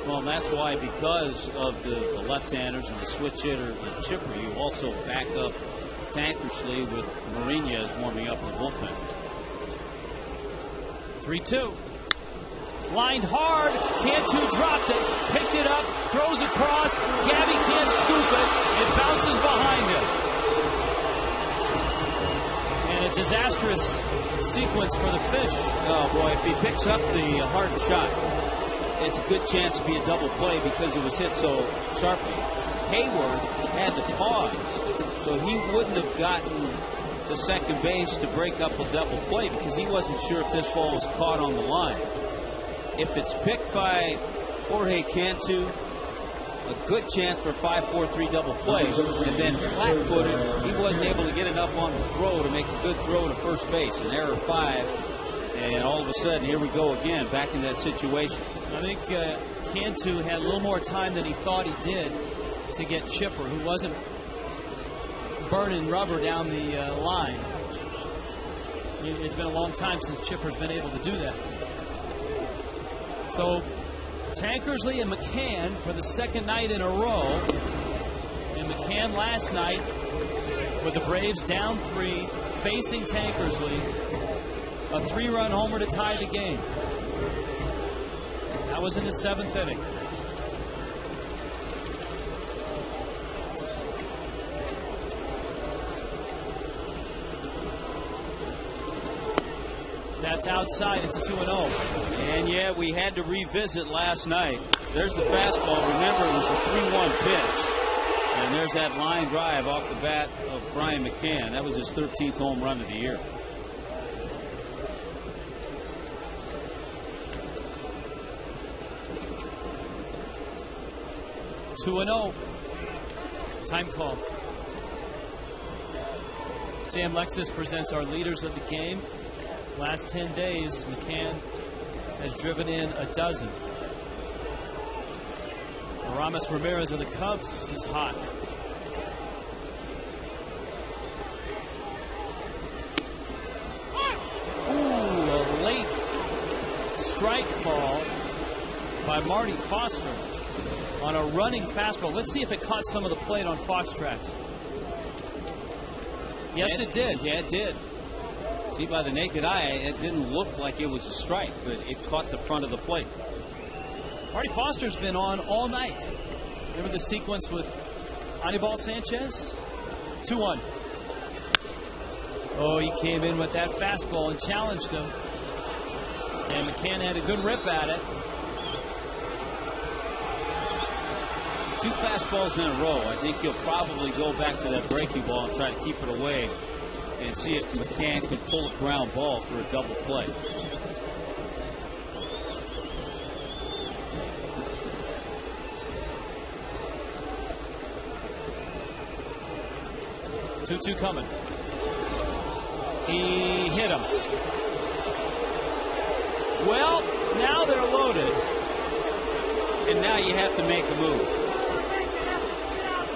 Well, and that's why, because of the left-handers and the switch hitter and Chipper, you also back up Tankersley with Marinez warming up in the bullpen. 3-2. Lined hard. Cantu dropped it. Picked it up. Throws across. Gabby can't scoop it. It bounces behind him. And a disastrous sequence for the Fish. Oh, boy, if he picks up the hard shot, it's a good chance to be a double play because it was hit so sharply. Hayward had to pause, so he wouldn't have gotten to second base to break up a double play because he wasn't sure if this ball was caught on the line. If it's picked by Jorge Cantu, a good chance for 5-4-3 double play, and then flat-footed, he wasn't able to get enough on the throw to make a good throw to first base. An error 5, and all of a sudden, here we go again, back in that situation. I think Cantu had a little more time than he thought he did to get Chipper, who wasn't burning rubber down the line. It's been a long time since Chipper's been able to do that. So Tankersley and McCann for the second night in a row. And McCann last night with the Braves down 3, facing Tankersley. A 3-run homer to tie the game. That was in the 7th inning. That's outside. It's 2-0. And yeah, we had to revisit last night. There's the fastball. Remember, it was a 3-1 pitch. And there's that line drive off the bat of Brian McCann. That was his 13th home run of the year. (2-0). Time call. JM Lexus presents our leaders of the game. Last 10 days, McCann has driven in a dozen. Aramis Ramirez of the Cubs is hot. Ooh, a late strike call by Marty Foster on a running fastball. Let's see if it caught some of the plate on Fox Tracks. Yes, it did. Yeah, it did. See, by the naked eye, it didn't look like it was a strike, but it caught the front of the plate. Marty Foster's been on all night. Remember the sequence with Anibal Sanchez? 2-1. Oh, he came in with that fastball and challenged him. And McCann had a good rip at it. 2 fastballs in a row. I think he'll probably go back to that breaking ball and try to keep it away and see if McCann can pull a ground ball for a double play. Two coming. He hit him. Well, now they're loaded. And now you have to make a move.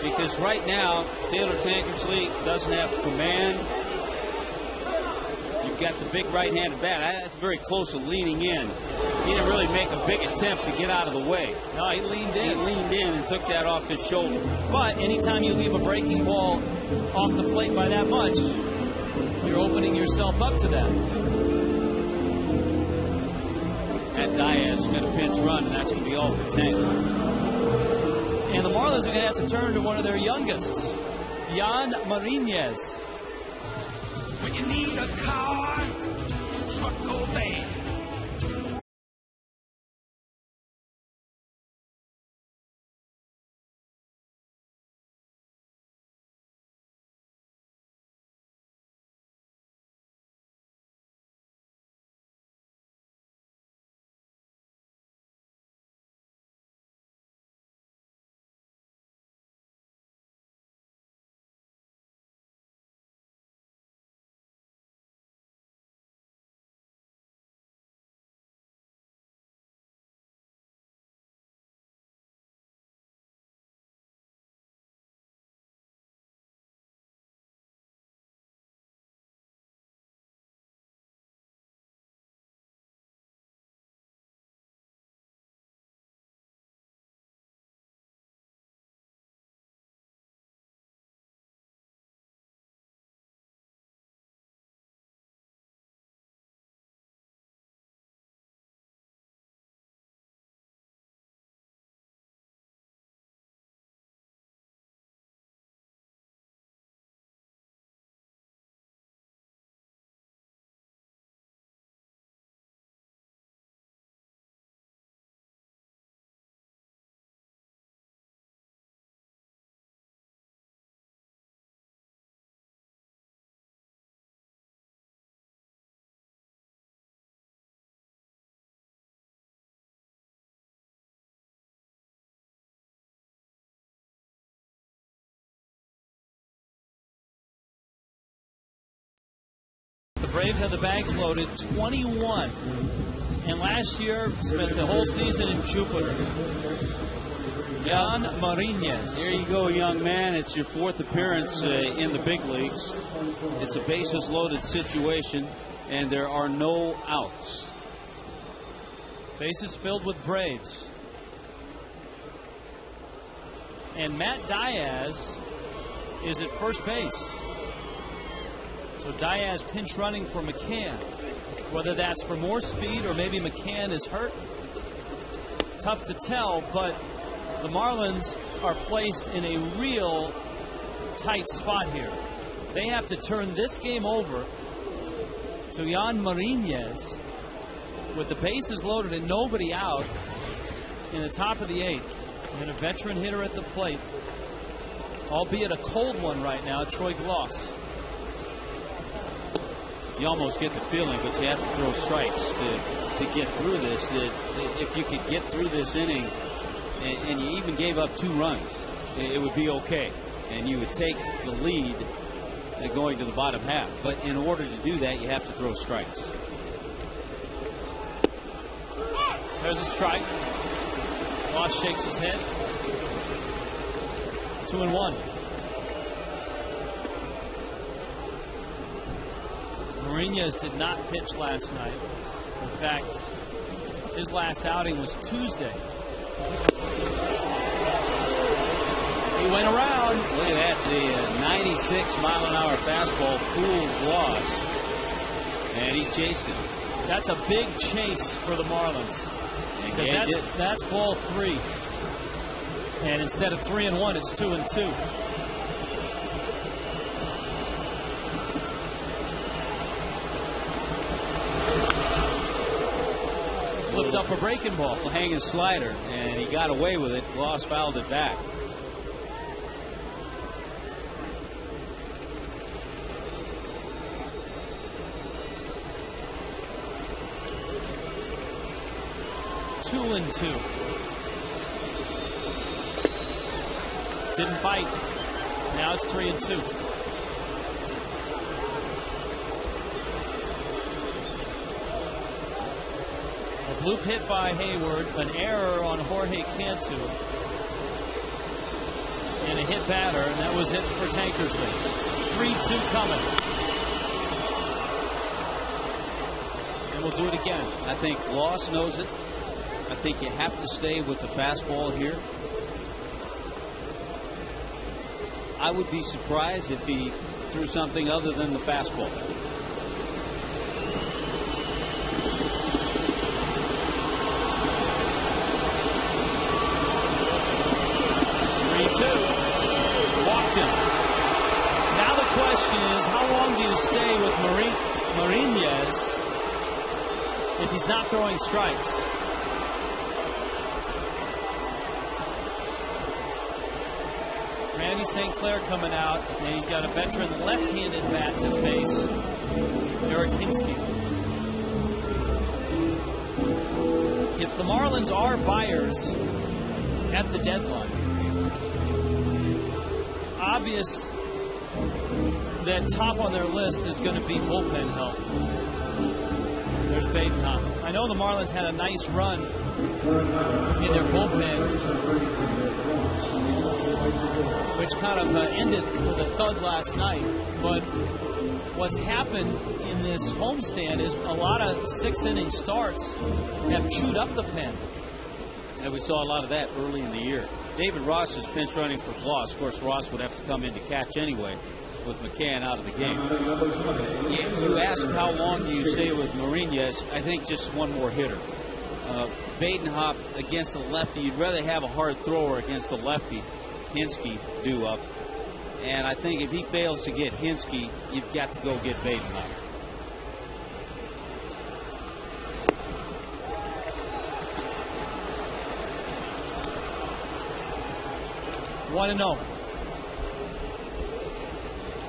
Because right now, Taylor Tankersley doesn't have command. You've got the big right-handed bat. That's very close to leaning in. He didn't really make a big attempt to get out of the way. No, he leaned in. He leaned in and took that off his shoulder. But anytime you leave a breaking ball off the plate by that much, you're opening yourself up to that. And Diaz got a pinch run, and that's going to be all for Tank. And the Marlins are going to have to turn to one of their youngest, Jan Marinez. When you need a car, truck or van. Braves had the bags loaded, 21. And last year, spent the whole season in Jupiter. Jan Marinez. Here you go, young man. It's your 4th appearance in the big leagues. It's a bases-loaded situation, and there are no outs. Bases filled with Braves. And Matt Diaz is at first base. So Diaz pinch running for McCann. Whether that's for more speed or maybe McCann is hurt, tough to tell, but the Marlins are placed in a real tight spot here. They have to turn this game over to Jan Marinez with the bases loaded and nobody out in the top of the 8th. And a veteran hitter at the plate, albeit a cold one right now, Troy Gloss. You almost get the feeling, but you have to throw strikes to get through this. If you could get through this inning and you even gave up 2 runs, it would be okay. And you would take the lead going to the bottom half. But in order to do that, you have to throw strikes. There's a strike. Gloss shakes his head. 2-1. Marinez did not pitch last night. In fact, his last outing was Tuesday. He went around. Look at that. The 96-mile-an-hour fastball fooled Gloss, and he chased him. That's a big chase for the Marlins. Because that's ball 3. And instead of 3-1, it's 2-2. Flipped up a breaking ball. A hanging slider, and he got away with it. Gloss fouled it back. Two and 2. Didn't bite. Now it's 3-2. A bloop hit by Hayward, an error on Jorge Cantu, and a hit batter, and that was it for Tankersley. 3-2 coming. And we'll do it again. I think Gloss knows it. I think you have to stay with the fastball here. I would be surprised if he threw something other than the fastball. Walked him. Now the question is, how long do you stay with Marinez if he's not throwing strikes? Randy St. Clair coming out, and he's got a veteran left-handed bat to face, Eric Hinsky. If the Marlins are buyers at the deadline, obvious that top on their list is going to be bullpen help. There's Badenhop. I know the Marlins had a nice run in their bullpen, which kind of ended with a thud last night. But what's happened in this homestand is a lot of 6-inning starts have chewed up the pen. And we saw a lot of that early in the year. David Ross is pinch running for Gloss. Of course, Ross would have to come in to catch anyway with McCann out of the game. You ask how long do you stay with Marinez? I think just one more hitter. Badenhop against the lefty. You'd rather have a hard thrower against the lefty. Hinsky due up. And I think if he fails to get Hinsky, you've got to go get Badenhop. One and 0.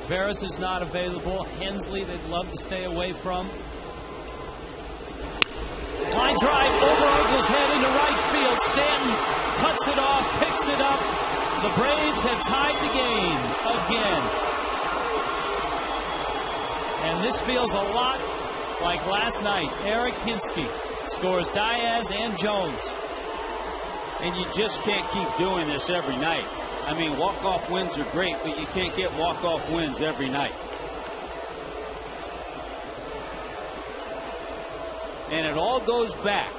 Veras is not available. Hensley, they'd love to stay away from. Line drive over Uggla's head into right field. Stanton cuts it off, picks it up. The Braves have tied the game again. And this feels a lot like last night. Eric Hinsky scores Diaz and Jones. And you just can't keep doing this every night. I mean, walk-off wins are great, but you can't get walk-off wins every night. And it all goes back,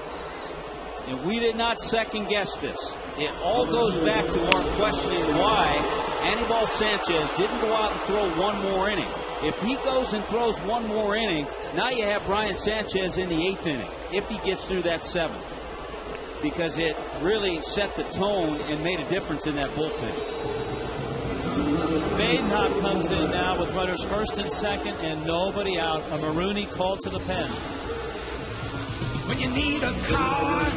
and we did not second-guess this. It all goes back to our questioning why Anibal Sanchez didn't go out and throw one more inning. If he goes and throws one more inning, now you have Brian Sanchez in the 8th inning, if he gets through that 7th. Because it really set the tone and made a difference in that bullpen. Badenhop comes in now with runners first and second and nobody out. A Marooney called to the pen. When you need a car.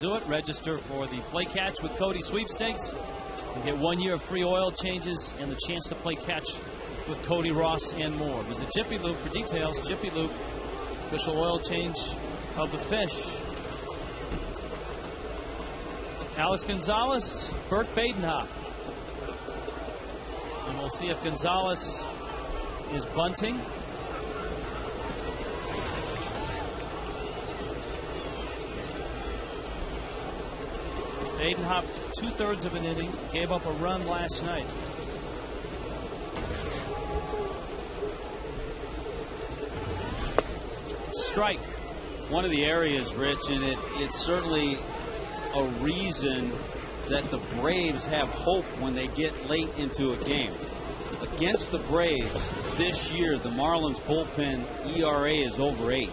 Do it. Register for the Play Catch with Cody sweepstakes. You get 1 year of free oil changes and the chance to play catch with Cody Ross and more. Visit Jiffy Lube for details. Jiffy Lube, official oil change of the fish. Alex Gonzalez, Burt Badenhop. And we'll see if Gonzalez is bunting. Badenhop, 2/3 of an inning, gave up a run last night. Strike. One of the areas, Rich, and it's certainly a reason that the Braves have hope when they get late into a game. Against the Braves this year, the Marlins bullpen ERA is over 8.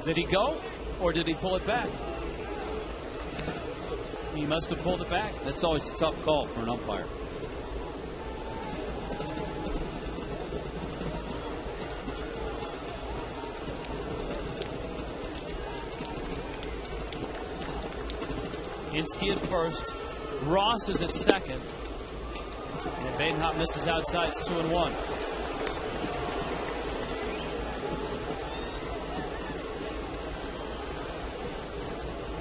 Did he go, or did he pull it back? He must have pulled it back. That's always a tough call for an umpire. Hinsky at first. Ross is at second. And Badenhop misses outside. It's 2-1.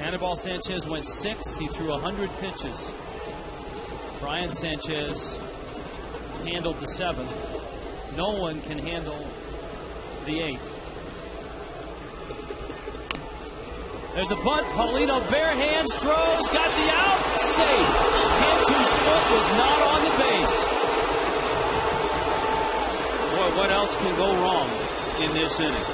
Anibal Sanchez went 6. He threw 100 pitches. Brian Sanchez handled the 7th. No one can handle the 8th. There's a bunt. Paulino bare hands throws. Got the out. Safe. Cantu's foot was not on the base. Boy, what else can go wrong in this inning?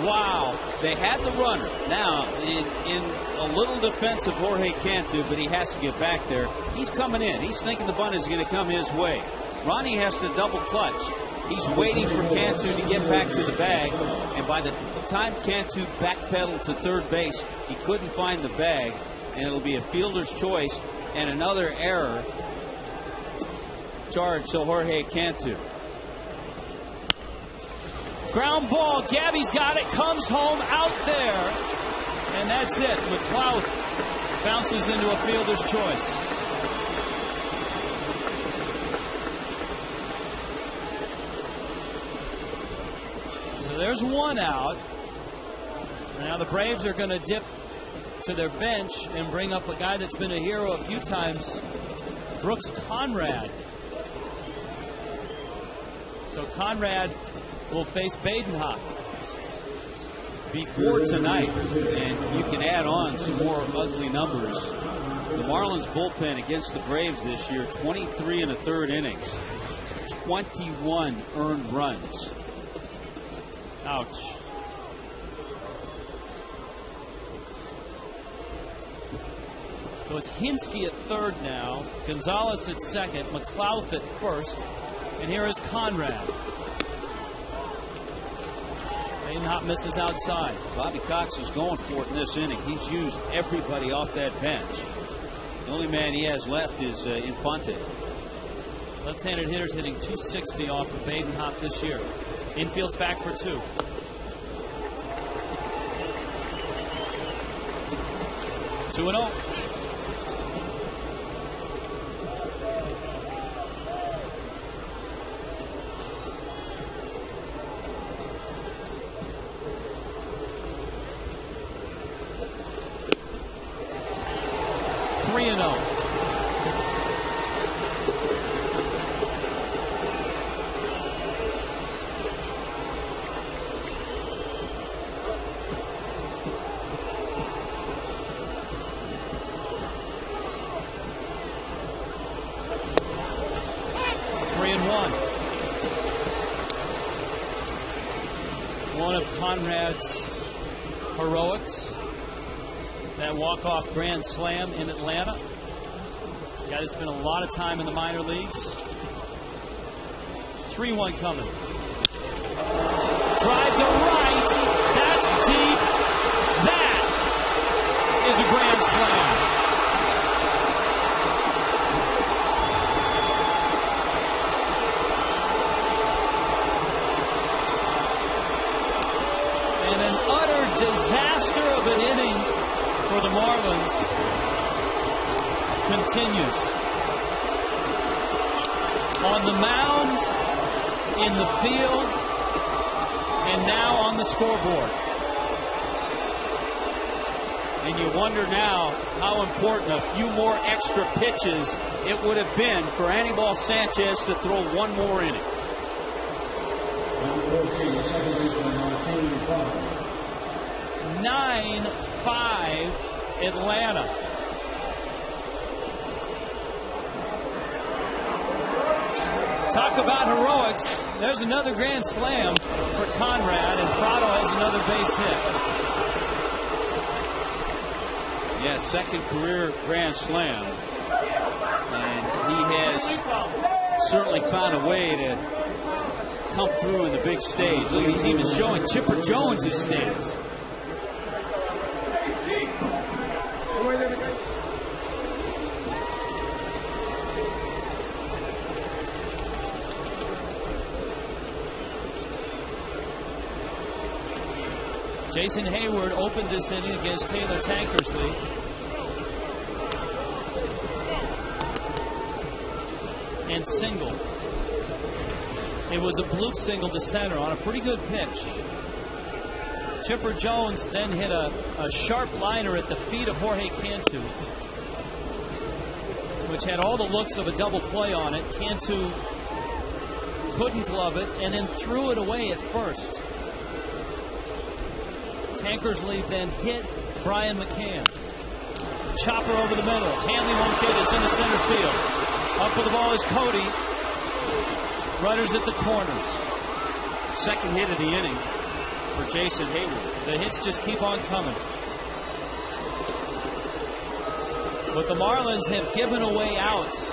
Wow. They had the runner. Now, in a little defense of Jorge Cantu, but he has to get back there. He's coming in. He's thinking the bunt is going to come his way. Ronnie has to double clutch. He's waiting for Cantu to get back to the bag, and by the time Cantu backpedaled to third base, He couldn't find the bag, and it'll be a fielder's choice and another error charged to Jorge Cantu. Ground ball. Gabby's got it. Comes home out there. And that's it. McLeod bounces into a fielder's choice. So there's one out. Now the Braves are going to dip to their bench and bring up a guy that's been a hero a few times, Brooks Conrad. So Conrad will face Badenhop before tonight, and you can add on some more ugly numbers. The Marlins bullpen against the Braves this year, 23 1/3 innings, 21 earned runs. Ouch. So it's Hinsky at third now, Gonzalez at second, McLeod at first, and here is Conrad. Badenhop misses outside. Bobby Cox is going for it in this inning. He's used everybody off that bench. The only man he has left is Infante. Left-handed hitters hitting .260 off of Badenhop this year. Infield's back for 2. Two and 0. Conrad's heroics, that walk-off grand slam in Atlanta. Guy that spent a lot of time in the minor leagues. 3-1 coming. Drive to right. That's deep. That is a grand slam. Disaster of an inning for the Marlins continues. On the mound, in the field, and now on the scoreboard. And you wonder now how important a few more extra pitches it would have been for Anibal Sanchez to throw one more inning. 9-5 Atlanta. Talk about heroics. There's another grand slam for Conrad, and Prado has another base hit. Yeah, second career grand slam. And he has certainly found a way to come through in the big stage. Look, he's even showing Chipper Jones his stance. Jason Hayward opened this inning against Taylor Tankersley. And single. It was a bloop single to center on a pretty good pitch. Chipper Jones then hit a sharp liner at the feet of Jorge Cantu, which had all the looks of a double play on it. Cantu couldn't glove it and then threw it away at first. Tankersley then hit Brian McCann. Chopper over the middle. Hanley won't get it. It's into center field. Up with the ball is Cody. Runners at the corners. Second hit of the inning for Jason Hayward. The hits just keep on coming. But the Marlins have given away outs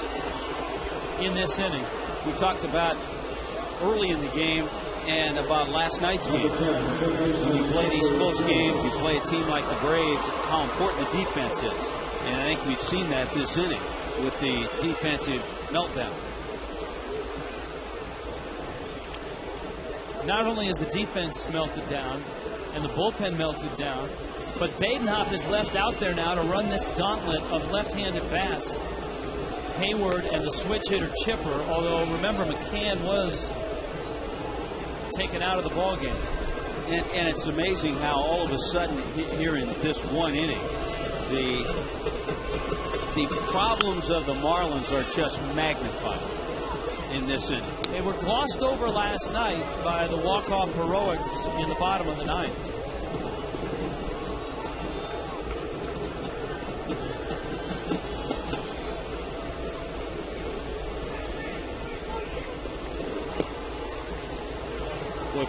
in this inning. We talked about early in the game and about last night's game. When you play these close games, you play a team like the Braves, how important the defense is. And I think we've seen that this inning with the defensive meltdown. Not only is the defense melted down and the bullpen melted down, but Badenhop is left out there now to run this gauntlet of left-handed bats. Hayward and the switch hitter Chipper, although remember McCann was taken out of the ballgame. And it's amazing how all of a sudden here in this one inning, the problems of the Marlins are just magnified in this inning. They were glossed over last night by the walk-off heroics in the bottom of the ninth.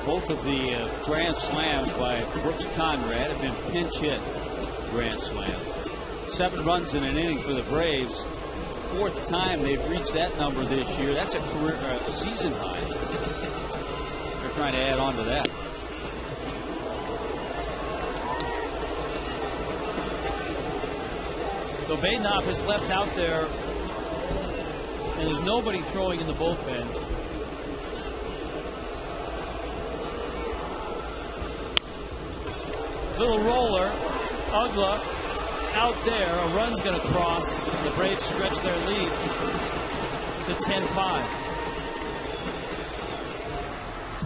Both of the grand slams by Brooks Conrad have been pinch hit grand slams. 7 runs in an inning for the Braves. 4th time they've reached that number this year. That's a career season high. They're trying to add on to that. So Badenhop is left out there, and there's nobody throwing in the bullpen. Little roller, Ugla out there. A run's going to cross. The Braves stretch their lead to 10-5.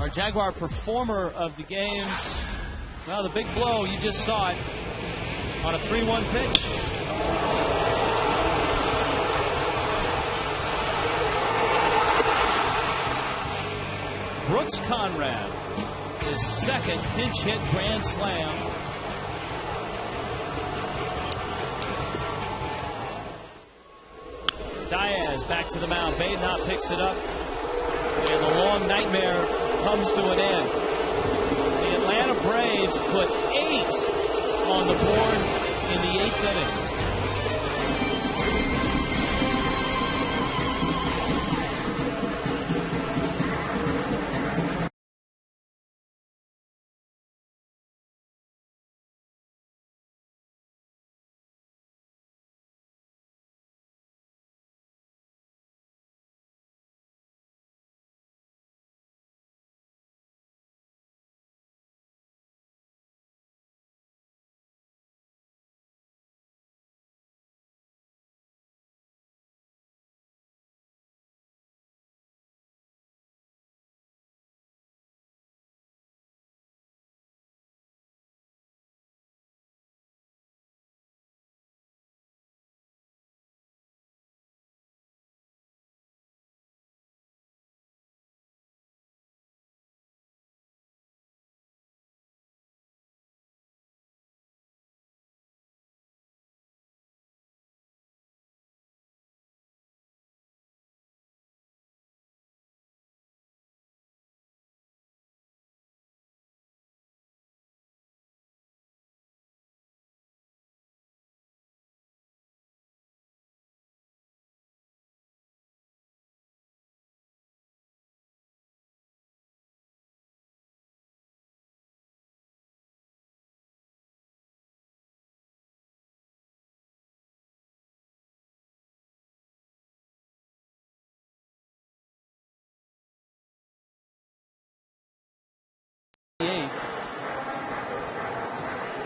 Our Jaguar performer of the game. Well, the big blow, you just saw it on a 3-1 pitch. Brooks Conrad, his second pinch hit grand slam. Diaz back to the mound. Badenhop picks it up, and the long nightmare comes to an end. The Atlanta Braves put 8 on the board in the 8th inning.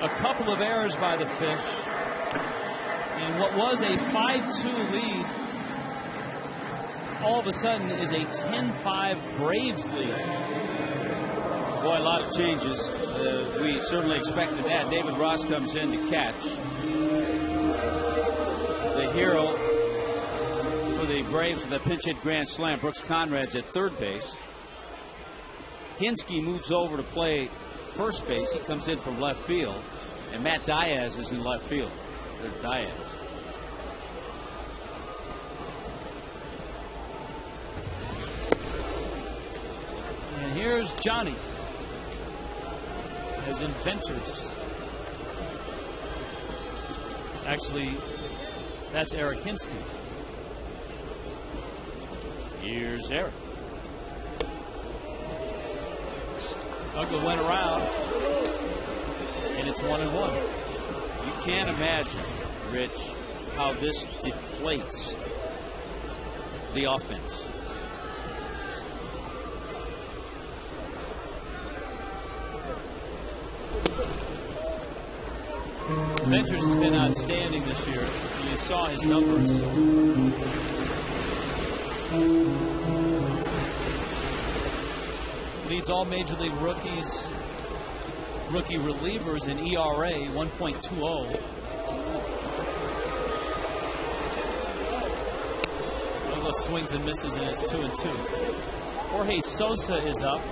A couple of errors by the Fish, and what was a 5-2 lead all of a sudden is a 10-5 Braves lead. Boy, a lot of changes. We certainly expected that. David Ross comes in to catch. The hero for the Braves with a pinch hit grand slam. Brooks Conrad's at third base. Hinsky moves over to play first base. He comes in from left field. And Matt Diaz is in left field. There's Diaz. And here's Johnny as inventors. Actually, that's Eric Hinsky. Here's Eric. Uggla went around, and it's 1-1. You can't imagine, Rich, how this deflates the offense. Venters has been outstanding this year. You saw his numbers. Leads all major league rookie relievers in ERA, 1.20. Uggla swings and misses, and it's 2-2. Jorge Sosa is up.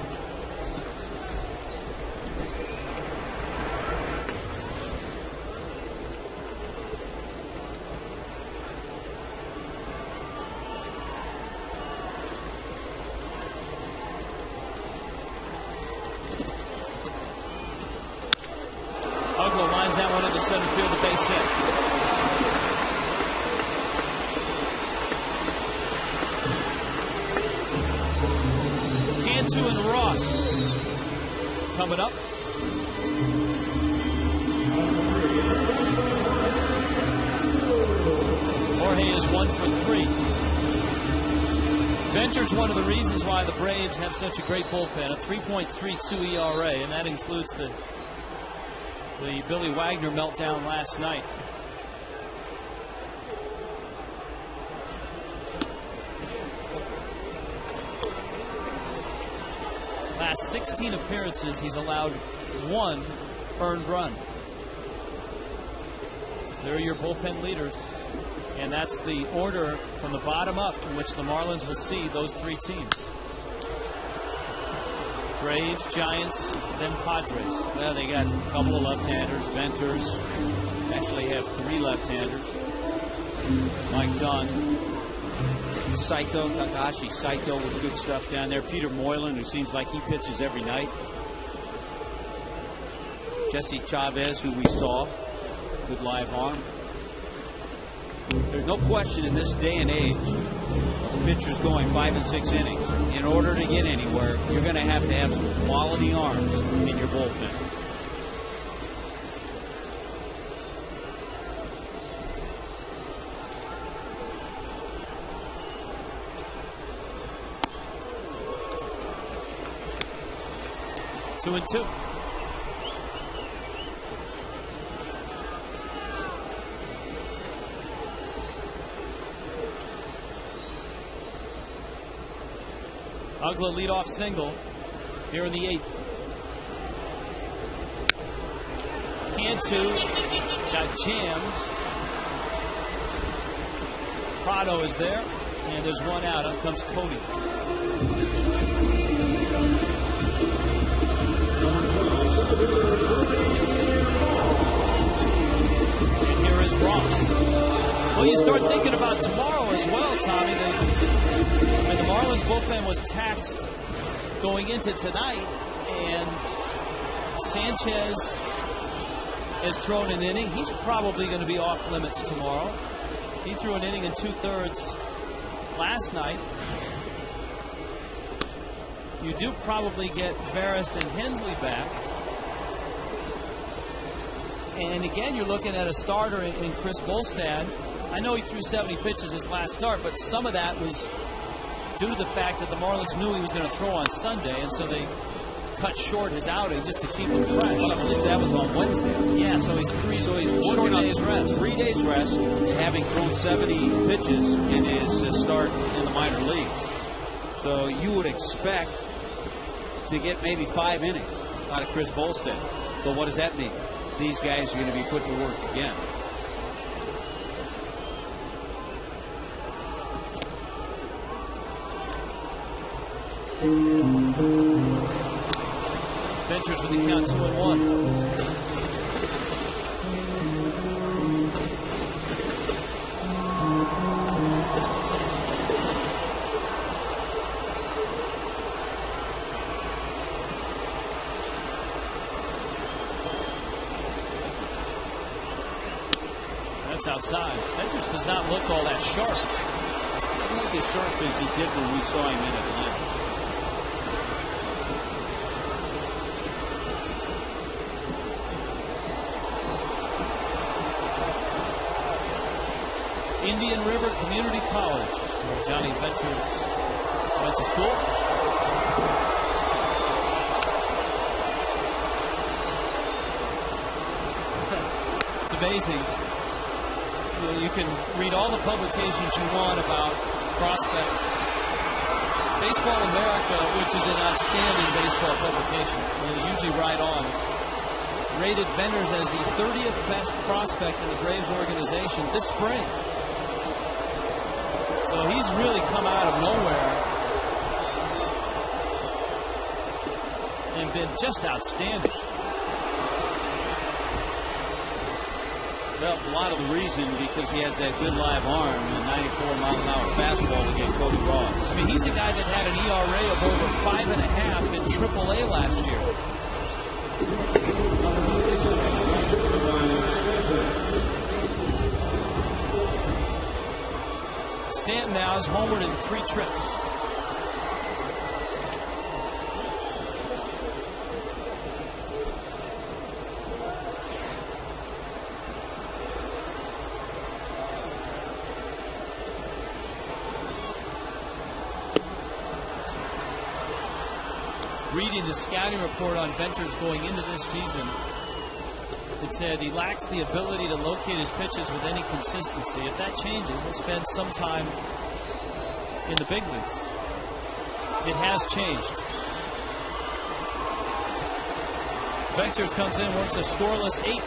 Uggla lines that one into center field, the base hit. Cantu and Ross coming up. Jorge is 1 for 3. Venters one of the reasons why the Braves have such a great bullpen, a 3.32 ERA, and that includes the Billy Wagner meltdown last night. Last 16 appearances, he's allowed 1 earned run. They're your bullpen leaders. And that's the order from the bottom up in which the Marlins will see those 3 teams. Braves, Giants, then Padres. Well, they got a couple of left-handers. Venters actually have 3 left-handers. Mike Dunn. Takahashi Saito with good stuff down there. Peter Moylan, who seems like he pitches every night. Jesse Chavez, who we saw. Good live arm. There's no question in this day and age of pitchers going 5 and 6 innings. In order to get anywhere, you're going to have some quality arms in your bullpen. Two and two. Uggla leadoff single here in the 8th. Cantu got jammed. Prado is there, and there's 1 out. Up comes Cody. And here is Ross. Well, you start thinking about tomorrow as well, Tommy. The Marlins bullpen was taxed going into tonight, and Sanchez has thrown an inning. He's probably going to be off limits tomorrow. He threw an inning in 2/3 last night. You do probably get Veras and Hensley back. And again, you're looking at a starter in Chris Volstad. I know he threw 70 pitches his last start, but some of that was due to the fact that the Marlins knew he was going to throw on Sunday, and so they cut short his outing just to keep him fresh. Well, I believe that was on Wednesday. Yeah, so he's short days rest. 3 days rest, having thrown 70 pitches in his start in the minor leagues. So you would expect to get maybe 5 innings out of Chris Volstad. So what does that mean? These guys are going to be put to work again. Venters with the count 2-1. That's outside. Venters does not look all that sharp. Not look as sharp as he did when we saw him in Atlanta. Indian River Community College, where Johnny Venters went to school. It's amazing. You can read all the publications you want about prospects. Baseball America, which is an outstanding baseball publication, and is usually right on, rated Venters as the 30th best prospect in the Braves organization this spring. So he's really come out of nowhere and been just outstanding. Well, a lot of the reason because he has that good live arm and 94-mile-an-hour fastball against Cody Ross. I mean, he's a guy that had an ERA of over 5.5 in AAA last year. Stanton now is homered in 3 trips. Reading the scouting report on Venters going into this season, it said he lacks the ability to locate his pitches with any consistency. If that changes, he'll spend some time in the big leagues. It has changed. Venters comes in, works a scoreless 8.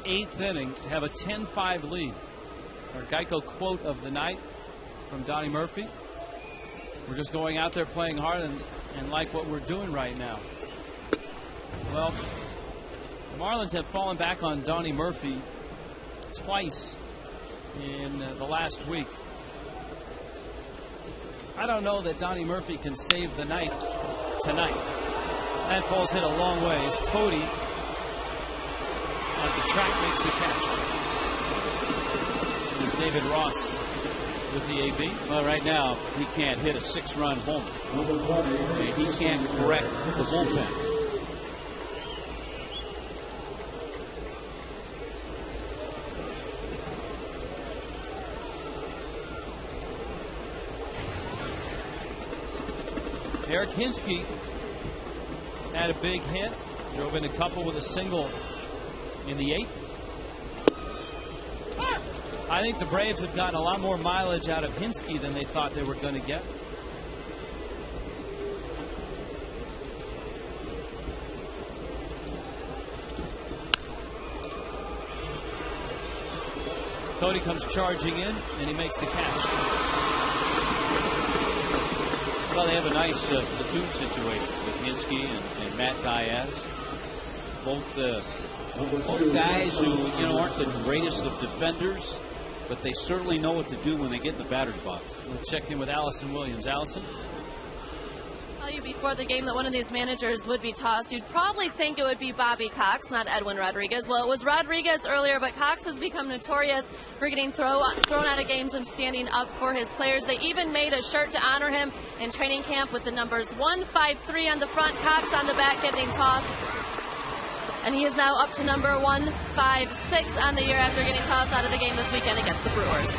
Eighth inning to have a 10-5 lead. Our Geico quote of the night from Donnie Murphy. We're just going out there playing hard and like what we're doing right now. Well, the Marlins have fallen back on Donnie Murphy twice in the last week. I don't know that Donnie Murphy can save the night tonight. That ball's hit a long way. It's Cody at the track makes the catch. It's David Ross with the AB. Well, right now, he can't hit a 6-run home. He can't correct the bullpen. Eric Hinsky had a big hit, drove in a couple with a single in the 8th. I think the Braves have gotten a lot more mileage out of Hinsky than they thought they were going to get. Cody comes charging in, and he makes the catch. Well, they have a nice platoon situation with Hinsky and Matt Diaz. Both guys who aren't the greatest of defenders, but they certainly know what to do when they get in the batter's box. We'll check in with Allison Williams. Allison? Tell you before the game that one of these managers would be tossed. You'd probably think it would be Bobby Cox, not Edwin Rodriguez. Well, it was Rodriguez earlier, but Cox has become notorious for getting thrown out of games and standing up for his players. They even made a shirt to honor him in training camp with the numbers 153 on the front, Cox on the back getting tossed. And he is now up to number 156 on the year after getting tossed out of the game this weekend against the Brewers.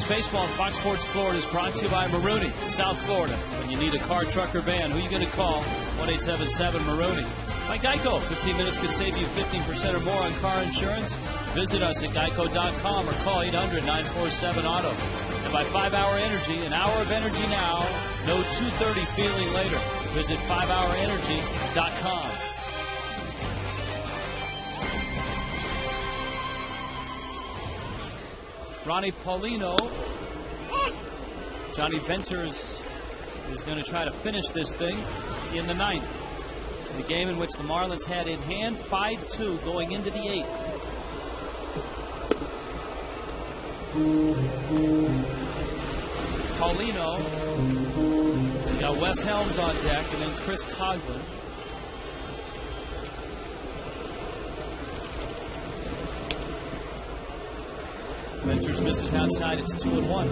Baseball on Fox Sports Florida is brought to you by Marooney, South Florida. When you need a car, truck, or van, who are you going to call? 1-877-MAROONEY. By Geico, 15 minutes could save you 15% or more on car insurance. Visit us at geico.com or call 800-947-AUTO. And by 5-Hour Energy, an hour of energy now, no 2:30 feeling later. Visit 5hourenergy.com. Ronnie Paulino. Johnny Venters is going to try to finish this thing in the ninth. The game in which the Marlins had in hand 5-2 going into the eighth. Paulino. We got Wes Helms on deck and then Chris Coghlan. Venters misses outside. It's 2-1.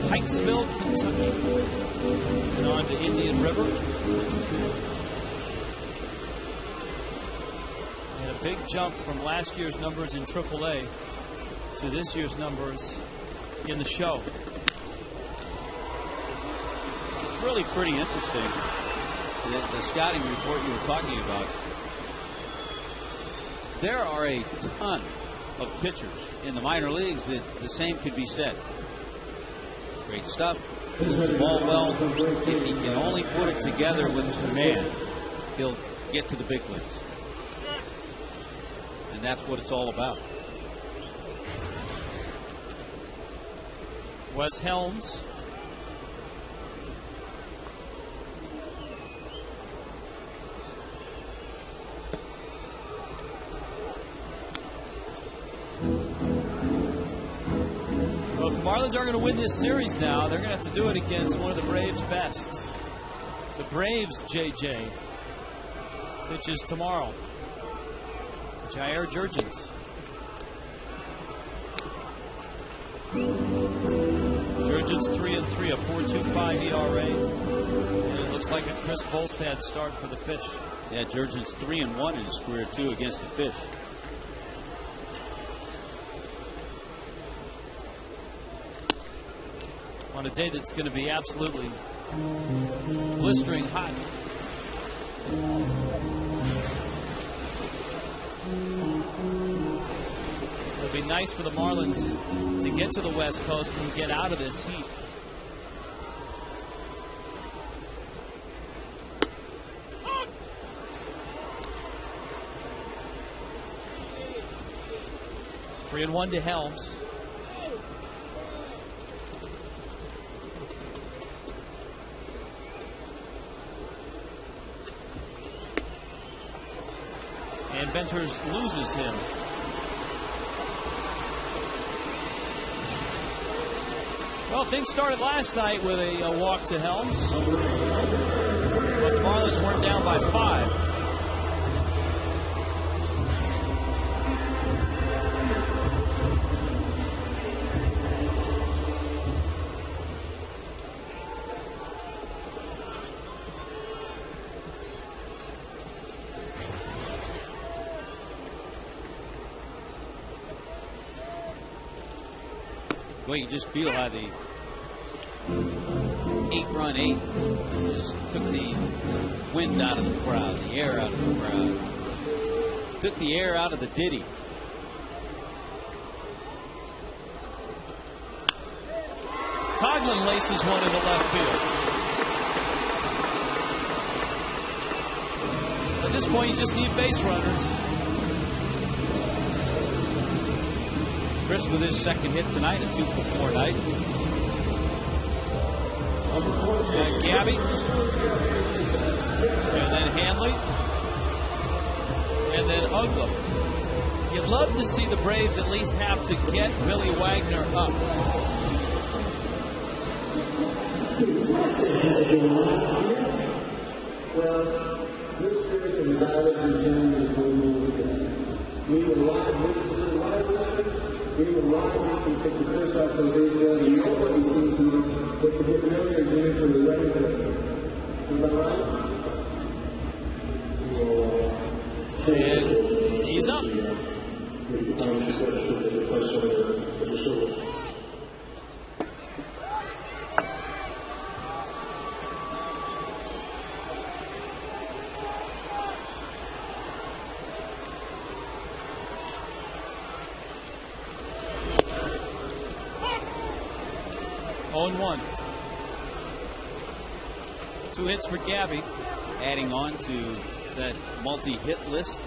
Pikesville, Kentucky. And on to Indian River. And a big jump from last year's numbers in AAA to this year's numbers in the show. It's really pretty interesting. The scouting report you were talking about. There are a ton of pitchers in the minor leagues that the same could be said. Great stuff. Moves the ball well. If he can only put it together with his command, he'll get to the big leagues. And that's what it's all about. Wes Helms. Well, if the Marlins are going to win this series now, they're going to have to do it against one of the Braves' best. The Braves, JJ, pitches tomorrow. Jair Jurgens. Jurgens 3-3, a 4.25 ERA. And it looks like a Chris Volstad start for the Fish. Yeah, Jurgens 3-1 in his career, too, against the Fish. On a day that's going to be absolutely blistering hot. It'll be nice for the Marlins to get to the West Coast and get out of this heat. Three and one to Helms. And Venters loses him. Well, things started last night with a walk to Helms, but the Marlins weren't down by 5. Well, you just feel how the 8-run eighth just took the wind out of the crowd, the air out of the crowd, took the air out of the ditty. Coughlin laces one into left field. At this point, you just need base runners. Chris with his second hit tonight, a 2-for-4 night. Gabby. And then Hanley. And then Uggla. You'd love to see the Braves at least have to get Billy Wagner up. Well, this spirit and violence and gender is going to move together. We need a live history. We need a live history to take the first off those ATL and nobody seems to be but to get millions into the regular. Is that right? And he's up. 0-1. 2 hits for Gabby. Adding on to that multi-hit list.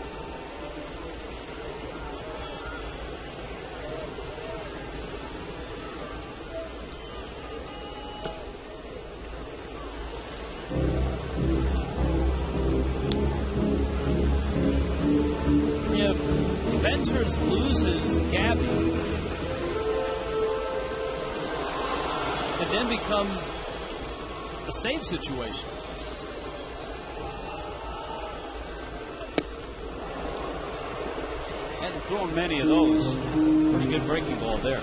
If Venters loses Gabby, it then becomes a save situation. Hadn't thrown many of those. Pretty good breaking ball there.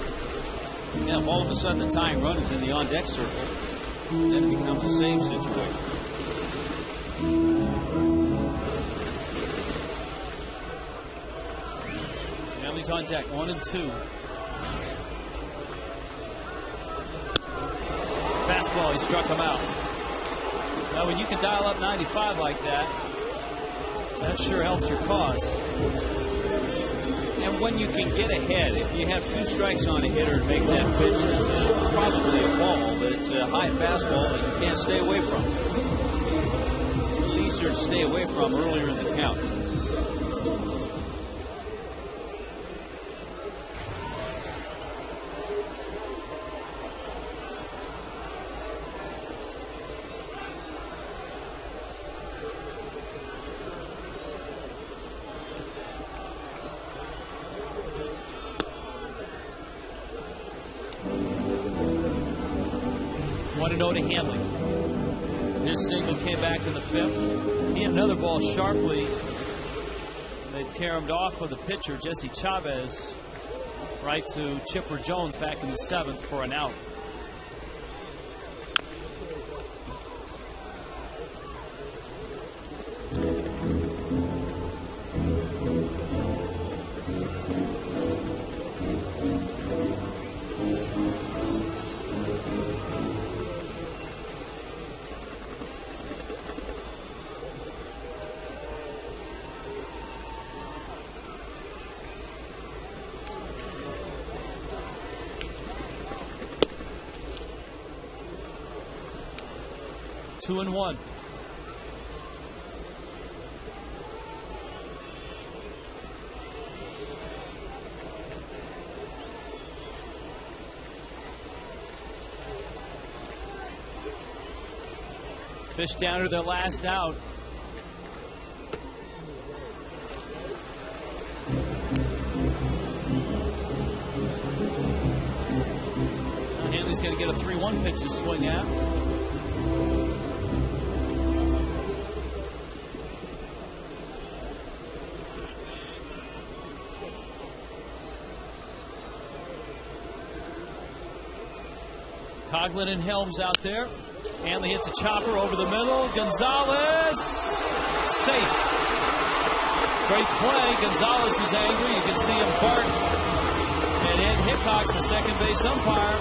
Now, if all of a sudden the tying run is in the on-deck circle, then it becomes a save situation. Hanley's on deck, 1 and 2. Fastball, he struck him out. Now, when you can dial up 95 like that, that sure helps your cause. And when you can get ahead, if you have 2 strikes on a hitter and make that pitch, it's probably a ball, but it's a high fastball that you can't stay away from. It's a little easier to stay away from earlier in the count. To Hanley. His single came back in the 5th. He had another ball sharply. They caromed off of the pitcher, Jesse Chavez, right to Chipper Jones back in the 7th for an out. 2-1. Fish down to their last out. Hanley's going to get a 3-1 pitch to swing at. Coughlin and Helms out there. Hanley hits a chopper over the middle. Gonzalez, safe. Great play. Gonzalez is angry. You can see him bark. And Ed Hickok's the second base umpire.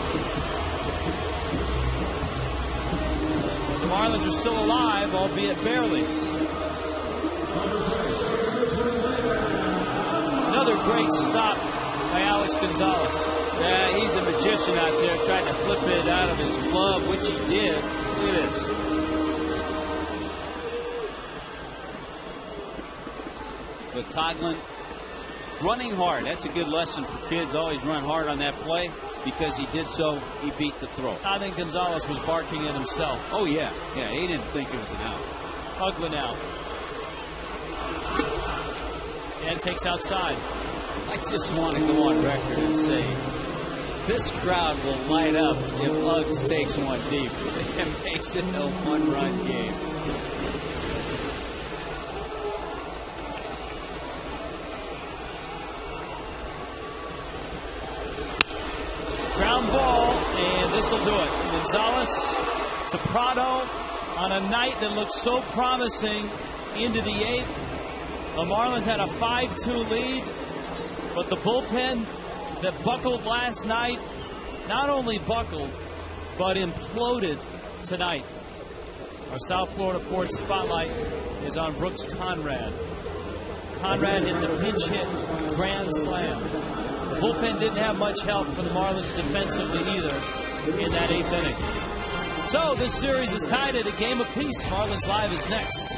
The Marlins are still alive, albeit barely. Another great stop by Alex Gonzalez. Yeah, he's a magician out there trying to flip it out of his glove, which he did. Look at this. But Coughlin running hard. That's a good lesson for kids. Always run hard on that play. Because he did so, he beat the throw. I think Gonzalez was barking at himself. Oh, yeah. Yeah, he didn't think it was an out. Coughlin out. And takes outside. I just want to go on record and say this crowd will light up if Uggs takes one deep and makes it a one-run game. Ground ball, and this will do it. Gonzalez to Prado on a night that looked so promising into the 8th. The Marlins had a 5-2 lead, but the bullpen that buckled last night not only buckled, but imploded tonight. Our South Florida Ford Spotlight is on Brooks Conrad. Conrad hit the pinch hit grand slam. The bullpen didn't have much help for the Marlins defensively either in that 8th inning. So this series is tied at a game apiece. Marlins Live is next.